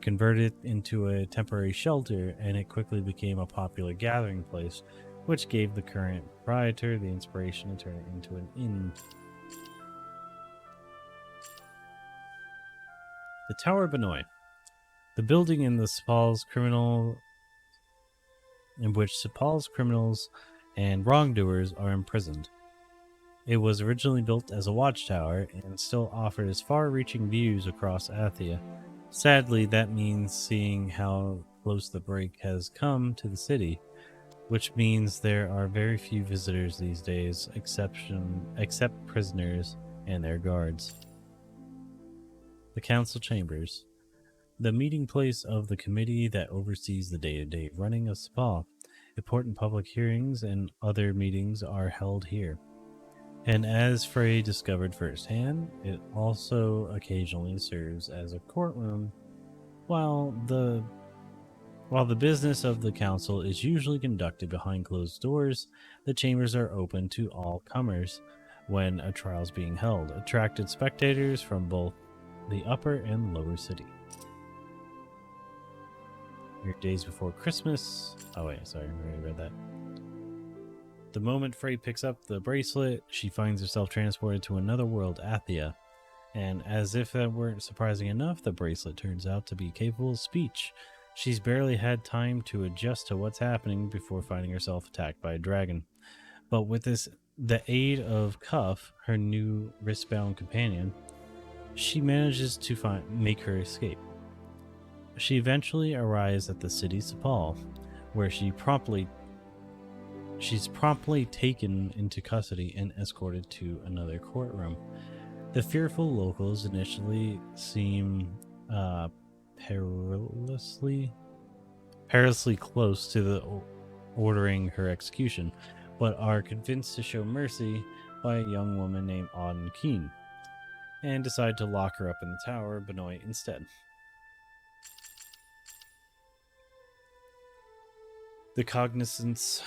converted it into a temporary shelter, and it quickly became a popular gathering place, which gave the current proprietor the inspiration to turn it into an inn. The Tower of Benoi. The building in which Sepal's criminals and wrongdoers are imprisoned. It was originally built as a watchtower and still offers far-reaching views across Athia. Sadly, that means seeing how close the break has come to the city, which means there are very few visitors these days, except prisoners and their guards. The Council Chambers, the meeting place of the committee that oversees the day-to-day running of Spa. Important public hearings and other meetings are held here. And as Frey discovered firsthand, it also occasionally serves as a courtroom. While the business of the council is usually conducted behind closed doors, the chambers are open to all comers when a trial is being held, attracted spectators from both the upper and lower city. Mere days before Christmas. Oh wait, sorry, I already read that. The moment Frey picks up the bracelet, she finds herself transported to another world, Athia. And as if that weren't surprising enough, the bracelet turns out to be capable of speech. She's barely had time to adjust to what's happening before finding herself attacked by a dragon. But with the aid of Cuff, her new wristbound companion, she manages to make her escape. She eventually arrives at the city Sepal, where she's promptly taken into custody and escorted to another courtroom. The fearful locals initially seem perilously close to the ordering her execution, but are convinced to show mercy by a young woman named Auden Keen, and decide to lock her up in the Tower of Benoit instead. The Cognizants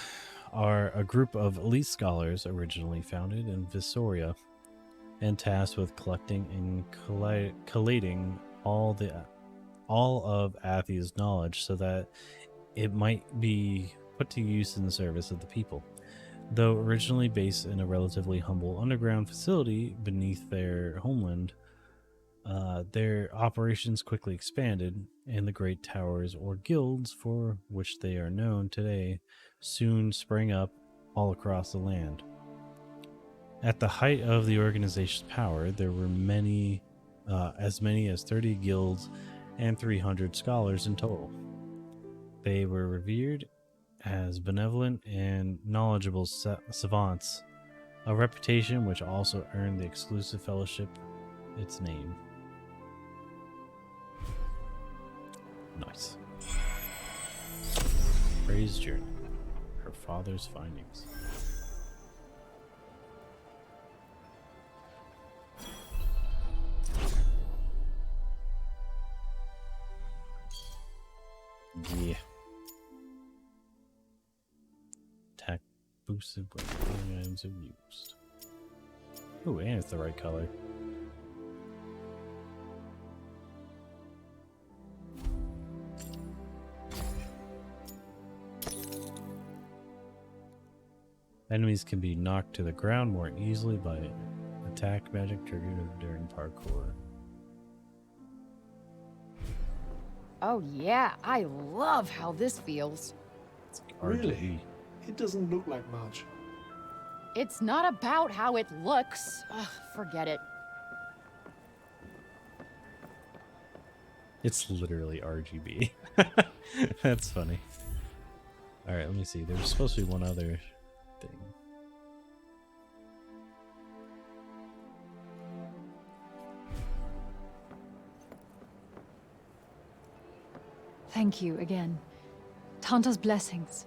are a group of elite scholars originally founded in Visoria and tasked with collecting and collating all of Athia's knowledge so that it might be put to use in the service of the people. Though originally based in a relatively humble underground facility beneath their homeland, their operations quickly expanded, and the great towers or guilds for which they are known today soon sprang up all across the land. At the height of the organization's power, there were as many as 30 guilds and 300 scholars in total. They were revered as benevolent and knowledgeable savants, a reputation which also earned the exclusive fellowship its name. Nice. Frey's journey. Her father's findings. Yeah. Attack boosted when healing items are used. Ooh, and it's the right color. Enemies can be knocked to the ground more easily by attack magic triggered during parkour. Oh yeah, I love how this feels. Really? It doesn't look like much. It's not about how it looks. Ugh, forget it. It's literally RGB. That's funny. Alright, let me see. There's supposed to be one other thing. Thank you again. Tanta's blessings.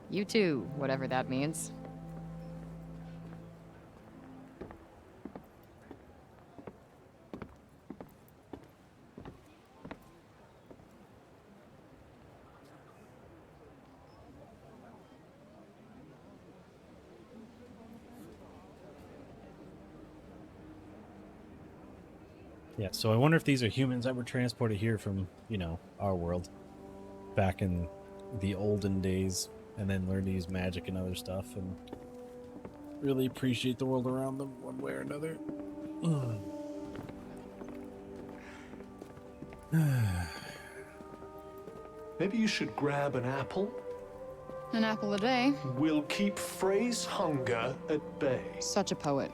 You too, whatever that means. Yeah, so I wonder if these are humans that were transported here from, you know, our world back in the olden days, and then learn to use magic and other stuff and really appreciate the world around them one way or another. Maybe you should grab an apple? An apple a day. We'll keep phrase hunger at bay. Such a poet.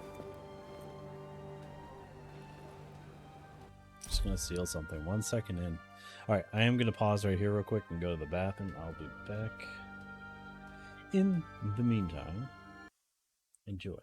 Just gonna seal something 1 second in. All right, I am gonna pause right here real quick and go to the bathroom. I'll be back. In the meantime, enjoy.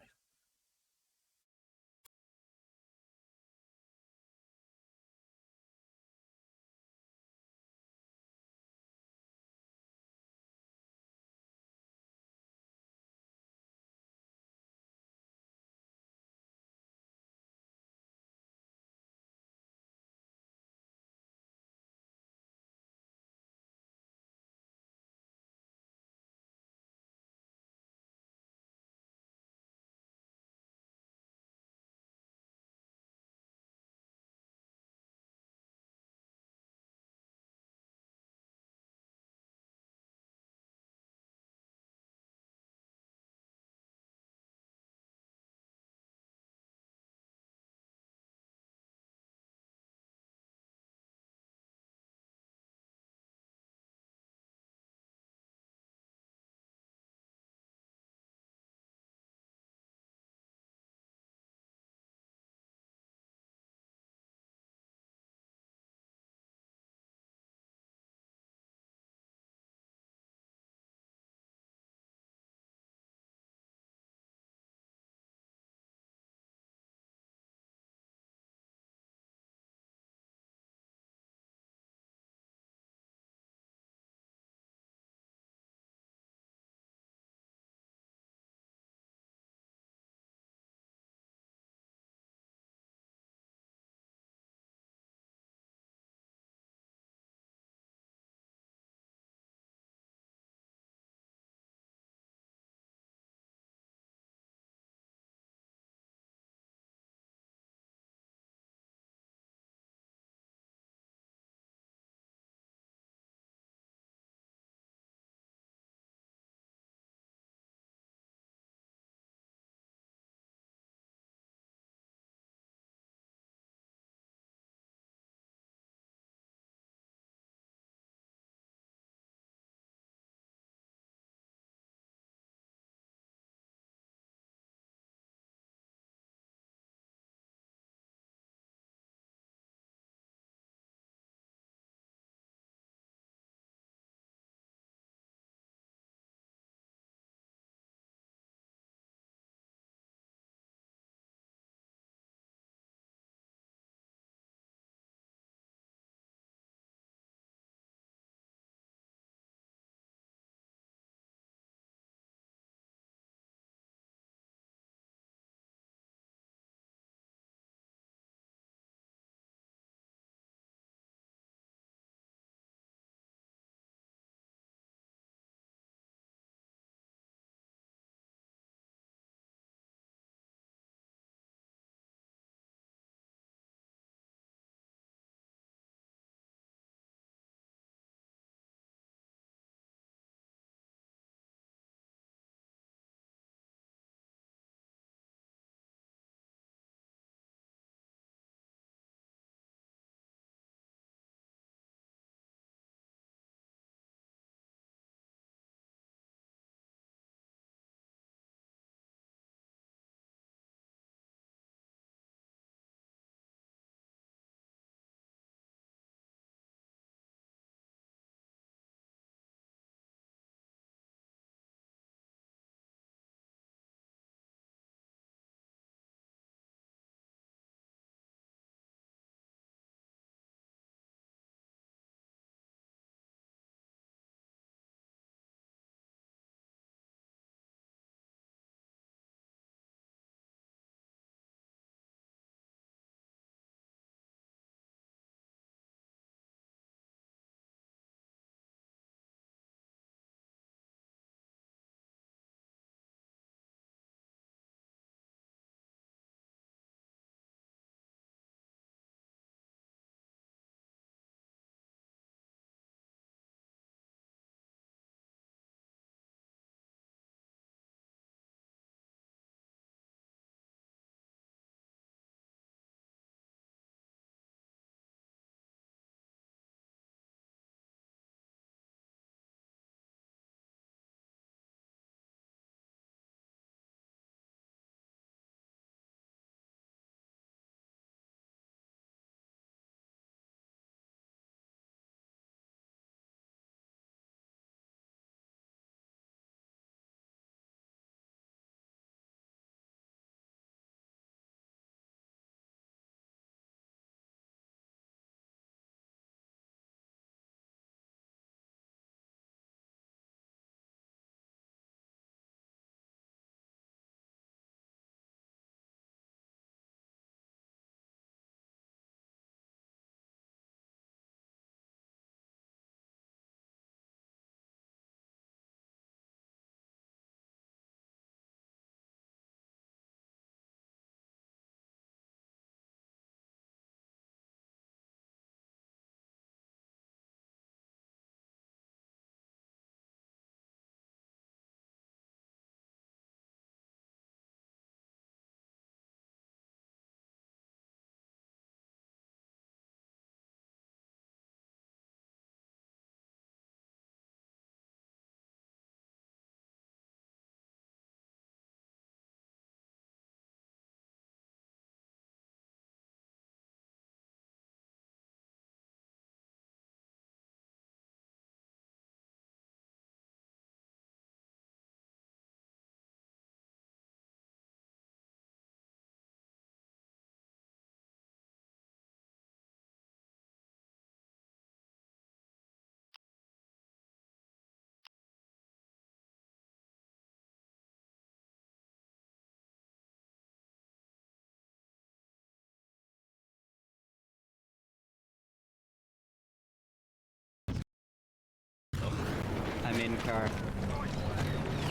candy car.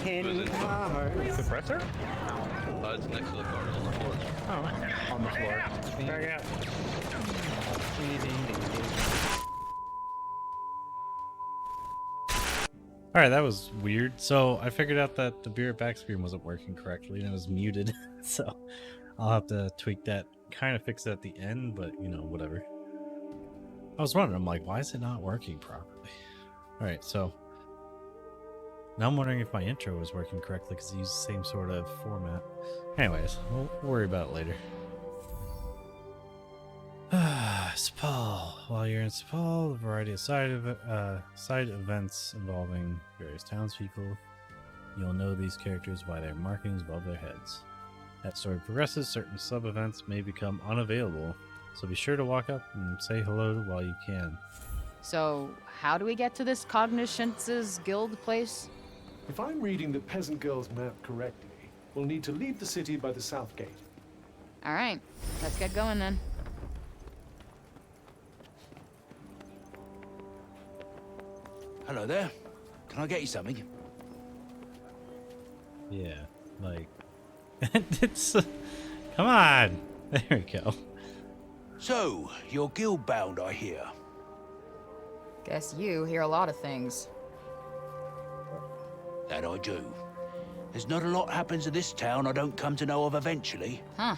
Candy car. Suppressor? It's next to the car on the floor. Oh, okay. On the floor. Back out. Alright, that was weird. So I figured out that the beer back screen wasn't working correctly and it was muted. So I'll have to tweak that, kind of fix it at the end, but you know, whatever. I was wondering, I'm like, why is it not working properly? Alright, so now I'm wondering if my intro was working correctly because it used the same sort of format. Anyways, we'll worry about it later. Spall. While you're in Spall, a variety of side events involving various townspeople. You'll know these characters by their markings above their heads. As the story progresses, certain sub-events may become unavailable, so be sure to walk up and say hello while you can. So, how do we get to this Cognoscence's guild place? If I'm reading the peasant girl's map correctly, we'll need to leave the city by the south gate. Alright, let's get going then. Hello there. Can I get you something? Yeah, like... it's... come on! There we go. So, you're guild bound, I hear. Guess you hear a lot of things. That I do. There's not a lot happens in this town I don't come to know of eventually. Huh.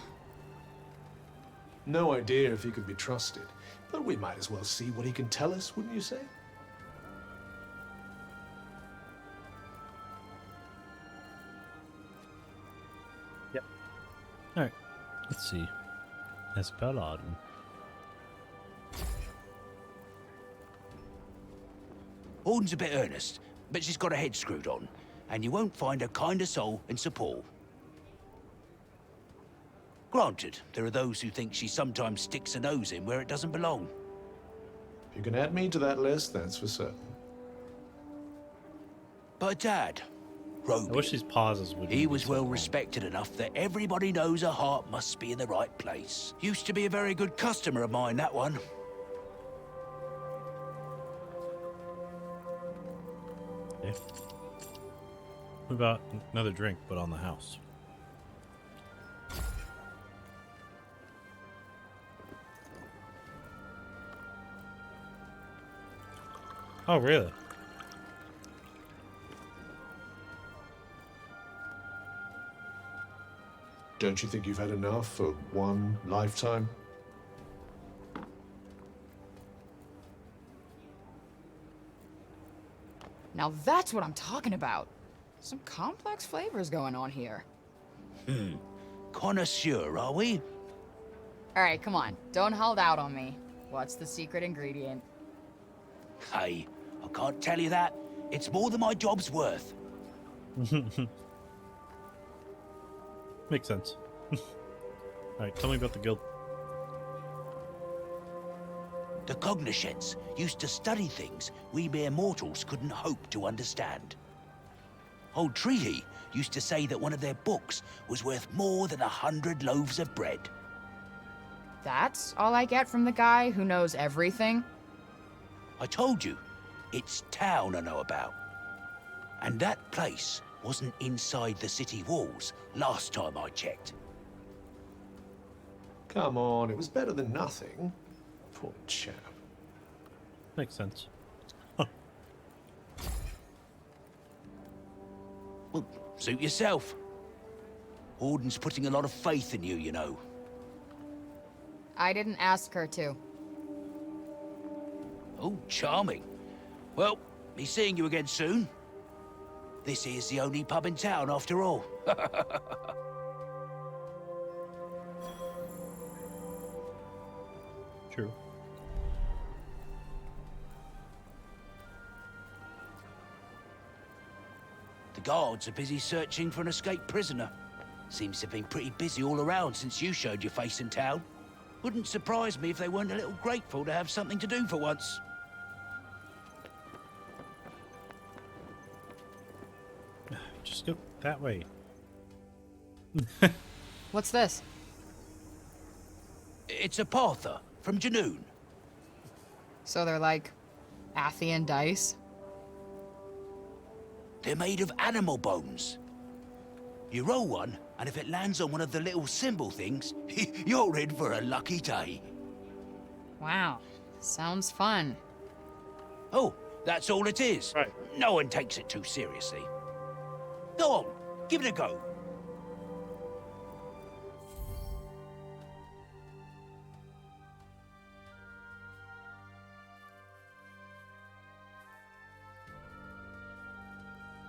No idea if he could be trusted, but we might as well see what he can tell us, wouldn't you say? Yep. Alright, let's see. Espelard. Auden's a bit earnest, but she's got her head screwed on, and you won't find a kinder soul in Sepul. Granted, there are those who think she sometimes sticks her nose in where it doesn't belong. If you can add me to that list, that's for certain. But Dad, Roby, I wish these pauses would. He was well respected enough that everybody knows her heart must be in the right place. Used to be a very good customer of mine, that one. Yeah. What about another drink, but on the house? Oh, really? Don't you think you've had enough for one lifetime? Now that's what I'm talking about. Some complex flavors going on here. Connoisseur, are we? Alright, come on. Don't hold out on me. What's the secret ingredient? Hey, I can't tell you that. It's more than my job's worth. Makes sense. Alright, tell me about the guild. The Cognoscence used to study things we mere mortals couldn't hope to understand. Old Treaty used to say that one of their books was worth more than 100 loaves of bread. That's all I get from the guy who knows everything? I told you, it's town I know about. And that place wasn't inside the city walls last time I checked. Come on, it was better than nothing. Poor chap. Makes sense. Well, suit yourself. Auden's putting a lot of faith in you, you know. I didn't ask her to. Oh, charming. Well, be seeing you again soon. This is the only pub in town, after all. True. The guards are busy searching for an escaped prisoner. Seems to have been pretty busy all around since you showed your face in town. Wouldn't surprise me if they weren't a little grateful to have something to do for once. Just go that way. What's this? It's a Partha from Junoon. So they're like Athian dice? They're made of animal bones. You roll one, and if it lands on one of the little symbol things, you're in for a lucky day. Wow. Sounds fun. Oh, that's all it is. Right. No one takes it too seriously. Go on, give it a go.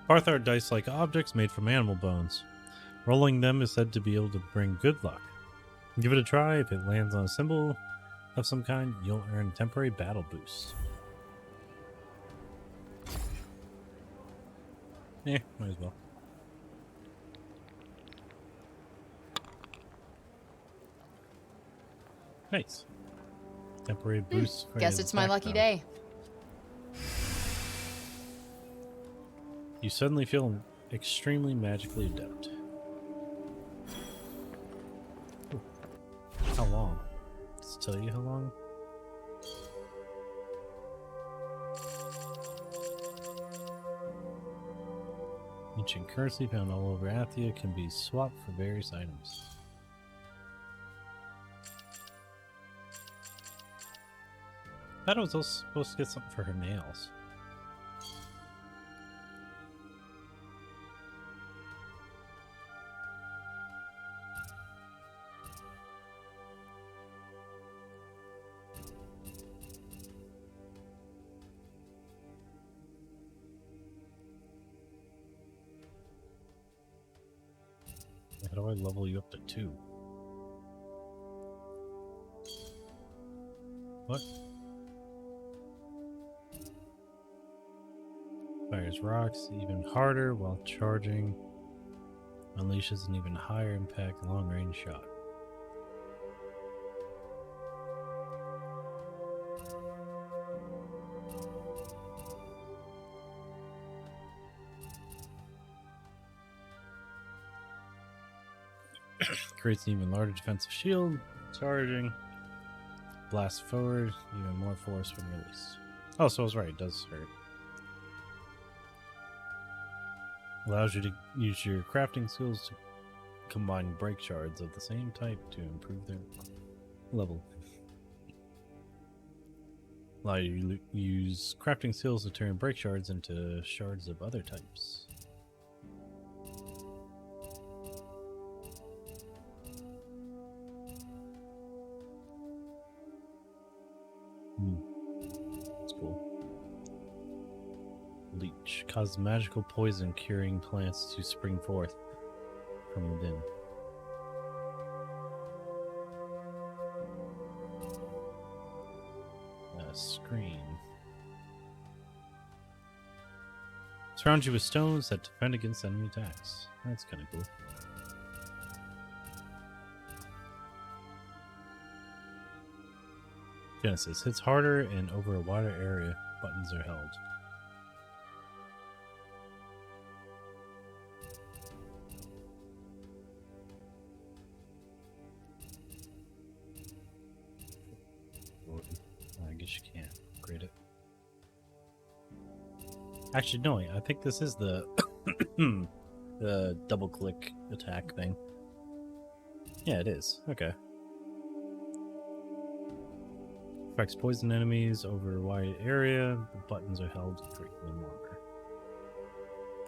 Barth are dice-like objects made from animal bones. Rolling them is said to be able to bring good luck. Give it a try. If it lands on a symbol of some kind, you'll earn temporary battle boost. Yeah, might as well. Nice. Temporary boost. for Guess your it's my lucky background. day. You suddenly feel extremely magically adept. Ooh. How long? Does it tell you how long? Ancient currency found all over Athia can be swapped for various items. I thought I was also supposed to get something for her nails. How do I level you up to 2? What? Fires rocks even harder while charging. Unleashes an even higher impact long-range shot. Creates an even larger defensive shield. Charging. Blast forward. Even more force when released. Oh, so I was right. It does hurt. Allows you to use your crafting skills to combine break shards of the same type to improve their level. Allow you to use crafting skills to turn break shards into shards of other types. That's cool. Leech. Causes magical poison curing plants to spring forth from within. Screen. Surrounds you with stones that defend against enemy attacks. That's kind of cool. Genesis. Hits harder and over a wider area. Buttons are held. I guess you can't upgrade it. Actually, no, I think this is the the double click attack thing. Yeah, it is. Okay. Affects poison enemies over a wide area. The buttons are held for even longer.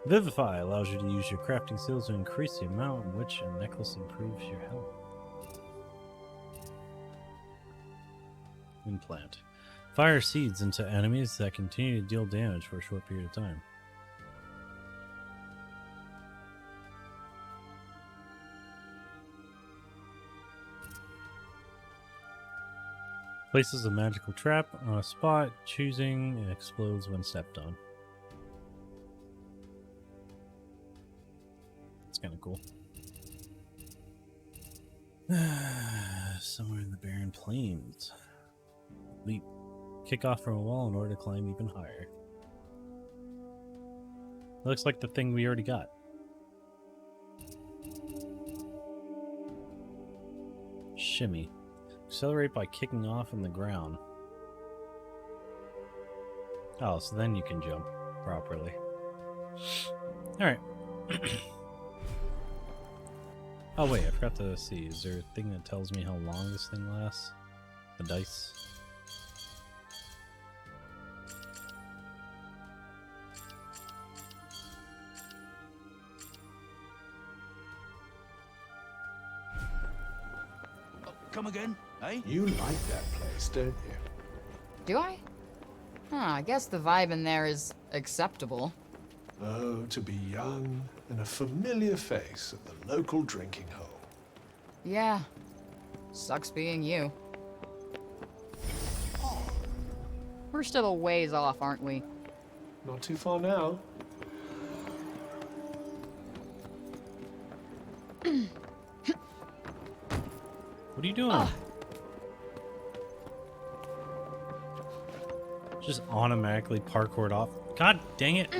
Vivify allows you to use your crafting skills to increase the amount in which a necklace improves your health. Implant. Fire seeds into enemies that continue to deal damage for a short period of time. Places a magical trap on a spot, choosing, and explodes when stepped on. It's kind of cool. Somewhere in the barren plains. Leap. Kick off from a wall in order to climb even higher. Looks like the thing we already got. Shimmy. Accelerate by kicking off in the ground. Oh, so then you can jump properly. Alright. Oh wait, I forgot to see. Is there a thing that tells me how long this thing lasts? The dice? Come again, eh? You like that place, don't you? Do I? Huh, I guess the vibe in there is acceptable. Oh, to be young and a familiar face at the local drinking hole. Yeah. Sucks being you. We're still a ways off, aren't we? Not too far now. What are you doing? Just automatically parkoured off. God dang it.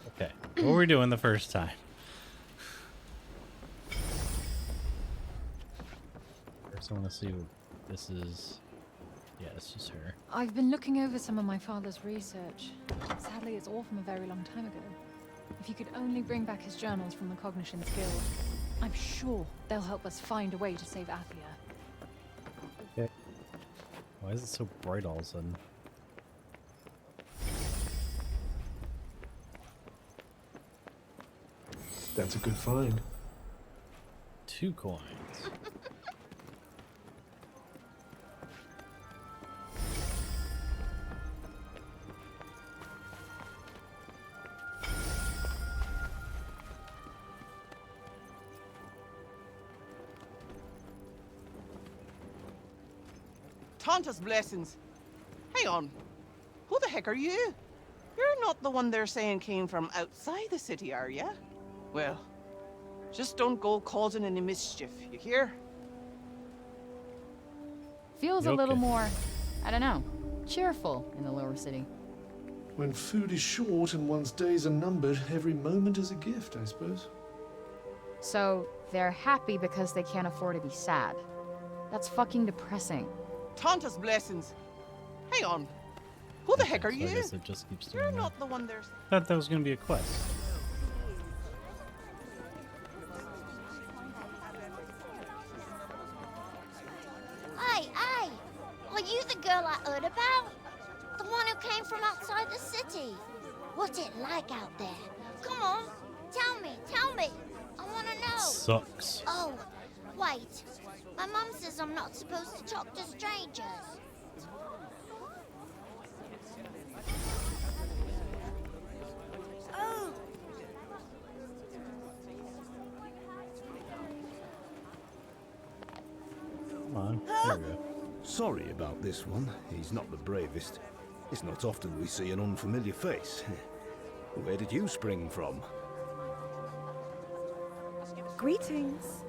Okay, what were we doing the first time? First I want to see what this is. Yeah, it's just her. I've been looking over some of my father's research. Sadly, it's all from a very long time ago. If you could only bring back his journals from the Cognitions Guild, I'm sure they'll help us find a way to save Athia. Okay. Why is it so bright all of a sudden? That's a good find. 2 coins. Tanta's blessings. Hang on. Who the heck are you? You're not the one they're saying came from outside the city, are you? Well, just don't go causing any mischief, you hear? Feels You a little okay? more, I don't know, cheerful in the lower city. When food is short and one's days are numbered, every moment is a gift, I suppose. So, they're happy because they can't afford to be sad. That's fucking depressing. Tanta's blessings. Hang on. Who the heck are So I you? guess it just keeps doing You're that. not the one they're... Thought that was gonna be a quest. Hey, hey! Are you the girl I heard about? The one who came from outside the city? What's it like out there? Come on, tell me, tell me. I want to know. Sucks. Oh, wait. My mum says I'm not supposed to talk to strangers. Oh. Come on, there we go. Sorry about this one. He's not the bravest. It's not often we see an unfamiliar face. Where did you spring from? Greetings.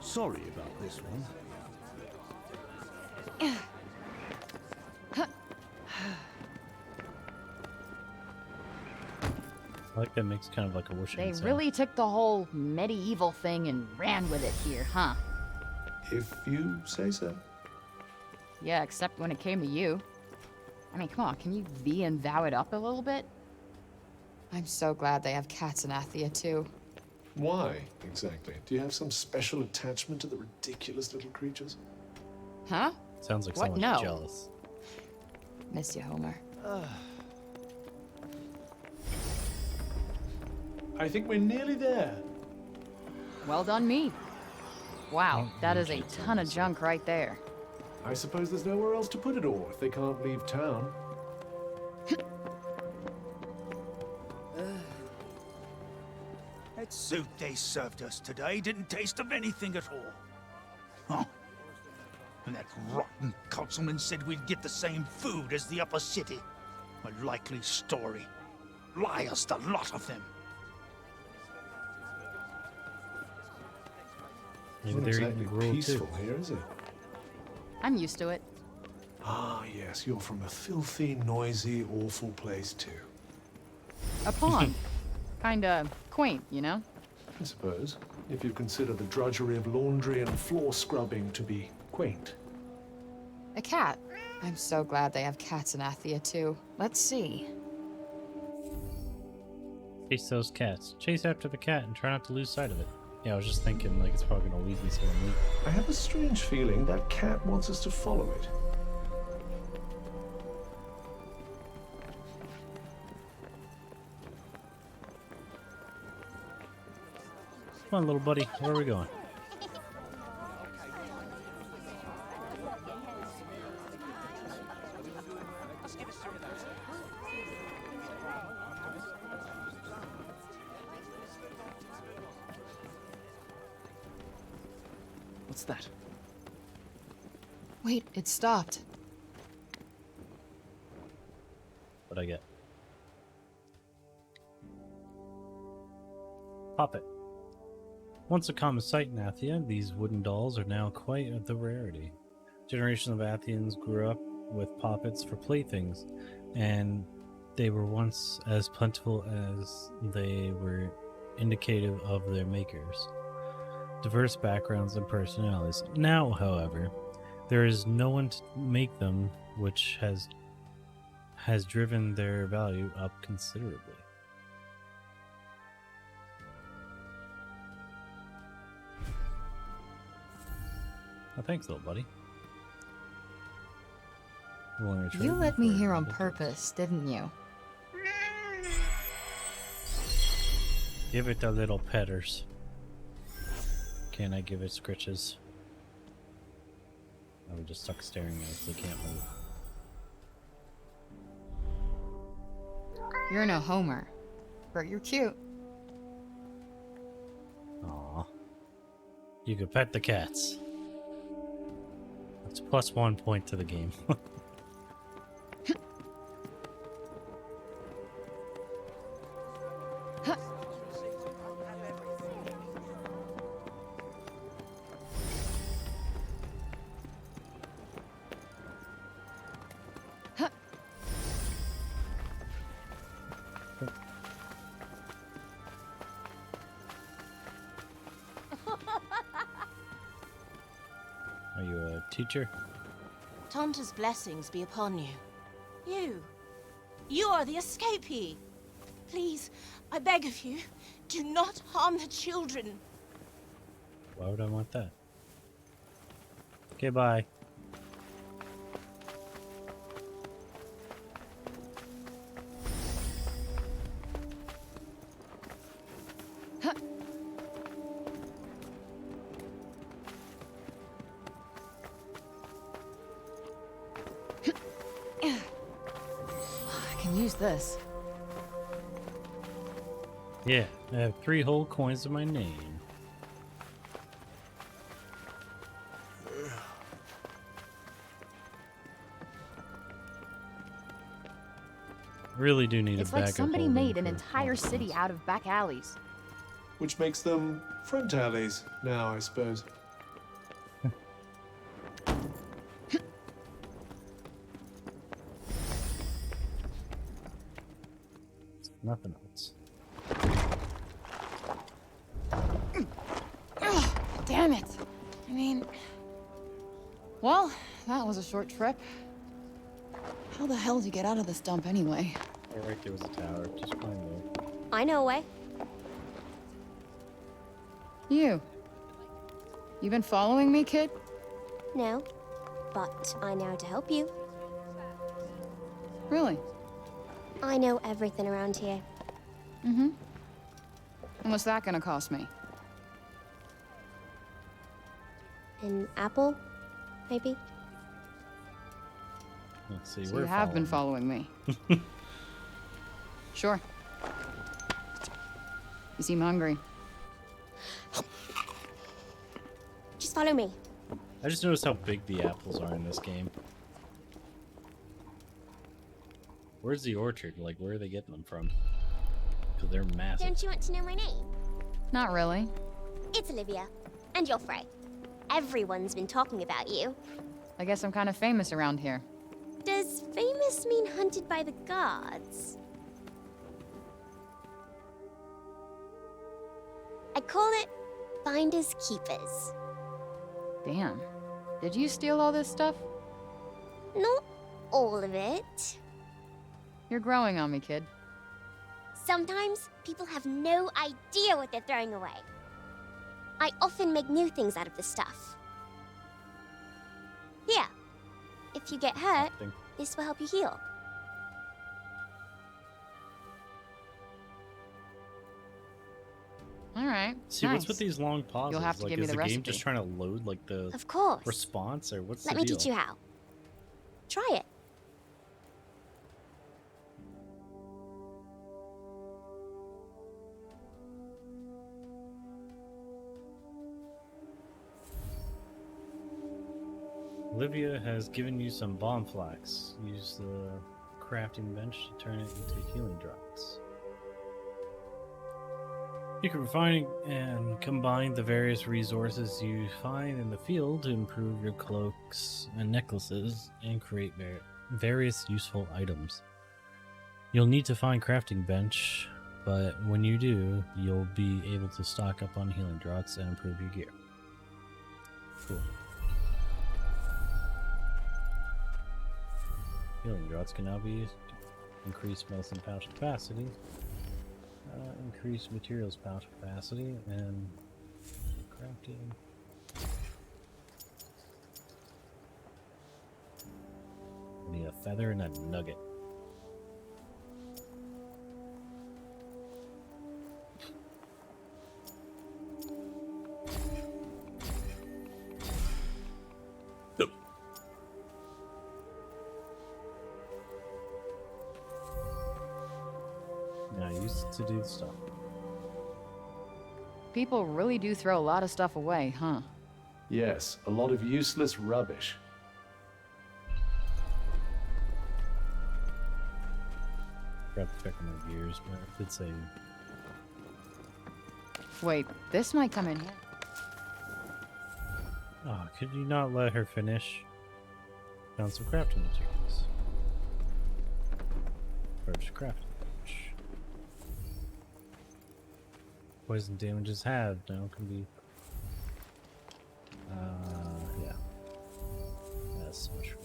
Sorry about this one. I like that makes kind of like a whooshing They sound. really took the whole medieval thing and ran with it here, huh? If you say so. Yeah, except when it came to you. I mean, come on, can you thee and thou it up a little bit? I'm so glad they have cats in Athia, too. Why, exactly? Do you have some special attachment to the ridiculous little creatures? Huh? Sounds like What? someone's No. jealous. Miss you, Homer. I think we're nearly there. Well done, me. Wow, that is a ton of junk right there. I suppose there's nowhere else to put it all if they can't leave town. That soup they served us today didn't taste of anything at all. Huh. And that rotten councilman said we'd get the same food as the upper city. A likely story. Liars, the lot of them. It's Maybe not they're exactly eating gruel peaceful too. here, is it? I'm used to it. Ah, yes, you're from a filthy, noisy, awful place too. A pond. Kinda quaint, you know? I suppose, if you consider the drudgery of laundry and floor scrubbing to be quaint. A cat. I'm so glad they have cats in Athia, too. Let's see. Chase those cats. Chase after the cat and try not to lose sight of it. Yeah, I was just thinking, like, it's probably gonna lead me somewhere neat. I have a strange feeling that cat wants us to follow it. Come on, little buddy. Where are we going? What's that? Wait, it stopped. What'd I get? Poppet. Once a common sight in Athia, these wooden dolls are now quite the rarity. Generations of Athians grew up with poppets for playthings, and they were once as plentiful as they were indicative of their makers. Diverse backgrounds and personalities. Now, however, there is no one to make them, which has driven their value up considerably. Oh, thanks, little buddy. You let me here on purpose, didn't you? Give it a little petters. Can I give it scritches? I would just stuck staring at it so they can't move. You're no Homer, but you're cute. Aw. You could pet the cats. That's +1 point to the game. Are you a teacher? Tanta's blessings be upon you. You are the escapee. Please, I beg of you, do not harm the children. Why would I want that? Okay, bye. I can use this. Yeah, I have 3 whole coins of my name. Really do need It's a bag like of somebody holding made an for entire all city coins. out of back alleys. Which makes them front alleys now, I suppose. Nothing else. Ugh, damn it. I mean... Well, that was a short trip. How the hell did you get out of this dump anyway? Oh, right there was a tower. Just climb there. I know a way. You been following me, kid? No, but I know how to help you. Really? I know everything around here. Mm-hmm. And what's that gonna cost me? An apple, maybe? Let's see, So we're you have been following. following me. Sure. You seem hungry. Just follow me. I just noticed how big the apples are in this game. Where's the orchard? Like, where are they getting them from? Because they're massive. Don't you want to know my name? Not really. It's Olivia. And you're Frey. Everyone's been talking about you. I guess I'm kind of famous around here. Does famous mean hunted by the gods? I call it Finders Keepers. Damn. Did you steal all this stuff? Not all of it. You're growing on me, kid. Sometimes people have no idea what they're throwing away. I often make new things out of the stuff. Here, if you get hurt, this will help you heal. All right. See, what's with these long pauses? You'll have to like, give me is the the game recipe. just trying to load like the Of course. response, or what's Let the me deal? teach you how. Try it. Olivia has given you some bomb flax. Use the crafting bench to turn it into healing drops. You can refine and combine the various resources you find in the field to improve your cloaks and necklaces and create various useful items. You'll need to find crafting bench, but when you do, you'll be able to stock up on healing drops and improve your gear. Cool. Healing drops can now be used to increase medicine pouch capacity, increase materials pouch capacity, and crafting. I need a feather and a nugget. Now I used to do stuff. People really do throw a lot of stuff away, huh? Yes, a lot of useless rubbish. Forgot to check on my gears, but I did say. Wait, this might come in here. Oh, could you not let her finish? Found some crafting materials. First crafting bench. Poison damages have now can be. Yeah. That's much.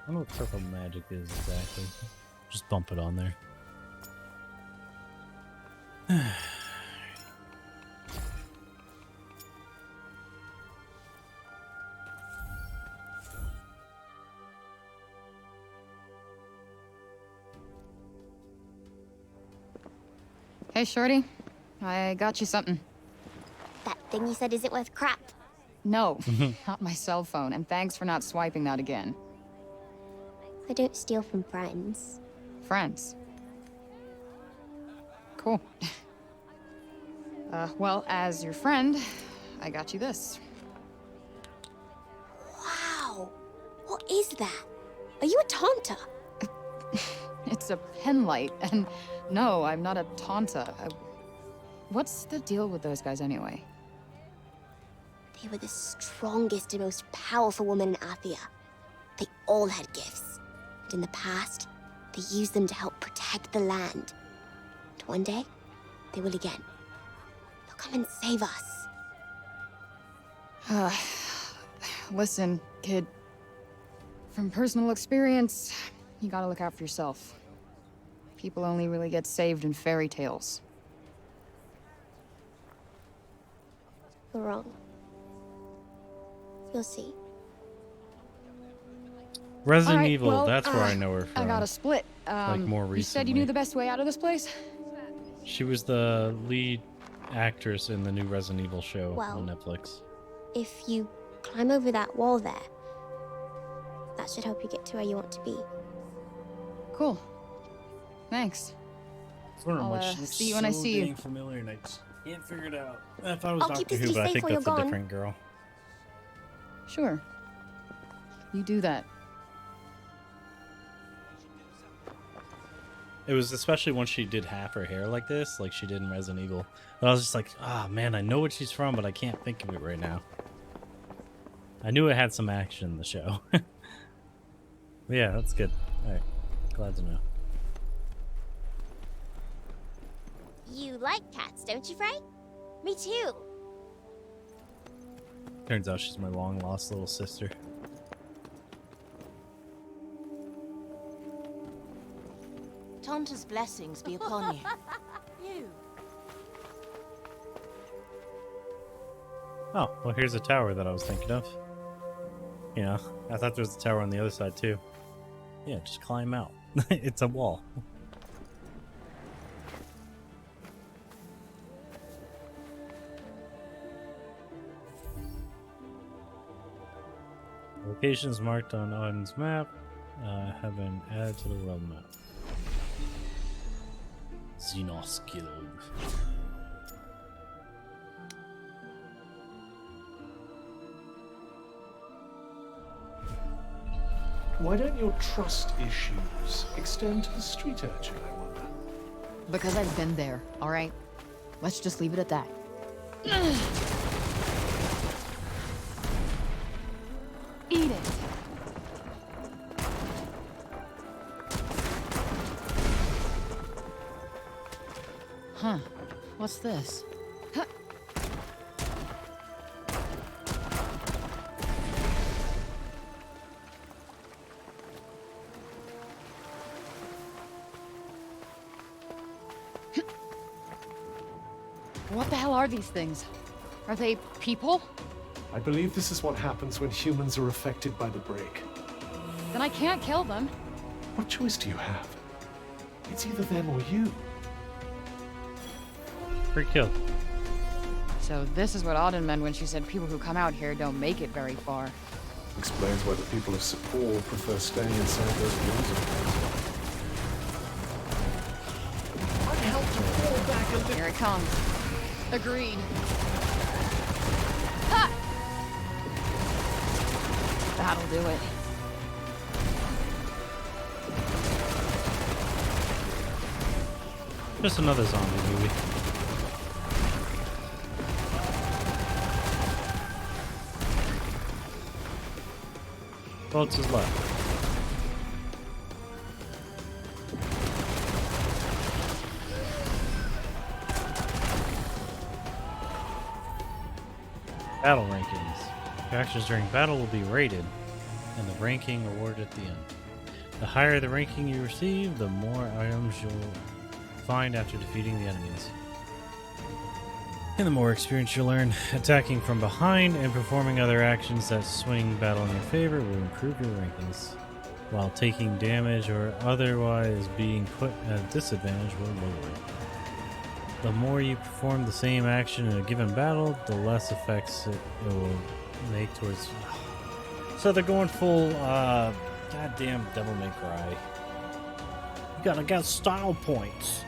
I don't know what purple magic is exactly. Just bump it on there. Hey, Shorty. I got you something. That thing you said isn't worth crap. No, not my cell phone, and thanks for not swiping that again. I don't steal from friends. Friends. Cool. Well, as your friend, I got you this. Wow! What is that? Are you a taunter? It's a pen light, and no, I'm not a taunta. What's the deal with those guys anyway? They were the strongest and most powerful women in Athia. They all had gifts. And in the past, They use them to help protect the land. And one day, they will again. They'll come and save us. Listen, kid. From personal experience, you gotta look out for yourself. People only really get saved in fairy tales. You're wrong. You'll see. Resident All right, Evil, well, that's where I know her from. I got a split. Like more recently. You said you knew the best way out of this place? She was the lead actress in the new Resident Evil show Well. on Netflix. If you climb over that wall there, that should help you get to where you want to be. Cool. Thanks. I'll see you when I see you. Familiar, and I just can't figure it out. I thought it was I'll keep Doctor this Who, but I safe think while that's you're a gone. different girl. Sure. You do that. It was especially when she did half her hair like this, like she did in Resident Evil. But I was just like, oh man, I know what she's from, but I can't think of it right now. I knew it had some action in the show. But yeah, that's good. Alright, glad to know. You like cats, don't you, Frey? Me too. Turns out she's my long lost little sister. Tonta's blessings be upon you. You. Oh, well here's a tower that I was thinking of. You know, I thought there was a tower on the other side too. Yeah, just climb out. It's a wall. Locations marked on Odin's map have been added to the world map. Xenos Guild. Why don't your trust issues extend to the street urchin, I wonder? Because I've been there, alright? Let's just leave it at that. Eat it. Huh. What's this? Huh. What the hell are these things? Are they people? I believe this is what happens when humans are affected by the break. Then I can't kill them. What choice do you have? It's either them or you. Free kill. So this is what Auden meant when she said people who come out here don't make it very far. Explains why the people of Sepul prefer staying inside those walls of theirs. I'd help to fall back a little. Here it comes. Agreed. Ha! That'll do it. Just another zombie movie. Bolts is left. Battle rankings. Your actions during battle will be rated, and the ranking awarded at the end. The higher the ranking you receive, the more items you'll find after defeating the enemies. And the more experience you'll earn. Attacking from behind and performing other actions that swing battle in your favor will improve your rankings, while taking damage or otherwise being put at a disadvantage will lower it. The more you perform the same action in a given battle, the less effects it will make towards... So they're going full, goddamn Devil May Cry. You gotta get style points.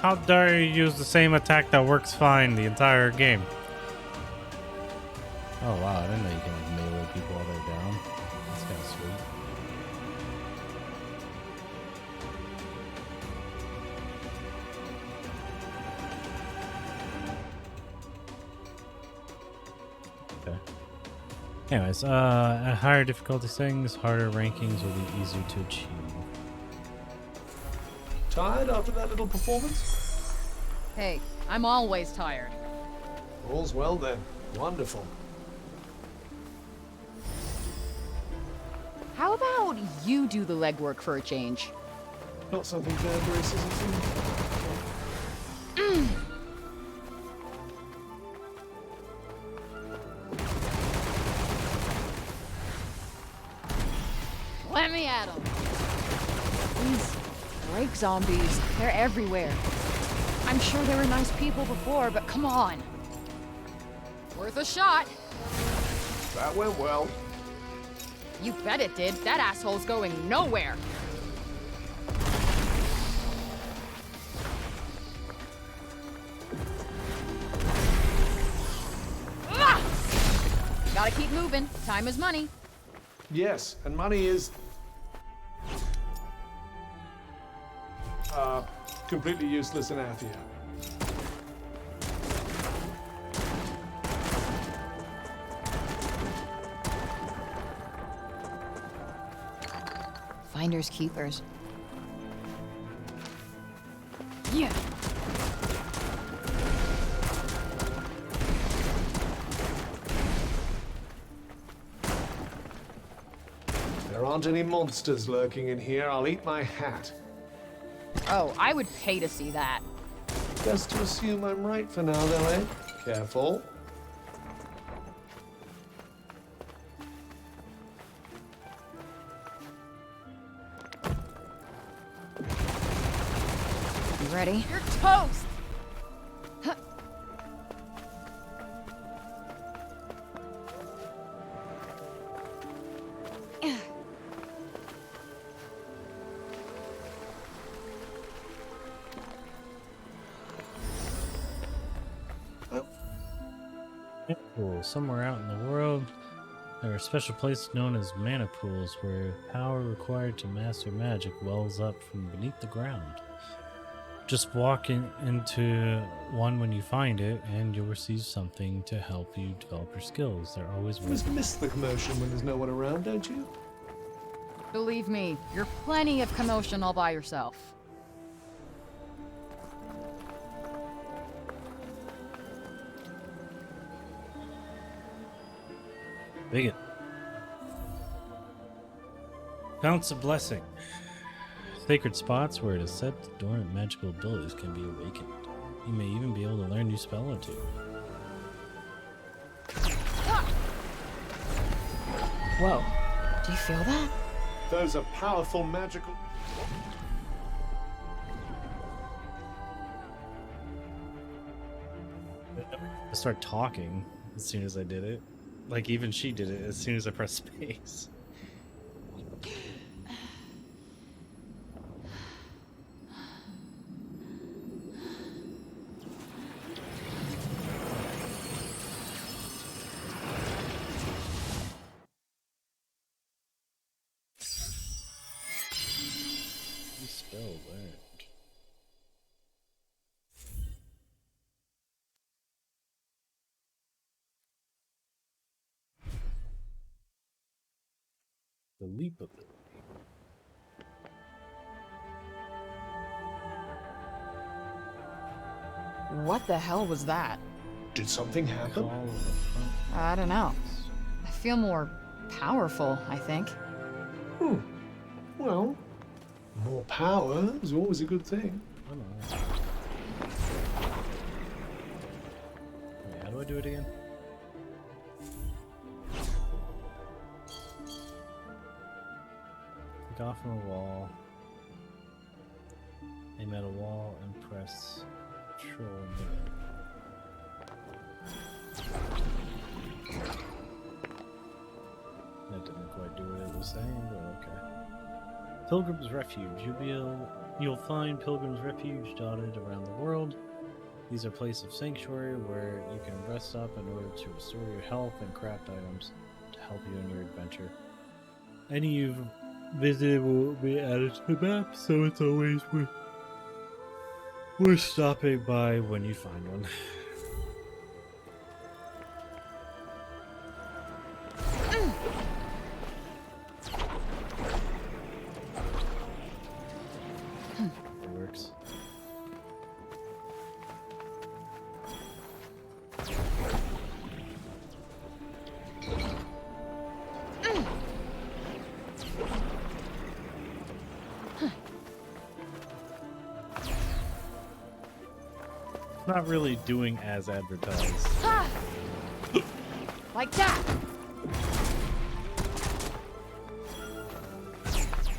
How dare you use the same attack that works fine the entire game? Oh wow, I didn't know you can like melee people while they're down. That's kind of sweet. Okay. Anyways, at higher difficulty settings, harder rankings will be easier to achieve. Tired after that little performance? Hey, I'm always tired. All's well then. Wonderful. How about you do the legwork for a change? Not something Vanbrys isn't Let me at 'em. These break zombies, they're everywhere. I'm sure they were nice people before, but come on. Worth a shot. That went well. You bet it did. That asshole's going nowhere. Ah! Gotta keep moving. Time is money. Yes, and money is... completely useless in Athia. Finders keepers. Yeah. There aren't any monsters lurking in here. I'll eat my hat. Oh, I would pay to see that. Best to assume I'm right for now, though, eh? Careful. You ready? You're toast! Huh. Pool. Somewhere out in the world, there are special places known as mana pools where power required to master magic wells up from beneath the ground. Just walk into one when you find it, and you'll receive something to help you develop your skills. They're always You just miss the commotion when there's no one around, don't you? Believe me, you're plenty of commotion all by yourself. Bigot. Bounce of Blessing. Sacred spots where it is said dormant magical abilities can be awakened. You may even be able to learn a new spell or two. Whoa. Do you feel that? Those are powerful magical... I start talking as soon as I did it. Like, even she did it as soon as I pressed space. New spell learned. The leap ability. What the hell was that? Did something happen? I don't know. I feel more powerful, I think. Well, more power is always a good thing. I know. Wait, how do I do it again? Click off from a wall. Aim at a wall and press Control and move. That didn't quite do what it was saying, but okay. Pilgrim's Refuge. You'll find Pilgrim's Refuge dotted around the world. These are places of sanctuary where you can rest up in order to restore your health and craft items to help you in your adventure. Any you've visited will be added to the map, so it's always worth stopping by when you find one. It works. not really doing as advertised. Ha! Like that.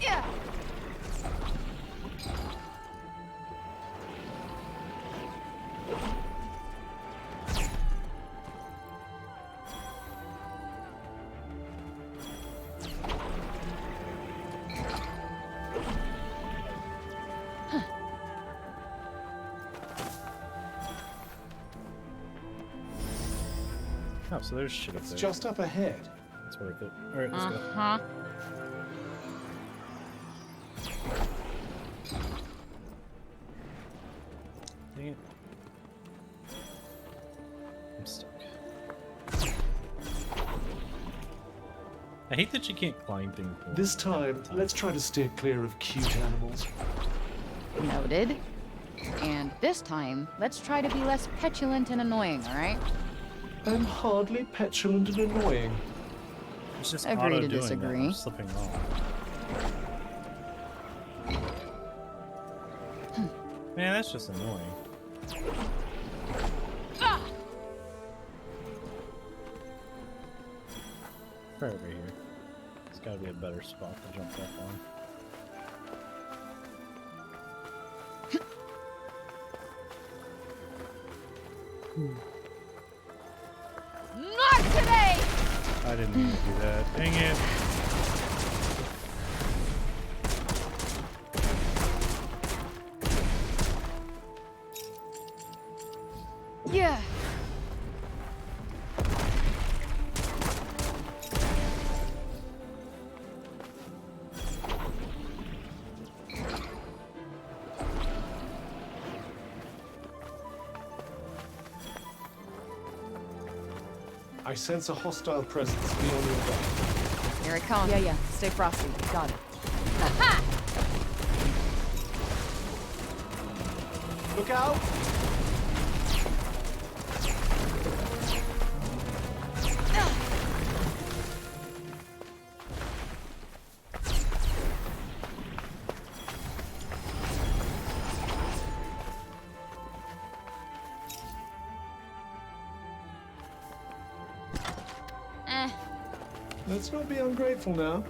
Yeah. Oh, so there's shit up It's there. just up ahead. It's worth it. Alright, let's go. Uh-huh. Dang it. I'm stuck. I hate that you can't climb things. This time, let's try to steer clear of cute animals. Noted. And this time, let's try to be less petulant and annoying, alright? I'm hardly petulant and annoying. It's just Agree auto to doing disagree. That. I'm slipping off. Man, that's just annoying. Right over here. There's gotta be a better spot to jump up on. Not today! I didn't mean to do that. Dang it! Yeah. I sense a hostile presence beyond your back. Here it comes. Yeah. Stay frosty. Got it. Look out! Let's not be ungrateful now.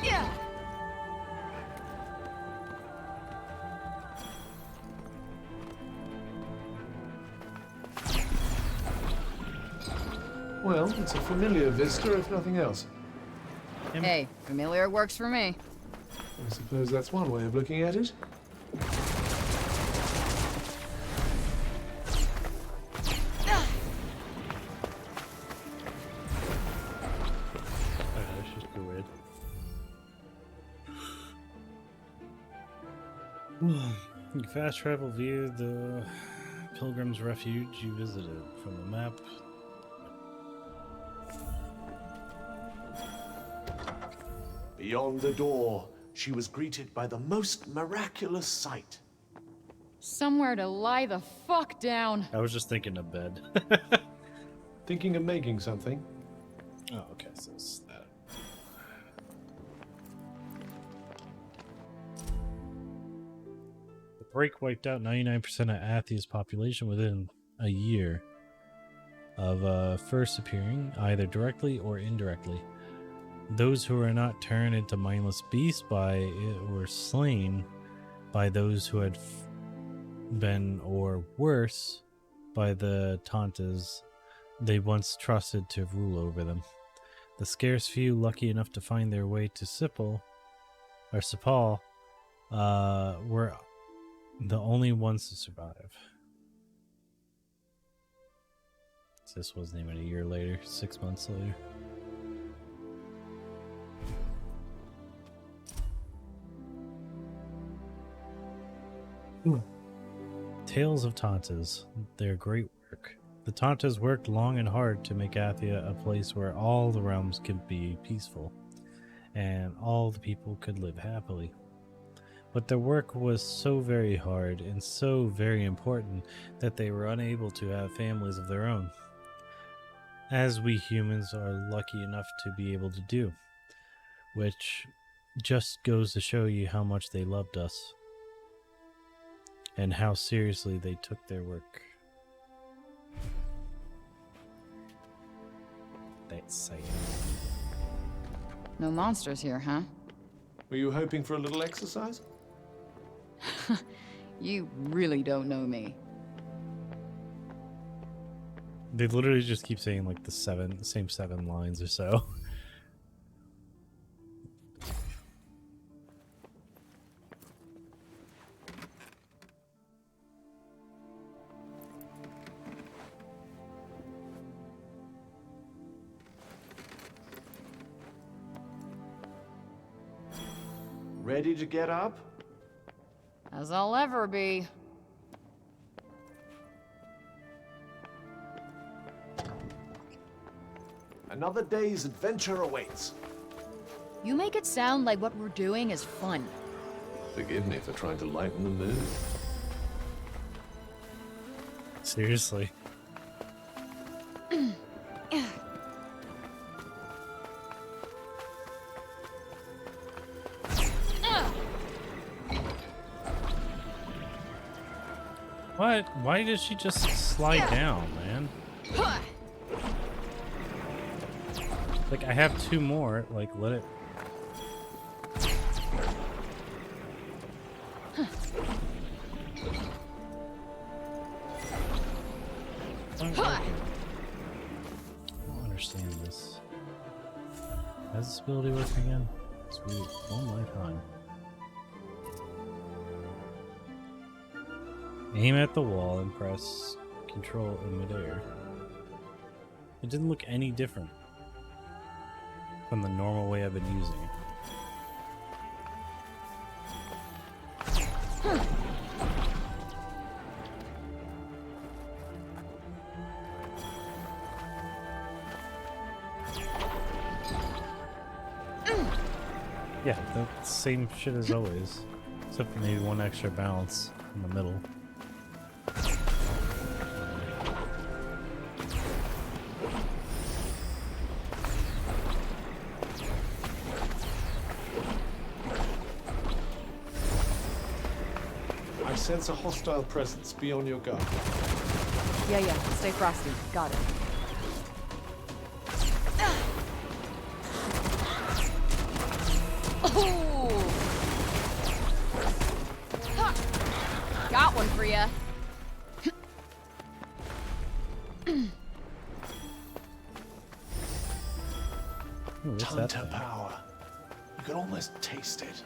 Yeah. Well, it's a familiar vista, if nothing else. Hey, familiar works for me. I suppose that's one way of looking at it. That's just too weird. You can fast travel via the Pilgrim's Refuge you visited from the map. Beyond the door, she was greeted by the most miraculous sight. Somewhere to lie the fuck down. I was just thinking of bed. Thinking of making something? Oh, okay, so it's that. The break wiped out 99% of Athia's population within a year of first appearing, either directly or indirectly. Those who were not turned into mindless beasts by it were slain by those who had been, or worse, by the Tantas they once trusted to rule over them. The scarce few lucky enough to find their way to Sepal were the only ones to survive. This wasn't even a year later, 6 months later. Tales of Tantas, their great work. The Tantas worked long and hard to make Athia a place where all the realms could be peaceful, and all the people could live happily. But their work was so very hard and so very important that they were unable to have families of their own, as we humans are lucky enough to be able to do, which just goes to show you how much they loved us. and how seriously they took their work. That's sad. No monsters here, huh? Were you hoping for a little exercise? You really don't know me. They literally just keep saying like the same 7 lines or so. Ready to get up? As I'll ever be. Another day's adventure awaits. You make it sound like what we're doing is fun. Forgive me for trying to lighten the mood. Seriously. What? Why did she just slide down, man? Like, I have 2 more. Like, let it... I don't understand this. How's this ability work again? Sweet. One lifetime. Aim at the wall and press control in midair. It didn't look any different from the normal way I've been using it. Yeah, the same shit as always, except for maybe 1 extra balance in the middle. I sense a hostile presence. Be on your guard. Yeah, stay frosty. Got it. Oh! Ha! Got one for ya. Tanta power. You can almost taste it.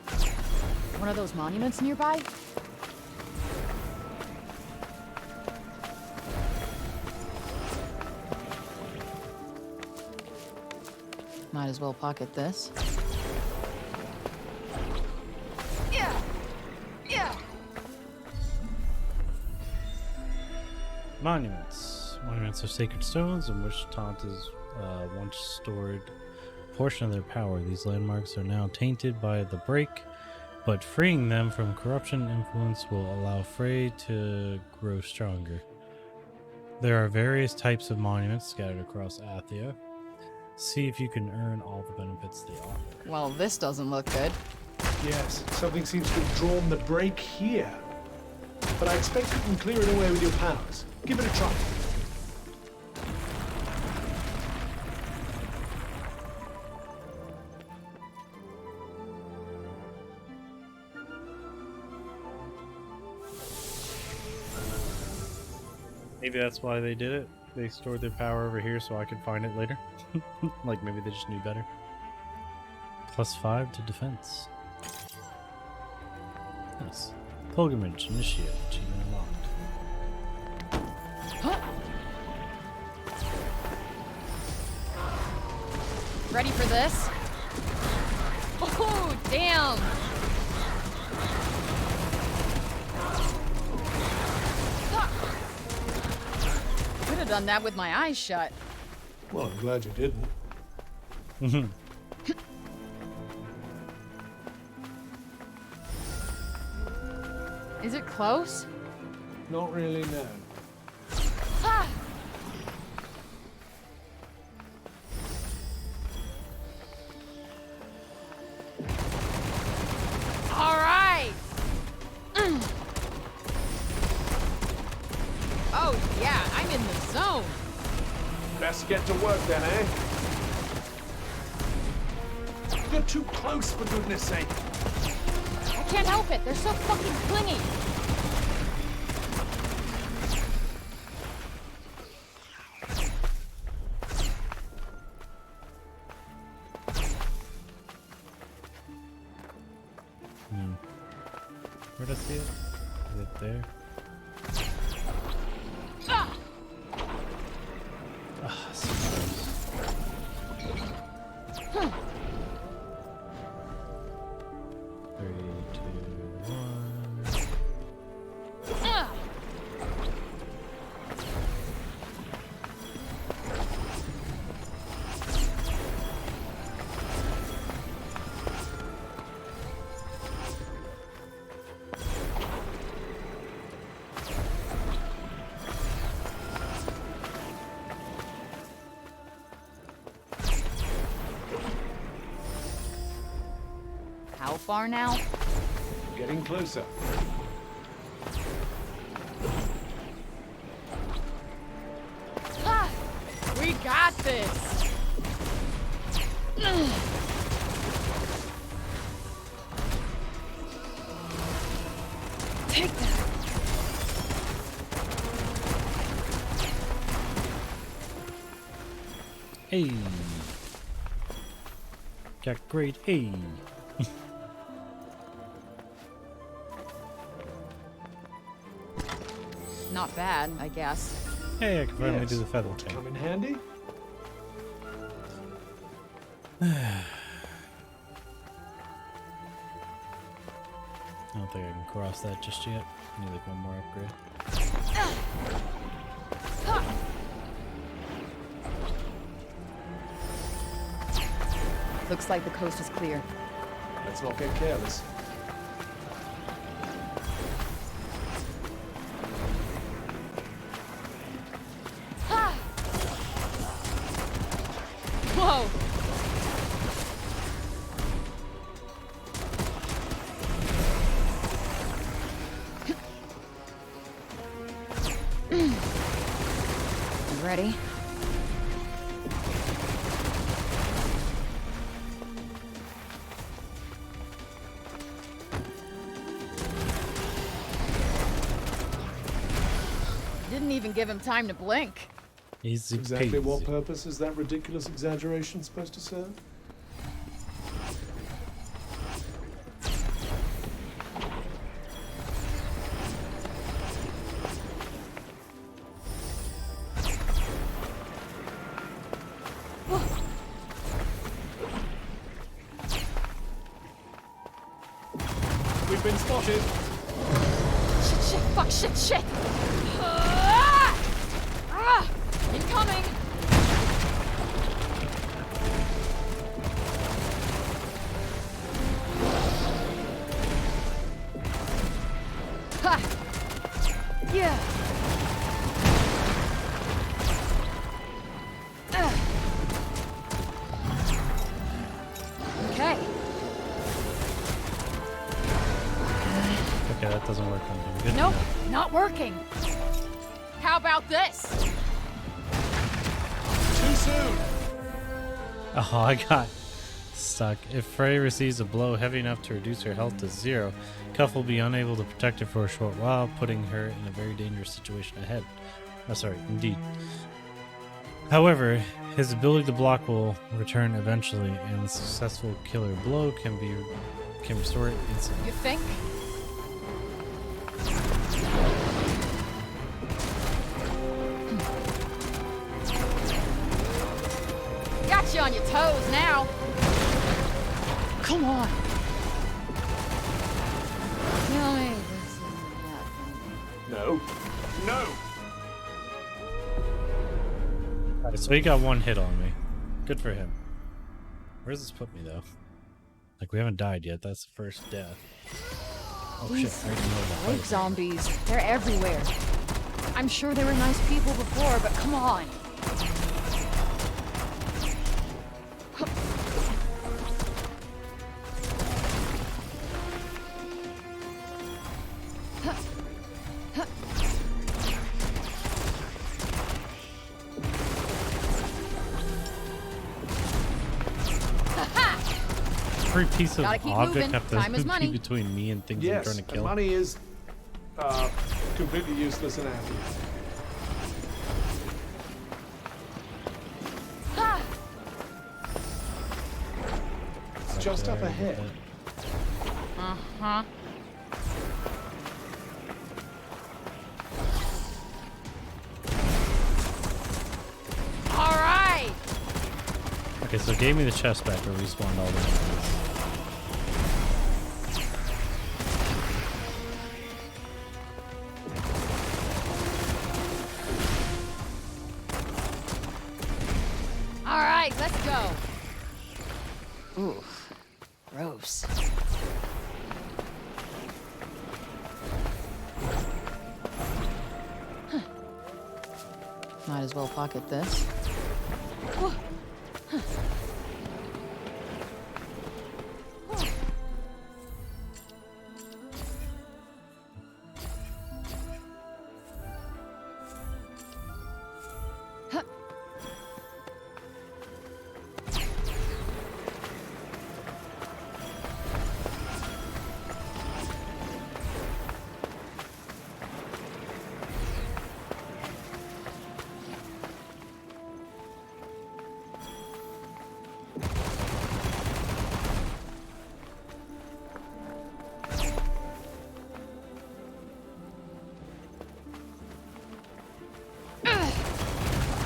One of those monuments nearby? Might as well pocket this. Monuments. Monuments are sacred stones in which Tantas once stored a portion of their power. These landmarks are now tainted by the break, but freeing them from corruption influence will allow Frey to grow stronger. There are various types of monuments scattered across Athia. See if you can earn all the benefits they offer. Well, this doesn't look good. Yes, something seems to have drawn the break here. But I expect you can clear it away with your powers. Give it a try. Maybe that's why they did it. They stored their power over here so I could find it later. Like maybe they just knew better. +5 to defense. Nice. Pilgrimage initiate. Achievement unlocked. Ready for this? Oh, damn! Could have done that with my eyes shut. Well, I'm glad you didn't. Is it close? Not really, no. Ah! All right. Best get to work then, eh? You're too close, for goodness sake. I can't help it. They're so fucking clingy. Where'd I see it? Is it there? Ah, so close. Three, two, one. How far now? Getting closer. Ah, we got this. Take that. Hey. Got great A. Not bad, I guess. Hey, I can finally Yes. do the feather thing. Come in handy? I don't think I can cross that just yet. I need like one more upgrade. Looks like the coast is clear. Let's not get careless. Whoa! You ready? Didn't even give him time to blink. Easy Exactly peasy. what purpose is that ridiculous exaggeration supposed to serve? We've been spotted. Shit, shit, fuck, shit. Ah! Ah! Incoming! Ha! Yeah! Okay. Okay, that doesn't work on him. Good to Nope, know. not working. How about this? Too soon. Oh, I got stuck. If Frey receives a blow heavy enough to reduce her health to 0, Cuff will be unable to protect her for a short while, putting her in a very dangerous situation ahead. Oh, sorry, indeed. However, his ability to block will return eventually, and the successful killer blow can restore it instantly. You think? Got you on your toes now. Come on. Tell me this isn't happening. No. No. Alright, so he got one hit on me. Good for him. Where does this put me, though? Like, we haven't died yet. That's the first death. Oh, shit. These I didn't know about lake that. zombies, they're everywhere. I'm sure they were nice people before, but come on. every piece of Gotta keep object moving. have to Time is be money. between me and things I'm Yes, trying to and kill? money is completely useless in Andy. It's just up ahead. Uh-huh. All right. Okay, so it gave me the chest back where we spawned all the enemies. All right, let's go. Oof. Gross. Might as well pocket this.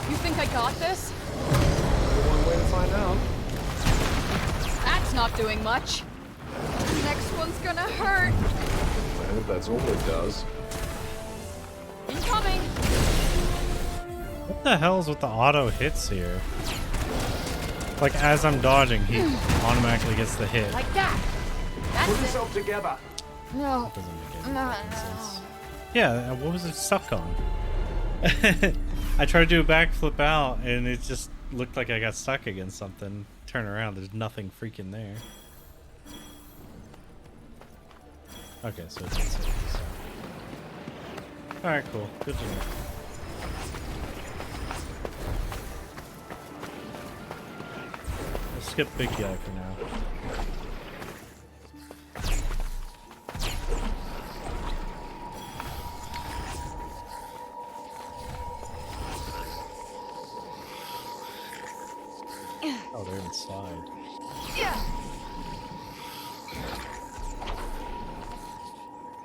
You think I got this? Only one way to find out. That's not doing much. Next one's gonna hurt. Well, that's all it does. Incoming. What the hell's with the auto hits here? Like, as I'm dodging, he automatically gets the hit. Like that. That's Put it. yourself together. No. No. Yeah, what was it stuck on? I tried to do a backflip out, and it just looked like I got stuck against something. Turn around, there's nothing freaking there. Okay, so it's insane. Alright, cool. Good to know. Let's skip big guy for now. Oh, they're inside. Yeah.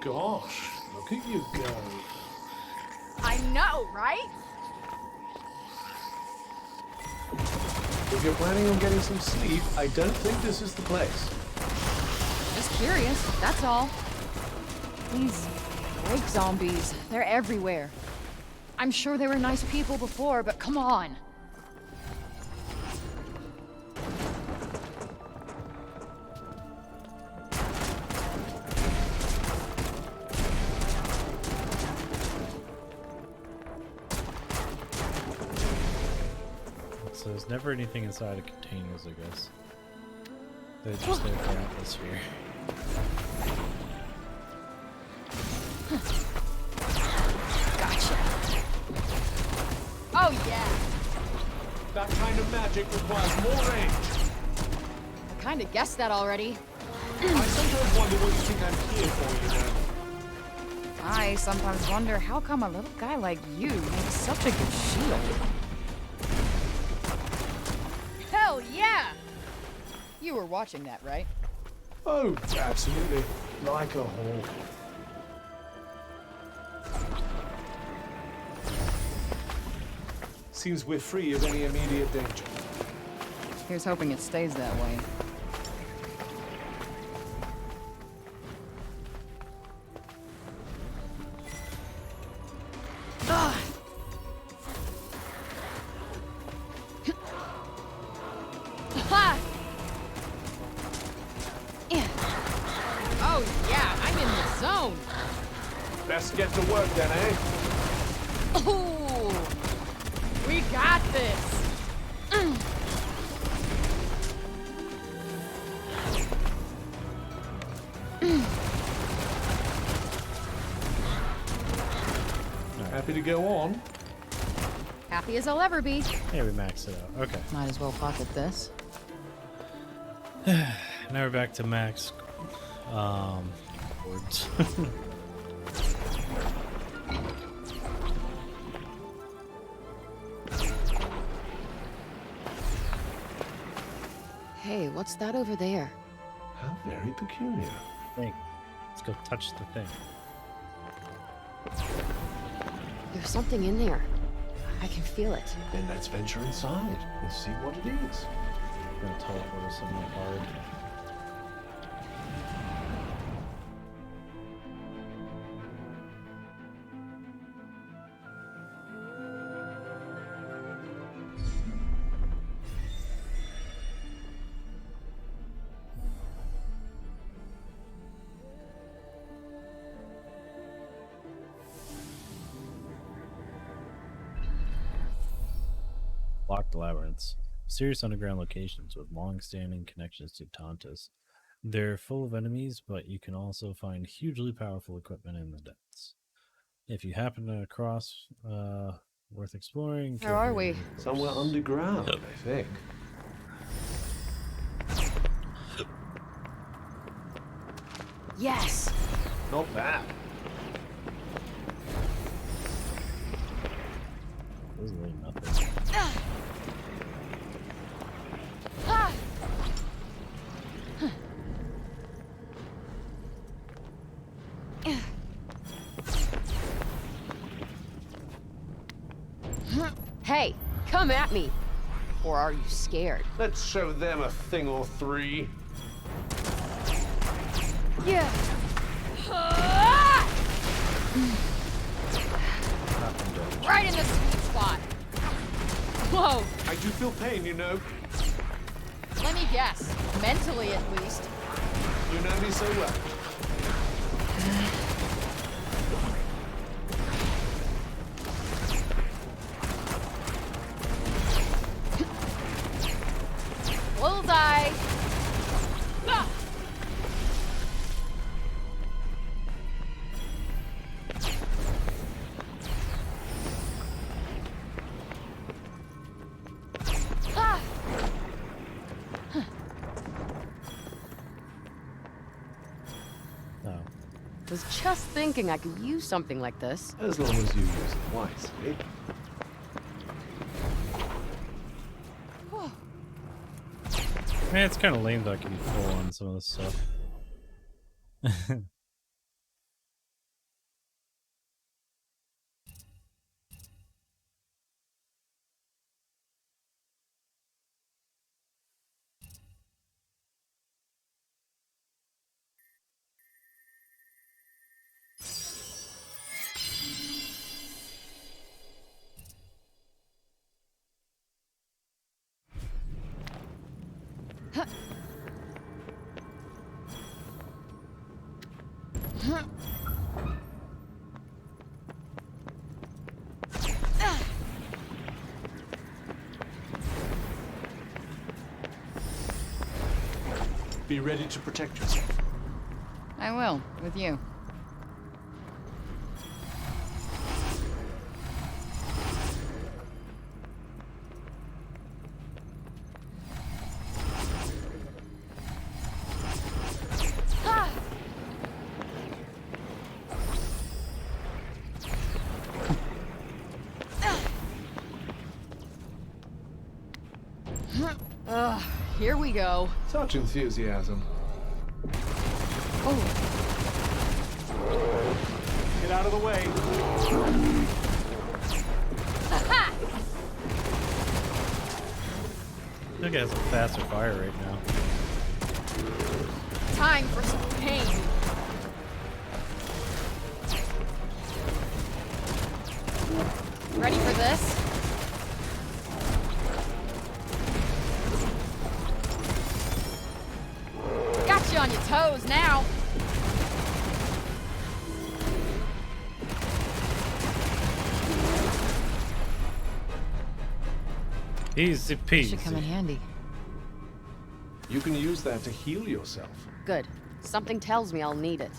Gosh, look at you go. I know, right? If you're planning on getting some sleep, I don't think this is the place. Just curious, that's all. These break zombies, they're everywhere. I'm sure they were nice people before, but come on. So there's never anything inside of containers, I guess. They're just there for atmosphere. Gotcha. Oh yeah. That kind of magic requires more range. I kind of guessed that already. I sometimes wonder what you think I'm here for, you know. I sometimes wonder how come a little guy like you makes such a good shield. Hell yeah! You were watching that, right? Oh, absolutely. Like a hawk. Seems we're free of any immediate danger. Here's hoping it stays that way. Ha! Yeah. Oh yeah, I'm in the zone. Best get to work then, eh? Ooh, we got this. Happy to go on. Happy as I'll ever be. Yeah, we maxed it out. Okay. Might as well pocket this. Now we're back to max boards. Hey, what's that over there? How very peculiar. Thing. Let's go touch the thing. There's something in there. I can feel it. Then let's venture inside and see what it is. I'm gonna teleport us somewhere hard. Locked labyrinths. Mysterious underground locations with long-standing connections to Tantus. They're full of enemies, but you can also find hugely powerful equipment in the depths. If you happen to cross, worth exploring. Where are we? Somewhere underground, I think. Yes! Not bad. There's really nothing. Hey, come at me! Or are you scared? Let's show them a thing or three. Yeah! Right in the sweet spot! Whoa! I do feel pain, you know. Let me guess. Mentally, at least. You know me so well. Bullseye! Ah! Ah! Oh. Was just thinking I could use something like this. As long as you use it wisely. Man, it's kind of lame that I can be full on some of this stuff. Be ready to protect yourself. I will, with you. Here we go. Such enthusiasm. Oh. Get out of the way. I think it has a faster fire right now. Time for some pain. Ready for this? Got you on your toes now. Easy peasy. Should come in handy. You can use that to heal yourself. Good. Something tells me I'll need it.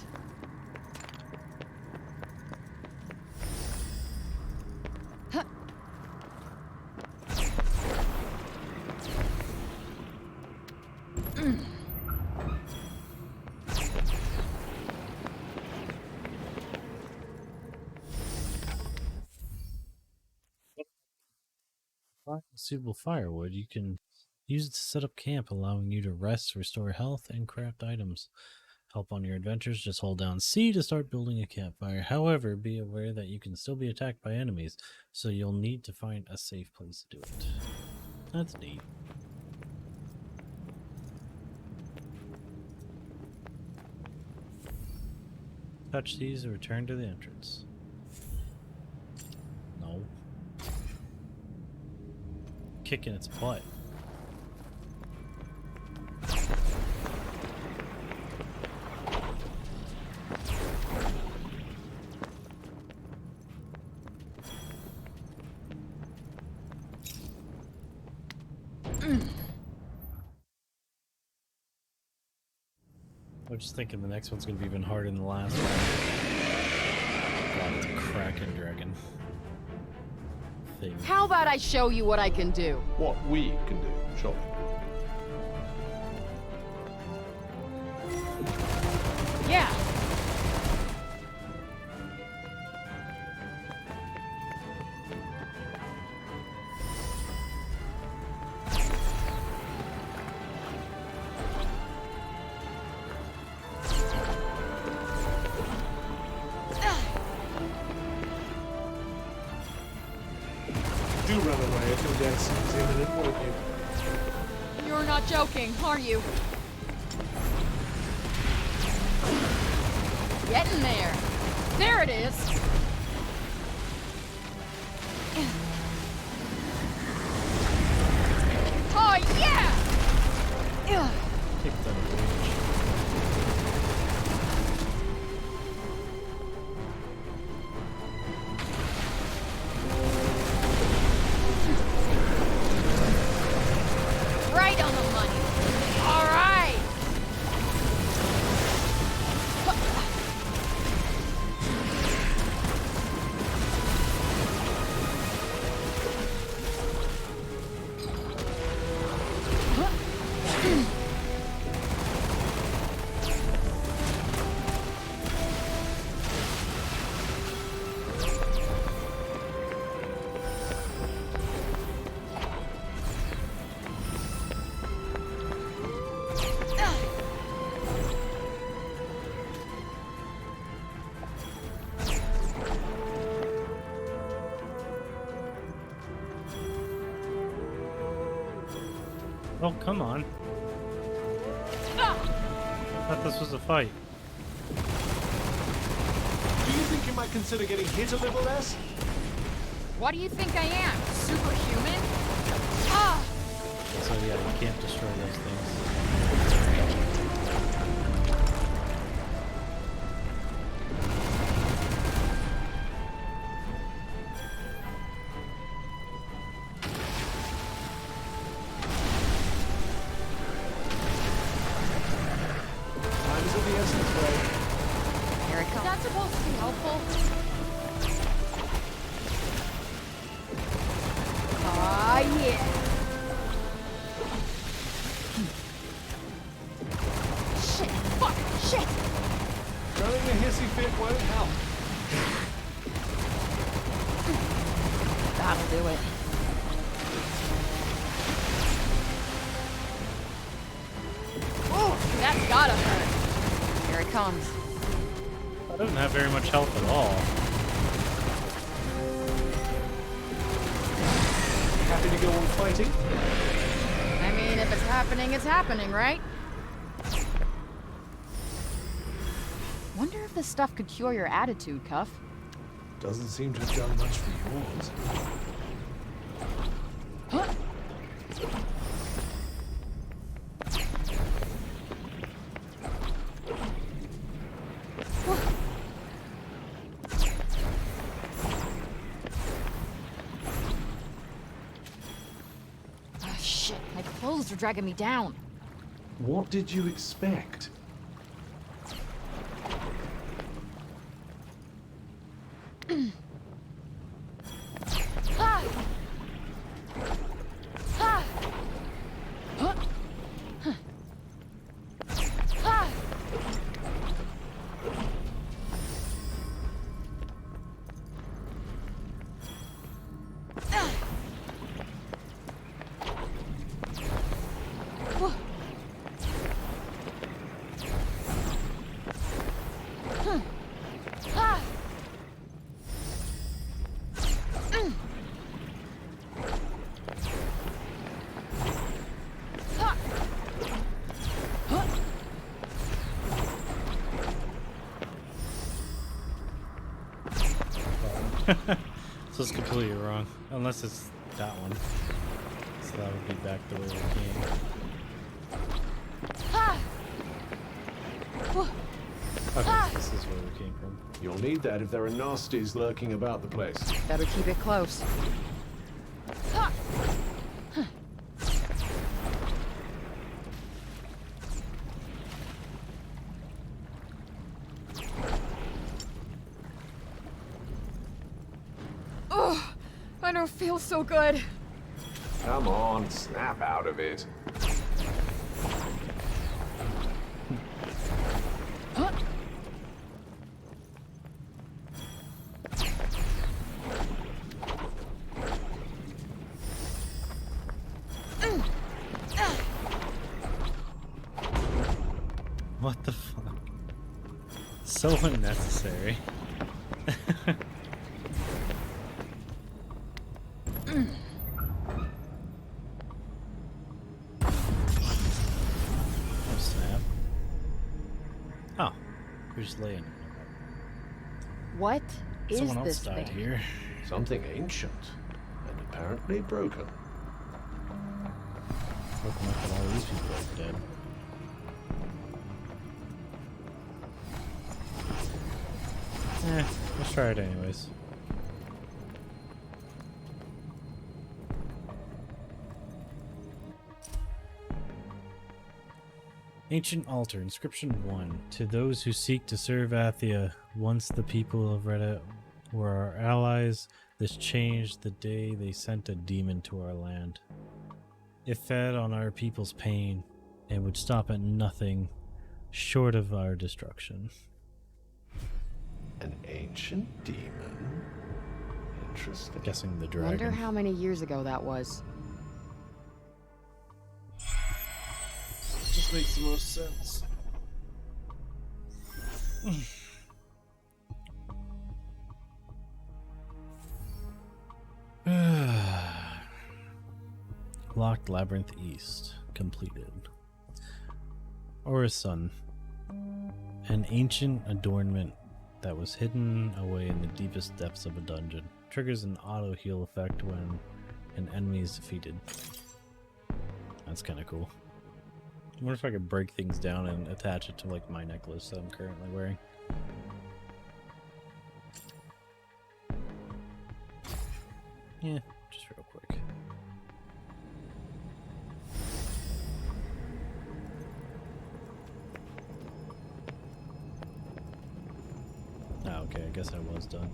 suitable firewood, you can use it to set up camp, allowing you to rest, restore health, and craft items. Help on your adventures, just hold down C to start building a campfire. However, be aware that you can still be attacked by enemies, so you'll need to find a safe place to do it. That's neat. Touch these and return to the entrance. No. Kicking its butt. I'm just thinking the next one's gonna be even harder than the last one. God, it's a Kraken dragon thing. How about I show you what I can do? What we can do, sure. Yeah. Do run away if your death seems imminent, won't you? You're not joking, are you? Get in there. There it is. Oh, yeah! Take that range. Right on the money. All right. Oh, come on. I thought this was a fight. Do you think you might consider getting hit a little less? What do you think I am? Superhuman? Ah! So yeah, you can't destroy those things. Time's of the essence, Ray. Here it comes. Is that supposed to be helpful? Ah, yeah. Shit, fuck, shit. Throwing a hissy fit won't help. That'll do it. Oh, that's gotta hurt. Here it comes. That doesn't have very much health at all. Happy to go on fighting? I mean, if it's happening, right? Wonder if this stuff could cure your attitude, Cuff. Doesn't seem to have done much for yours. Huh? Ah, shit. My clothes are dragging me down. What did you expect? Ah! Ah! Huh? Huh. Ah! So it's completely wrong. Unless it's that one. So that would be back the way we came. Okay, this is where we came from. You'll need that if there are nasties lurking about the place. Better keep it close. Oh, I don't feel so good. Come on, snap out of it. What the fuck? So unnecessary. Oh snap. Oh, we're just laying. What is Someone else this died thing? here. Something ancient and apparently broken. Looking like all these people are dead. Let's try it anyways. Ancient Altar, Inscription 1. To those who seek to serve Athia, once the people of Reddit were our allies, this changed the day they sent a demon to our land. It fed on our people's pain and would stop at nothing short of our destruction. An ancient demon? Interesting. Guessing the dragon. Wonder how many years ago that was. Just makes the most sense. Locked Labyrinth East. Completed. Aura's Sun. An ancient adornment that was hidden away in the deepest depths of a dungeon. Triggers an auto heal effect when an enemy is defeated. That's kind of cool. I wonder if I could break things down and attach it to like my necklace that I'm currently wearing. Yeah, just real quick. Ah, okay, I guess I was done.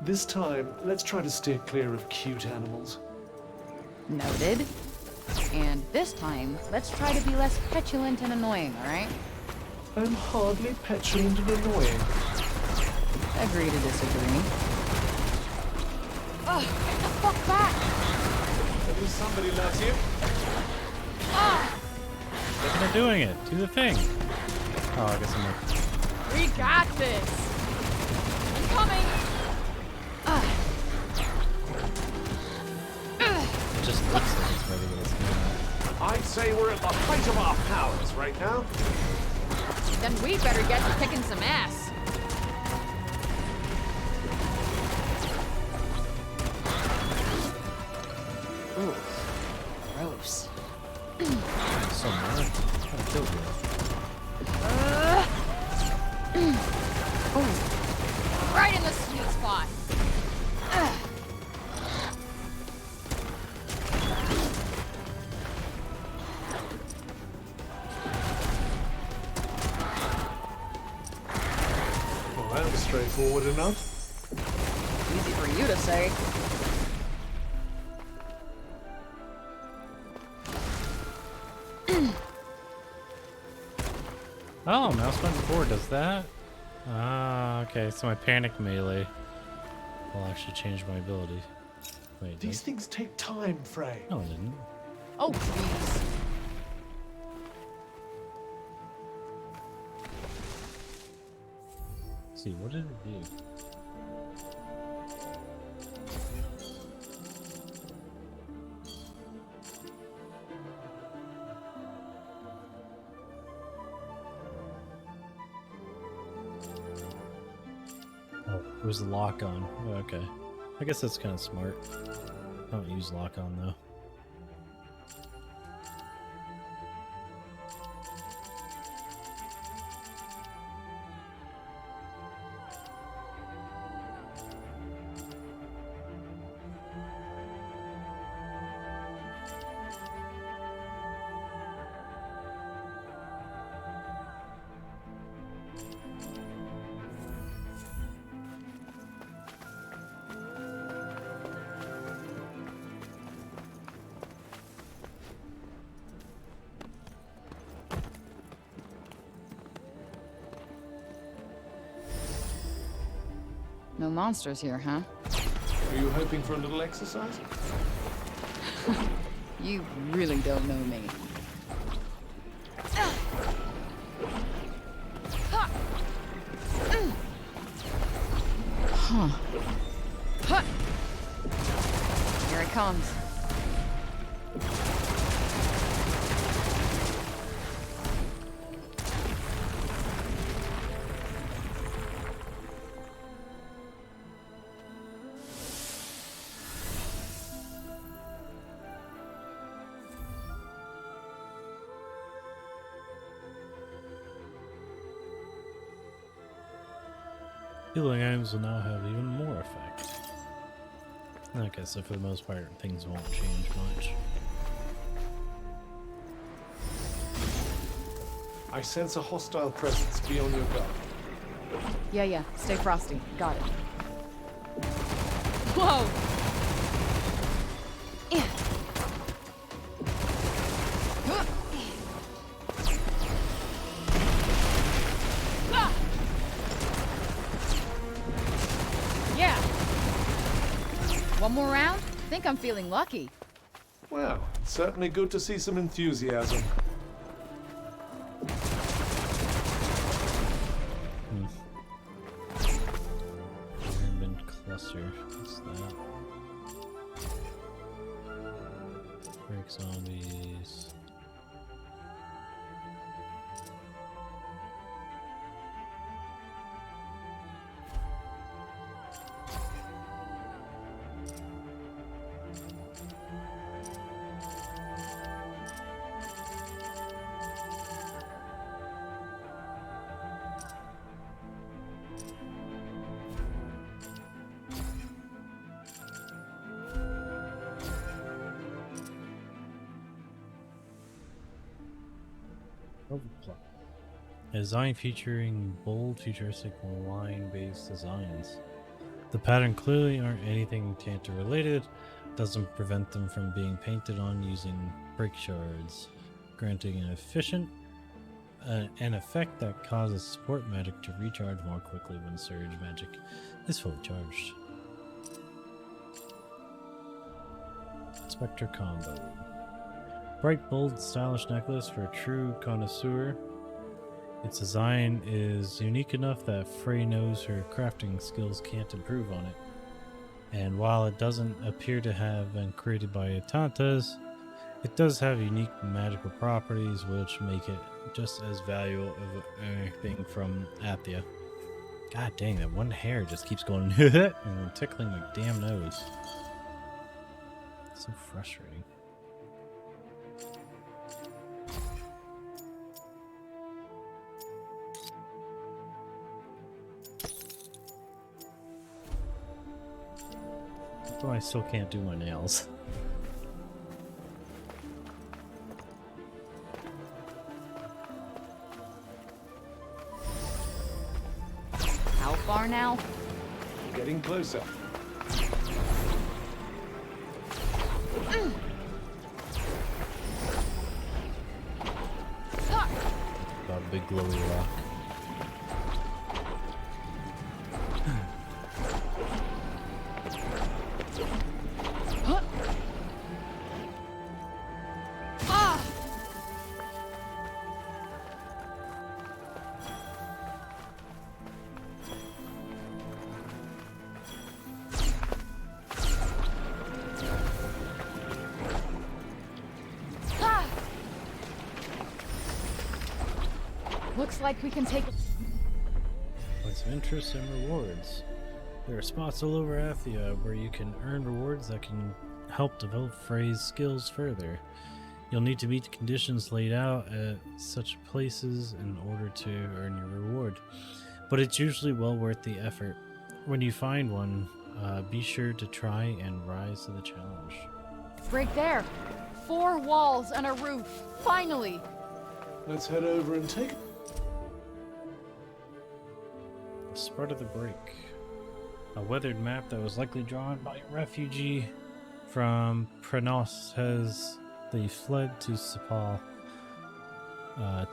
This time, let's try to steer clear of cute animals. Noted. And this time, let's try to be less petulant and annoying, alright? I'm hardly petulant and annoying. Agree to disagree. Ugh, get the fuck back! At least somebody loves you. They're doing it. Do the thing. Oh, I guess I'm like... We got this! I'm coming! It just looks like it's ready to get us. I'd say we're at the height of our powers right now. Then we better get to kicking some ass. Ooh, gross. So mad. I'm trying to kill you. Oh, right in the sweet spot. straightforward enough. Easy for you to say. Oh, mouse button 4 does that? Ah, okay, so my panic melee will actually change my ability. Wait, These things take time, Frey. No, it didn't. Oh, please. Let's see, what did it do? Oh, it was lock on. Oh, okay. I guess that's kind of smart. I don't use lock on though. No monsters here, huh? Are you hoping for a little exercise? You really don't know me. Huh. Here it comes. Healing items will now have even more effect. Okay, so for the most part, things won't change much. I sense a hostile presence. Be on your guard. Yeah. Stay frosty. Got it. Whoa! Yeah. One more round? Think I'm feeling lucky. Well, it's certainly good to see some enthusiasm. Urban cluster. What's that? Break zombies. A design featuring bold, futuristic, line-based designs. The pattern clearly aren't anything Tantor related, doesn't prevent them from being painted on using break shards, granting an effect that causes support magic to recharge more quickly when surge magic is fully charged. Spectre combo. Bright, bold, stylish necklace for a true connoisseur. Its design is unique enough that Frey knows her crafting skills can't improve on it. And while it doesn't appear to have been created by Tantas, it does have unique magical properties which make it just as valuable as anything from Athia. God dang, that one hair just keeps going and tickling my damn nose. It's so frustrating. Oh, I still can't do my nails. How far now? Getting closer. Got a big glowy rock. Looks like we can take. Points of interest and rewards. There are spots all over Athia where you can earn rewards that can help develop Frey's skills further. You'll need to meet the conditions laid out at such places in order to earn your reward, but it's usually well worth the effort. When you find one, be sure to try and rise to the challenge. Right there. 4 walls and a roof. Finally. Let's head over and take. The Spread of the Break. A weathered map that was likely drawn by a refugee from Pranos has they fled to Sepal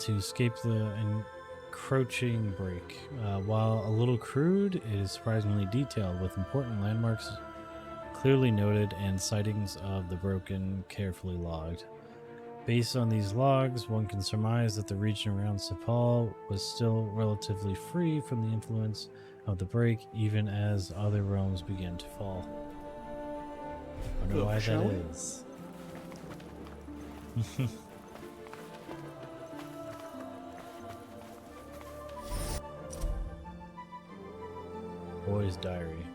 to escape the encroaching break. While a little crude, it is surprisingly detailed with important landmarks clearly noted and sightings of the broken carefully logged. Based on these logs, one can surmise that the region around Sepal was still relatively free from the influence of the break, even as other realms began to fall. I wonder why that is. Boy's Diary.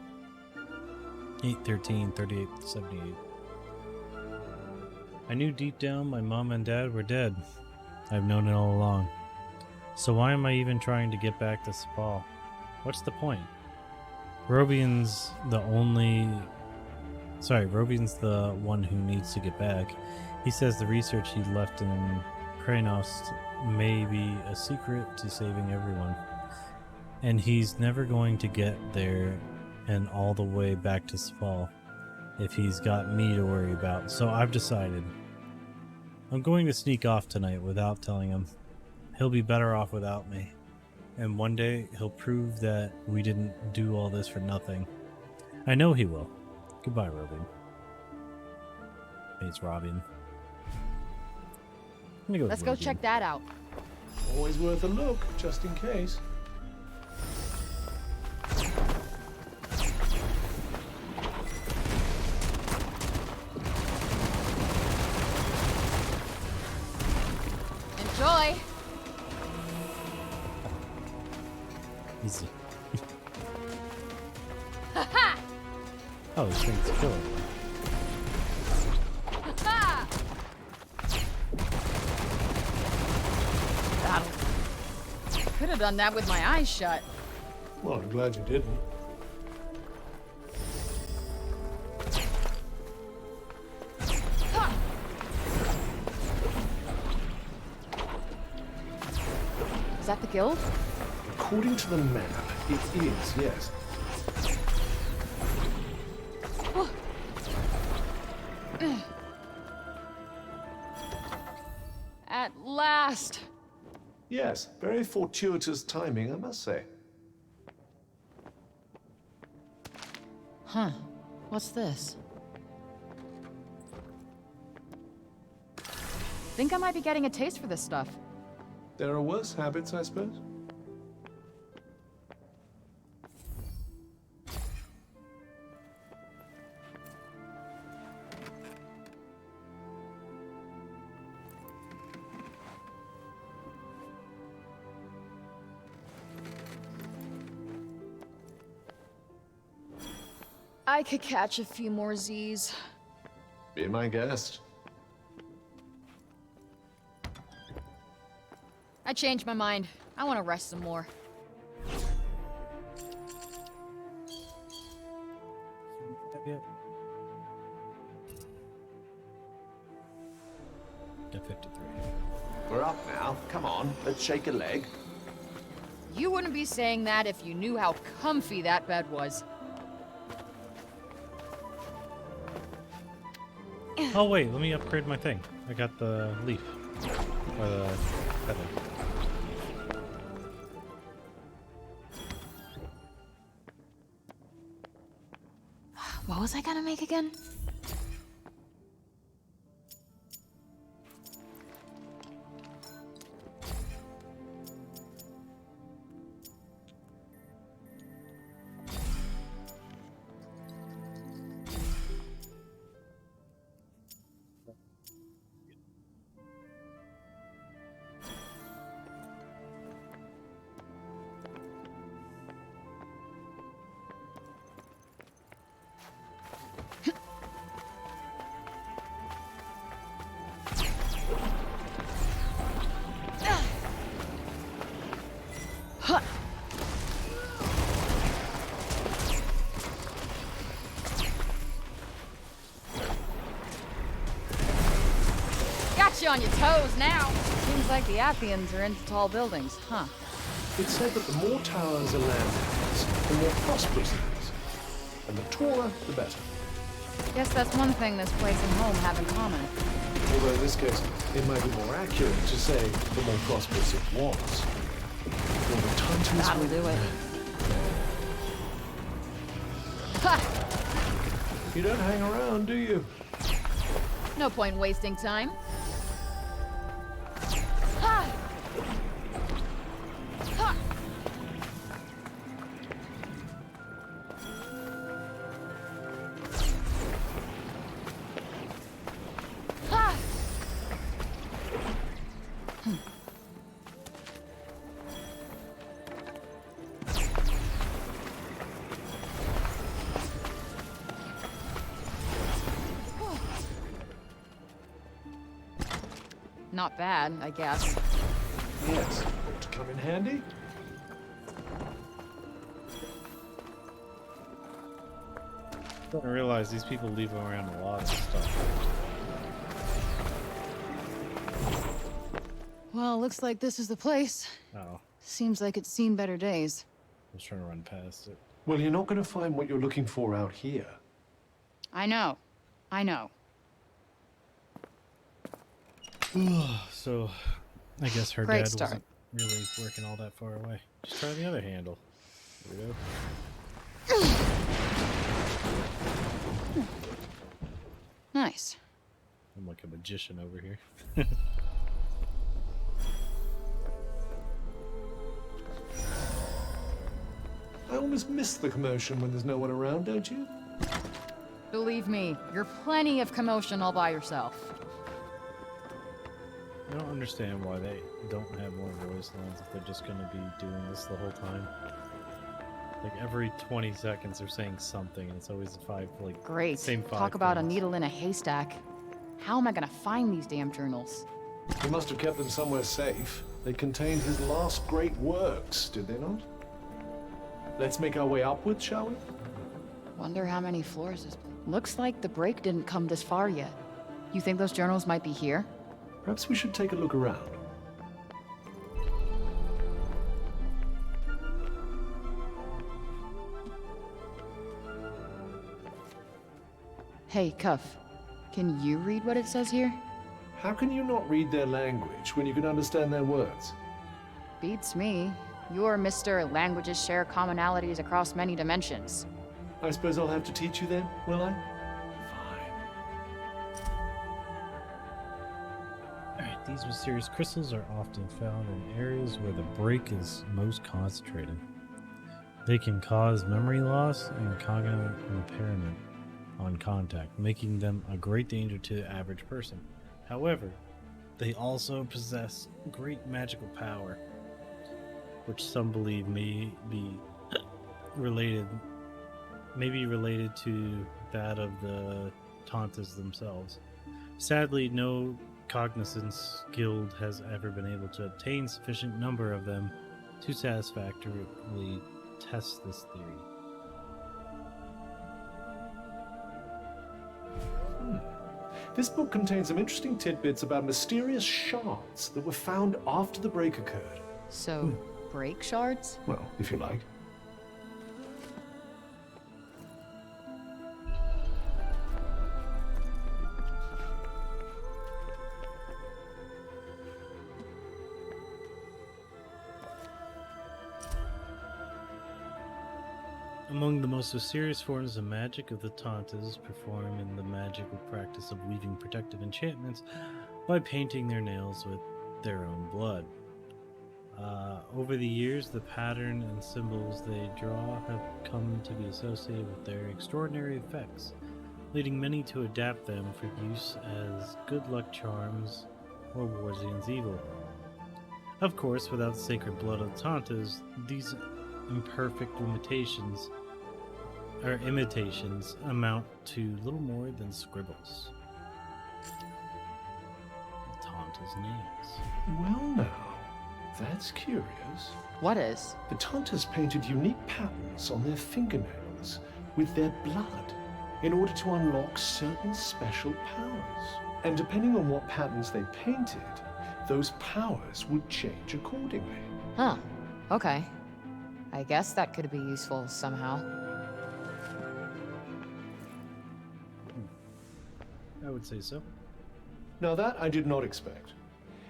8/13/38/78. I knew deep down my mom and dad were dead. I've known it all along. So why am I even trying to get back to Sepal? What's the point? Robian's the one who needs to get back. He says the research he left in Kranos may be a secret to saving everyone. And he's never going to get there and all the way back to Sepal if he's got me to worry about. So I've decided I'm going to sneak off tonight without telling him. He'll be better off without me. And one day he'll prove that we didn't do all this for nothing. I know he will. Goodbye, Robin. It's Robin. Let's go check that out. Always worth a look, just in case. Enjoy. Easy. Ha Oh, he's trying to kill him. ha! Could have done that with my eyes shut. Well, I'm glad you didn't. Is that the guild? According to the map, it is, yes. At last. Yes, very fortuitous timing, I must say. Huh. What's this? Think I might be getting a taste for this stuff. There are worse habits, I suppose. I could catch a few more Z's. Be my guest. I changed my mind. I want to rest some more. F53. We're up now. Come on, let's shake a leg. You wouldn't be saying that if you knew how comfy that bed was. Oh wait, let me upgrade my thing. I got the leaf. Or the feather. What was I gonna make again? Got you on your toes now. Seems like the Appians are into tall buildings, huh? It's said that the more towers a land has, the more prosperous it is. And the taller, the better. Guess that's one thing this place and home have in common. Although in this case, it might be more accurate to say the more prosperous it was. Well, the time to That'll do it. Ha! You don't hang around, do you? No point wasting time. Ha! Ha! Ha! Not bad, I guess. Yes. To come in handy? I didn't realize these people leave around a lot of stuff. Well, looks like this is the place. Oh, Seems like it's seen better days. I was trying to run past it. Well, you're not going to find what you're looking for out here. I know. I know. So, I guess her Great dad start. wasn't really working all that far away. Just try the other handle. Weirdo. Nice. I'm like a magician over here. I almost miss the commotion when there's no one around, don't you? Believe me, you're plenty of commotion all by yourself. I don't understand why they don't have more voice lines if they're just going to be doing this the whole time. Like every 20 seconds they're saying something and it's always Great. same five Talk about a things. needle in a haystack. How am I gonna find these damn journals? He must have kept them somewhere safe. They contained his last great works, did they not? Let's make our way upwards, shall we? Wonder how many floors this place. Looks like the break didn't come this far yet. You think those journals might be here? Perhaps we should take a look around. Hey, Cuff. Can you read what it says here? How can you not read their language when you can understand their words? Beats me. You're Mr. Languages share commonalities across many dimensions. I suppose I'll have to teach you then, will I? Alright, these mysterious crystals are often found in areas where the break is most concentrated. They can cause memory loss and cognitive impairment on contact, making them a great danger to the average person. However, they also possess great magical power, which some believe may be related to that of the Tantas themselves. Sadly, no cognizance guild has ever been able to obtain sufficient number of them to satisfactorily test this theory. This book contains some interesting tidbits about mysterious shards that were found after the break occurred. So, break shards? Well, if you like. Among the most serious forms of magic of the Tantas perform in the magical practice of weaving protective enchantments by painting their nails with their own blood. Over the years, the pattern and symbols they draw have come to be associated with their extraordinary effects, leading many to adapt them for use as good luck charms or wards against evil. Of course, without the sacred blood of the Tantas, these imperfect imitations amount to little more than scribbles. Tanta's nails. Well now, that's curious. What is? The Tantas painted unique patterns on their fingernails with their blood in order to unlock certain special powers. And depending on what patterns they painted, those powers would change accordingly. Huh. Okay. I guess that could be useful somehow. I would say so. Now that I did not expect.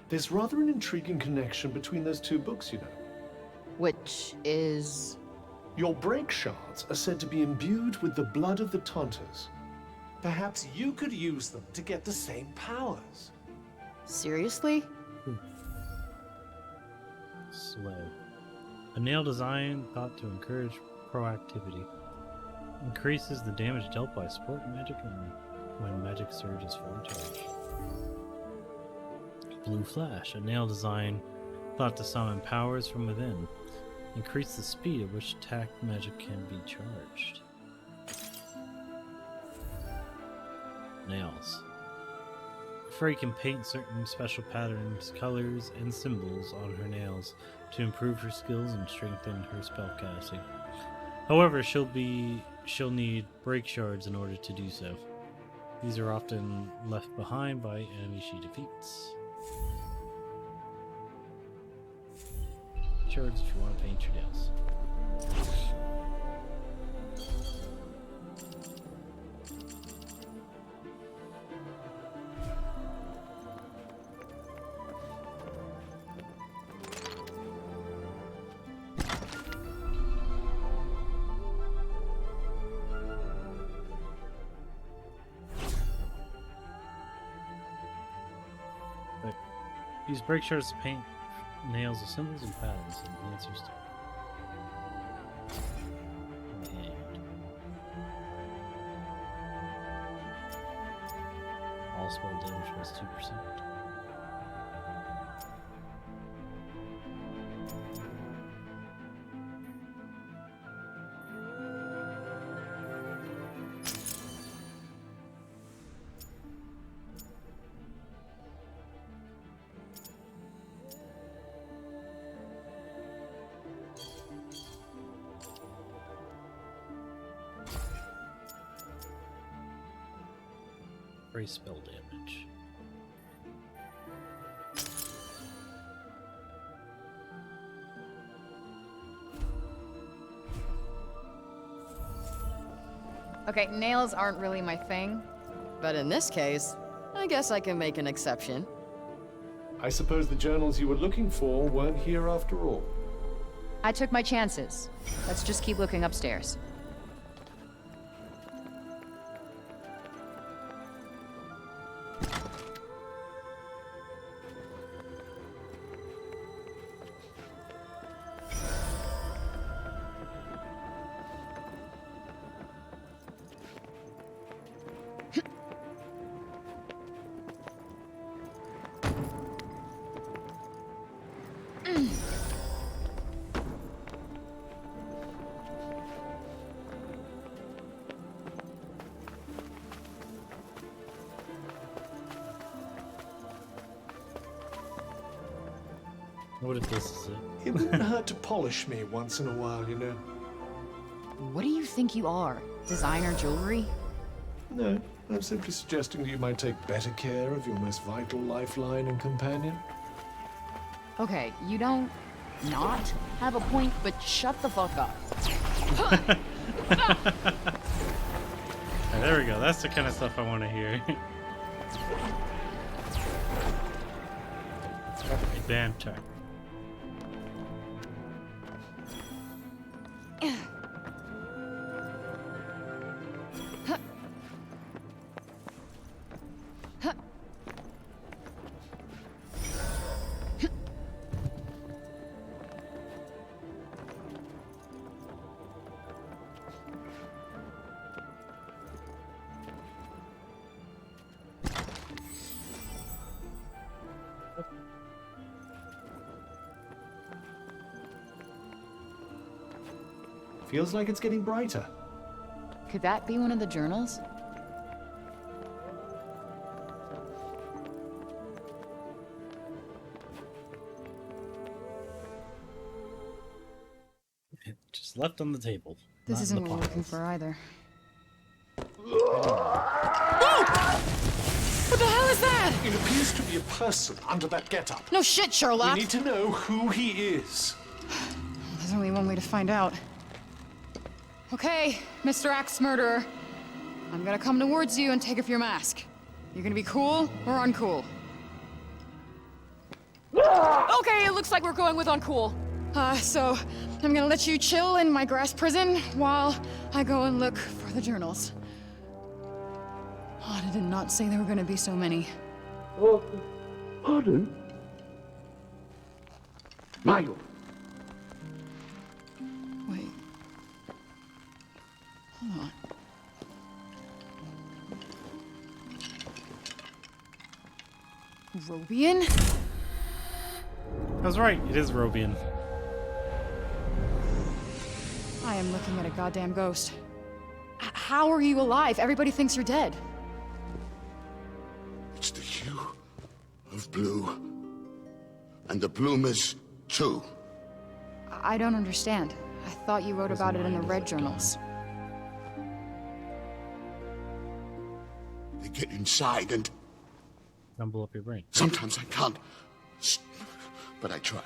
There's rather an intriguing connection between those two books, you know. Which is... Your break shards are said to be imbued with the blood of the Tantas. Perhaps you could use them to get the same powers. Seriously? Slow. A nail design thought to encourage proactivity. Increases the damage dealt by support magic and when magic surge is fully charged. Blue Flash. A nail design thought to summon powers from within. Increase the speed at which attack magic can be charged. Nails. Frey can paint certain special patterns, colors, and symbols on her nails to improve her skills and strengthen her spellcasting. However, she'll need break shards in order to do so. These are often left behind by enemies she defeats. Shards if you want to paint your nails. Use break shards to paint nails with symbols and patterns and answers to all spell damage was 2%. Spell damage. Okay, nails aren't really my thing, but in this case, I guess I can make an exception. I suppose the journals you were looking for weren't here after all. I took my chances. Let's just keep looking upstairs. What if this is it? It wouldn't hurt to polish me once in a while, you know. What do you think you are? Designer jewelry? No, I'm simply suggesting that you might take better care of your most vital lifeline and companion. Okay, you don't not have a point, but shut the fuck up. There we go. That's the kind of stuff I want to hear. Banter. Feels like it's getting brighter. Could that be one of the journals? Just left on the table. This not isn't in the what we're looking piles. for either. What the hell is that? It appears to be a person under that getup. No shit, Sherlock. We need to know who he is. There's only one way to find out. Okay, Mr. Axe Murderer. I'm gonna come towards you and take off your mask. You're gonna be cool or uncool? Okay, it looks like we're going with uncool. So I'm gonna let you chill in my grass prison while I go and look for the journals. Oh, I did not say there were gonna be so many. Pardon? Michael. Wait. Hold on. Robian? I was right. It is Robian. I am looking at a goddamn ghost. How are you alive? Everybody thinks you're dead. It's the hue of blue. And the bloomers, too. I don't understand. I thought you wrote about it in the red journals. They get inside and Jumble up your brain. sometimes I can't. But I try.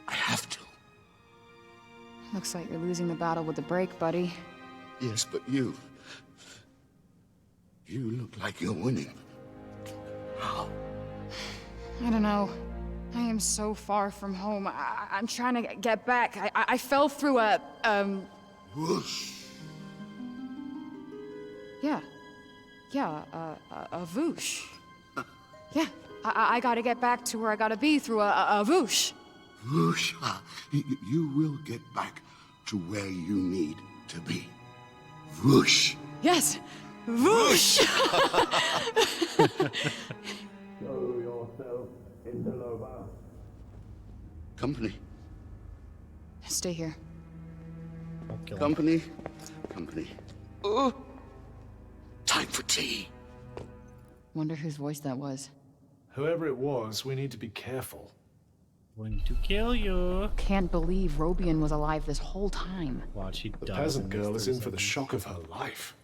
I have to. Looks like you're losing the battle with the break, buddy. Yes, but you look like you're winning. How? I don't know. I am so far from home. I'm trying to get back. I fell through a, Whoosh. Yeah. Yeah, a whoosh. Yeah, I gotta get back to where I gotta be through a whoosh. Whoosh. You will get back to where you need to be. Whoosh. Yes, whoosh! Show yourself in the Loba. Company. Stay here. Company. Company. Oh. Time for tea. Wonder whose voice that was. Whoever it was, we need to be careful. Going to kill you. Can't believe Robian was alive this whole time. Watch, he The dies peasant in girl these is in 30 for the shock of her life.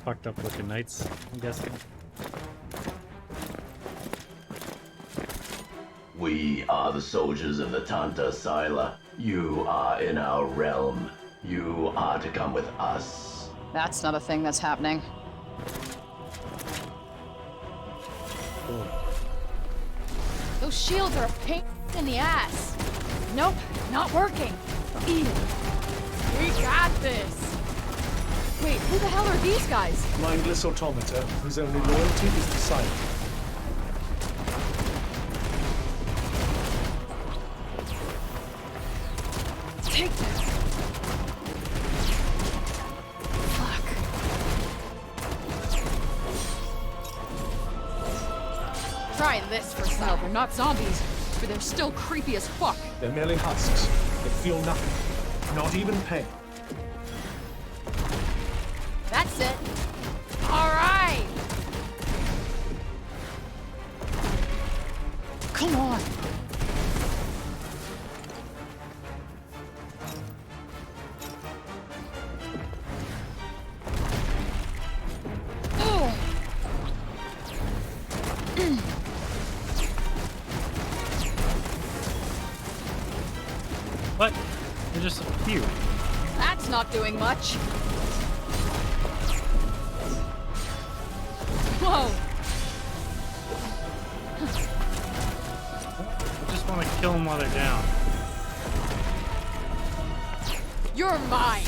Fucked up looking knights, I'm guessing. We are the soldiers of the Tanta Sila. You are in our realm. You are to come with us. That's not a thing that's happening. Those shields are a pain in the ass. Nope, not working. We got this. Wait, who the hell are these guys? Mindless automata whose only loyalty is to silence. Take this. Fuck. Try this for some. No, they're not zombies, but they're still creepy as fuck. They're merely husks. They feel nothing. Not even pain. That's it. All right. Come on. What? They just appeared. That's not doing much. Whoa! I just want to kill them while they're down. You're mine!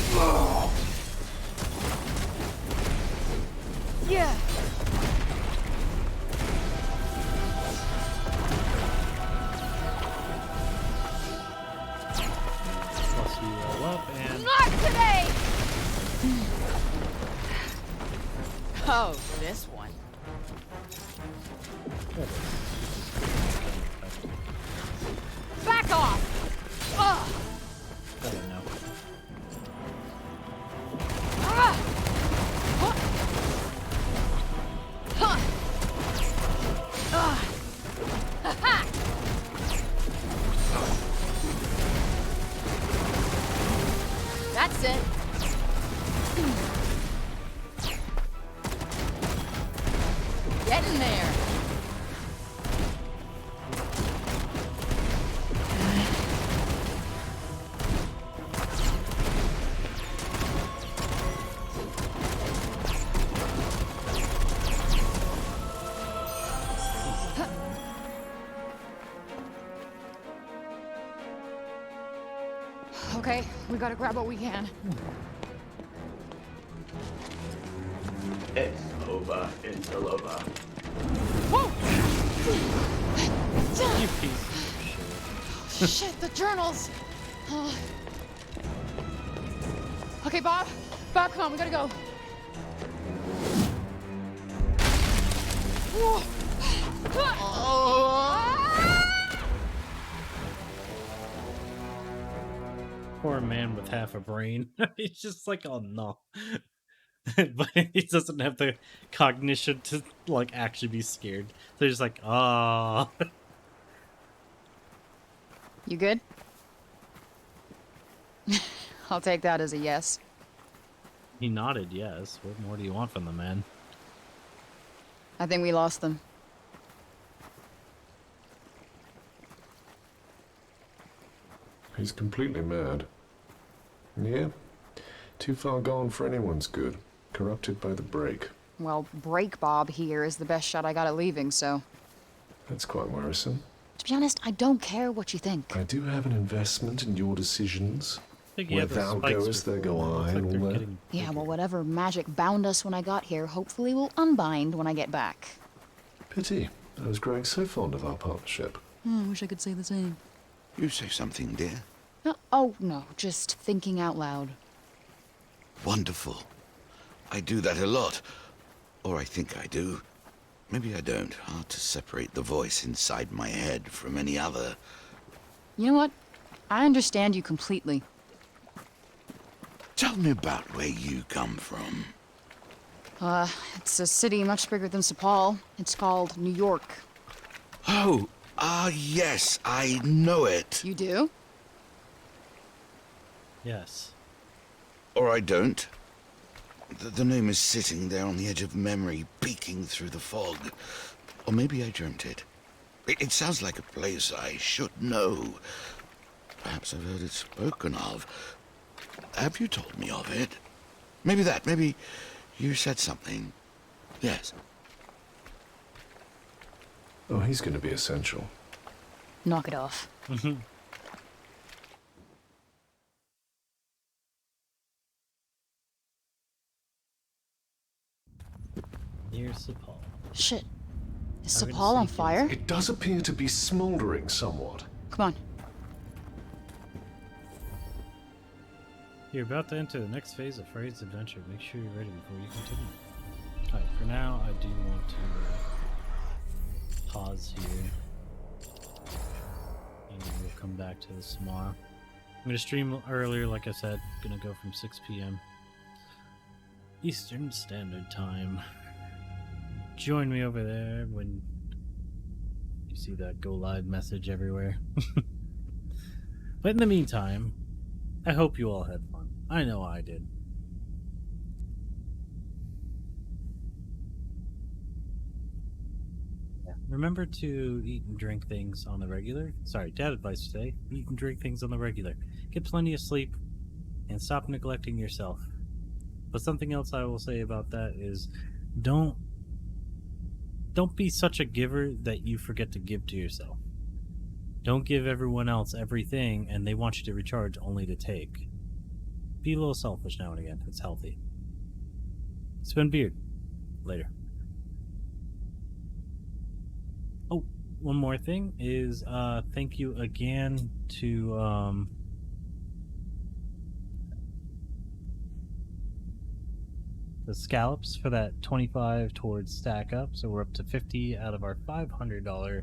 Yeah. Plus you roll up and... Not today! Oh, this one. Back off! Ugh. I don't know. Ah! Huh. Huh. Ah. Ha-ha. That's it. Get in there. Okay, we gotta grab what we can. It's over, Interloper. Whoa! You piece of Shit, the journals! Okay, Bob. Bob, come on, we gotta go. Whoa. Poor man with half a brain. He's just like, oh no. But he doesn't have the cognition to like actually be scared. They're just like, ah. Oh. You good? I'll take that as a yes. He nodded yes. What more do you want from the man? I think we lost them. He's completely mad. Yeah, too far gone for anyone's good. Corrupted by the break. Well, Break Bob here is the best shot I got at leaving, so... That's quite worrisome. To be honest, I don't care what you think. I do have an investment in your decisions. Where thou goest, there go I, and all that. Yeah, well, whatever magic bound us when I got here, hopefully will unbind when I get back. Pity. I was growing so fond of our partnership. I wish I could say the same. You say something, dear? Oh, no, just thinking out loud. Wonderful. I do that a lot. Or I think I do. Maybe I don't. Hard to separate the voice inside my head from any other. You know what? I understand you completely. Tell me about where you come from. It's a city much bigger than Sepal. It's called New York. Oh, yes, I know it. You do? Yes. Or I don't. The name is sitting there on the edge of memory, peeking through the fog. Or maybe I dreamt it. It sounds like a place I should know. Perhaps I've heard it spoken of. Have you told me of it? Maybe that. Maybe you said something. Yes. Oh, he's going to be essential. Knock it off. Near Sepal. Shit. Is I would Sepal on say fire? It does appear to be smoldering somewhat. Come on. You're about to enter the next phase of Freyd's adventure. Make sure you're ready before you continue. Alright, for now, I do want to pause here. And we'll come back to this tomorrow. I'm going to stream earlier, like I said. Going to go from 6 p.m. Eastern Standard Time. Join me over there when you see that go live message everywhere. But in the meantime, I hope you all had fun. I know I did. Yeah, remember to eat and drink things on the regular. Sorry, dad advice today. Eat and drink things on the regular. Get plenty of sleep and stop neglecting yourself. But something else I will say about that is don't be such a giver that you forget to give to yourself. Don't give everyone else everything and they want you to recharge only to take. Be a little selfish now and again. It's healthy. It's been Beard. Later. Oh, one more thing is thank you again to the Scallops for that 25 towards stack up. So we're up to 50 out of our $500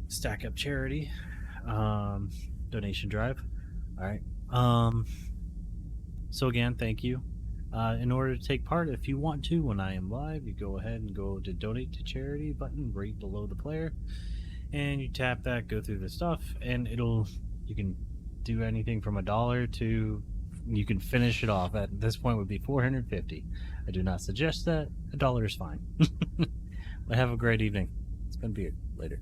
stack up charity donation drive. All right. So again, thank you. In order to take part, if you want to, when I am live, you go ahead and go to donate to charity button right below the player, and you tap that, go through the stuff, and you can do anything from $1 to, you can finish it off. At this point would be $450. I do not suggest that. $1 is fine. But have a great evening. It's been Beard. Later.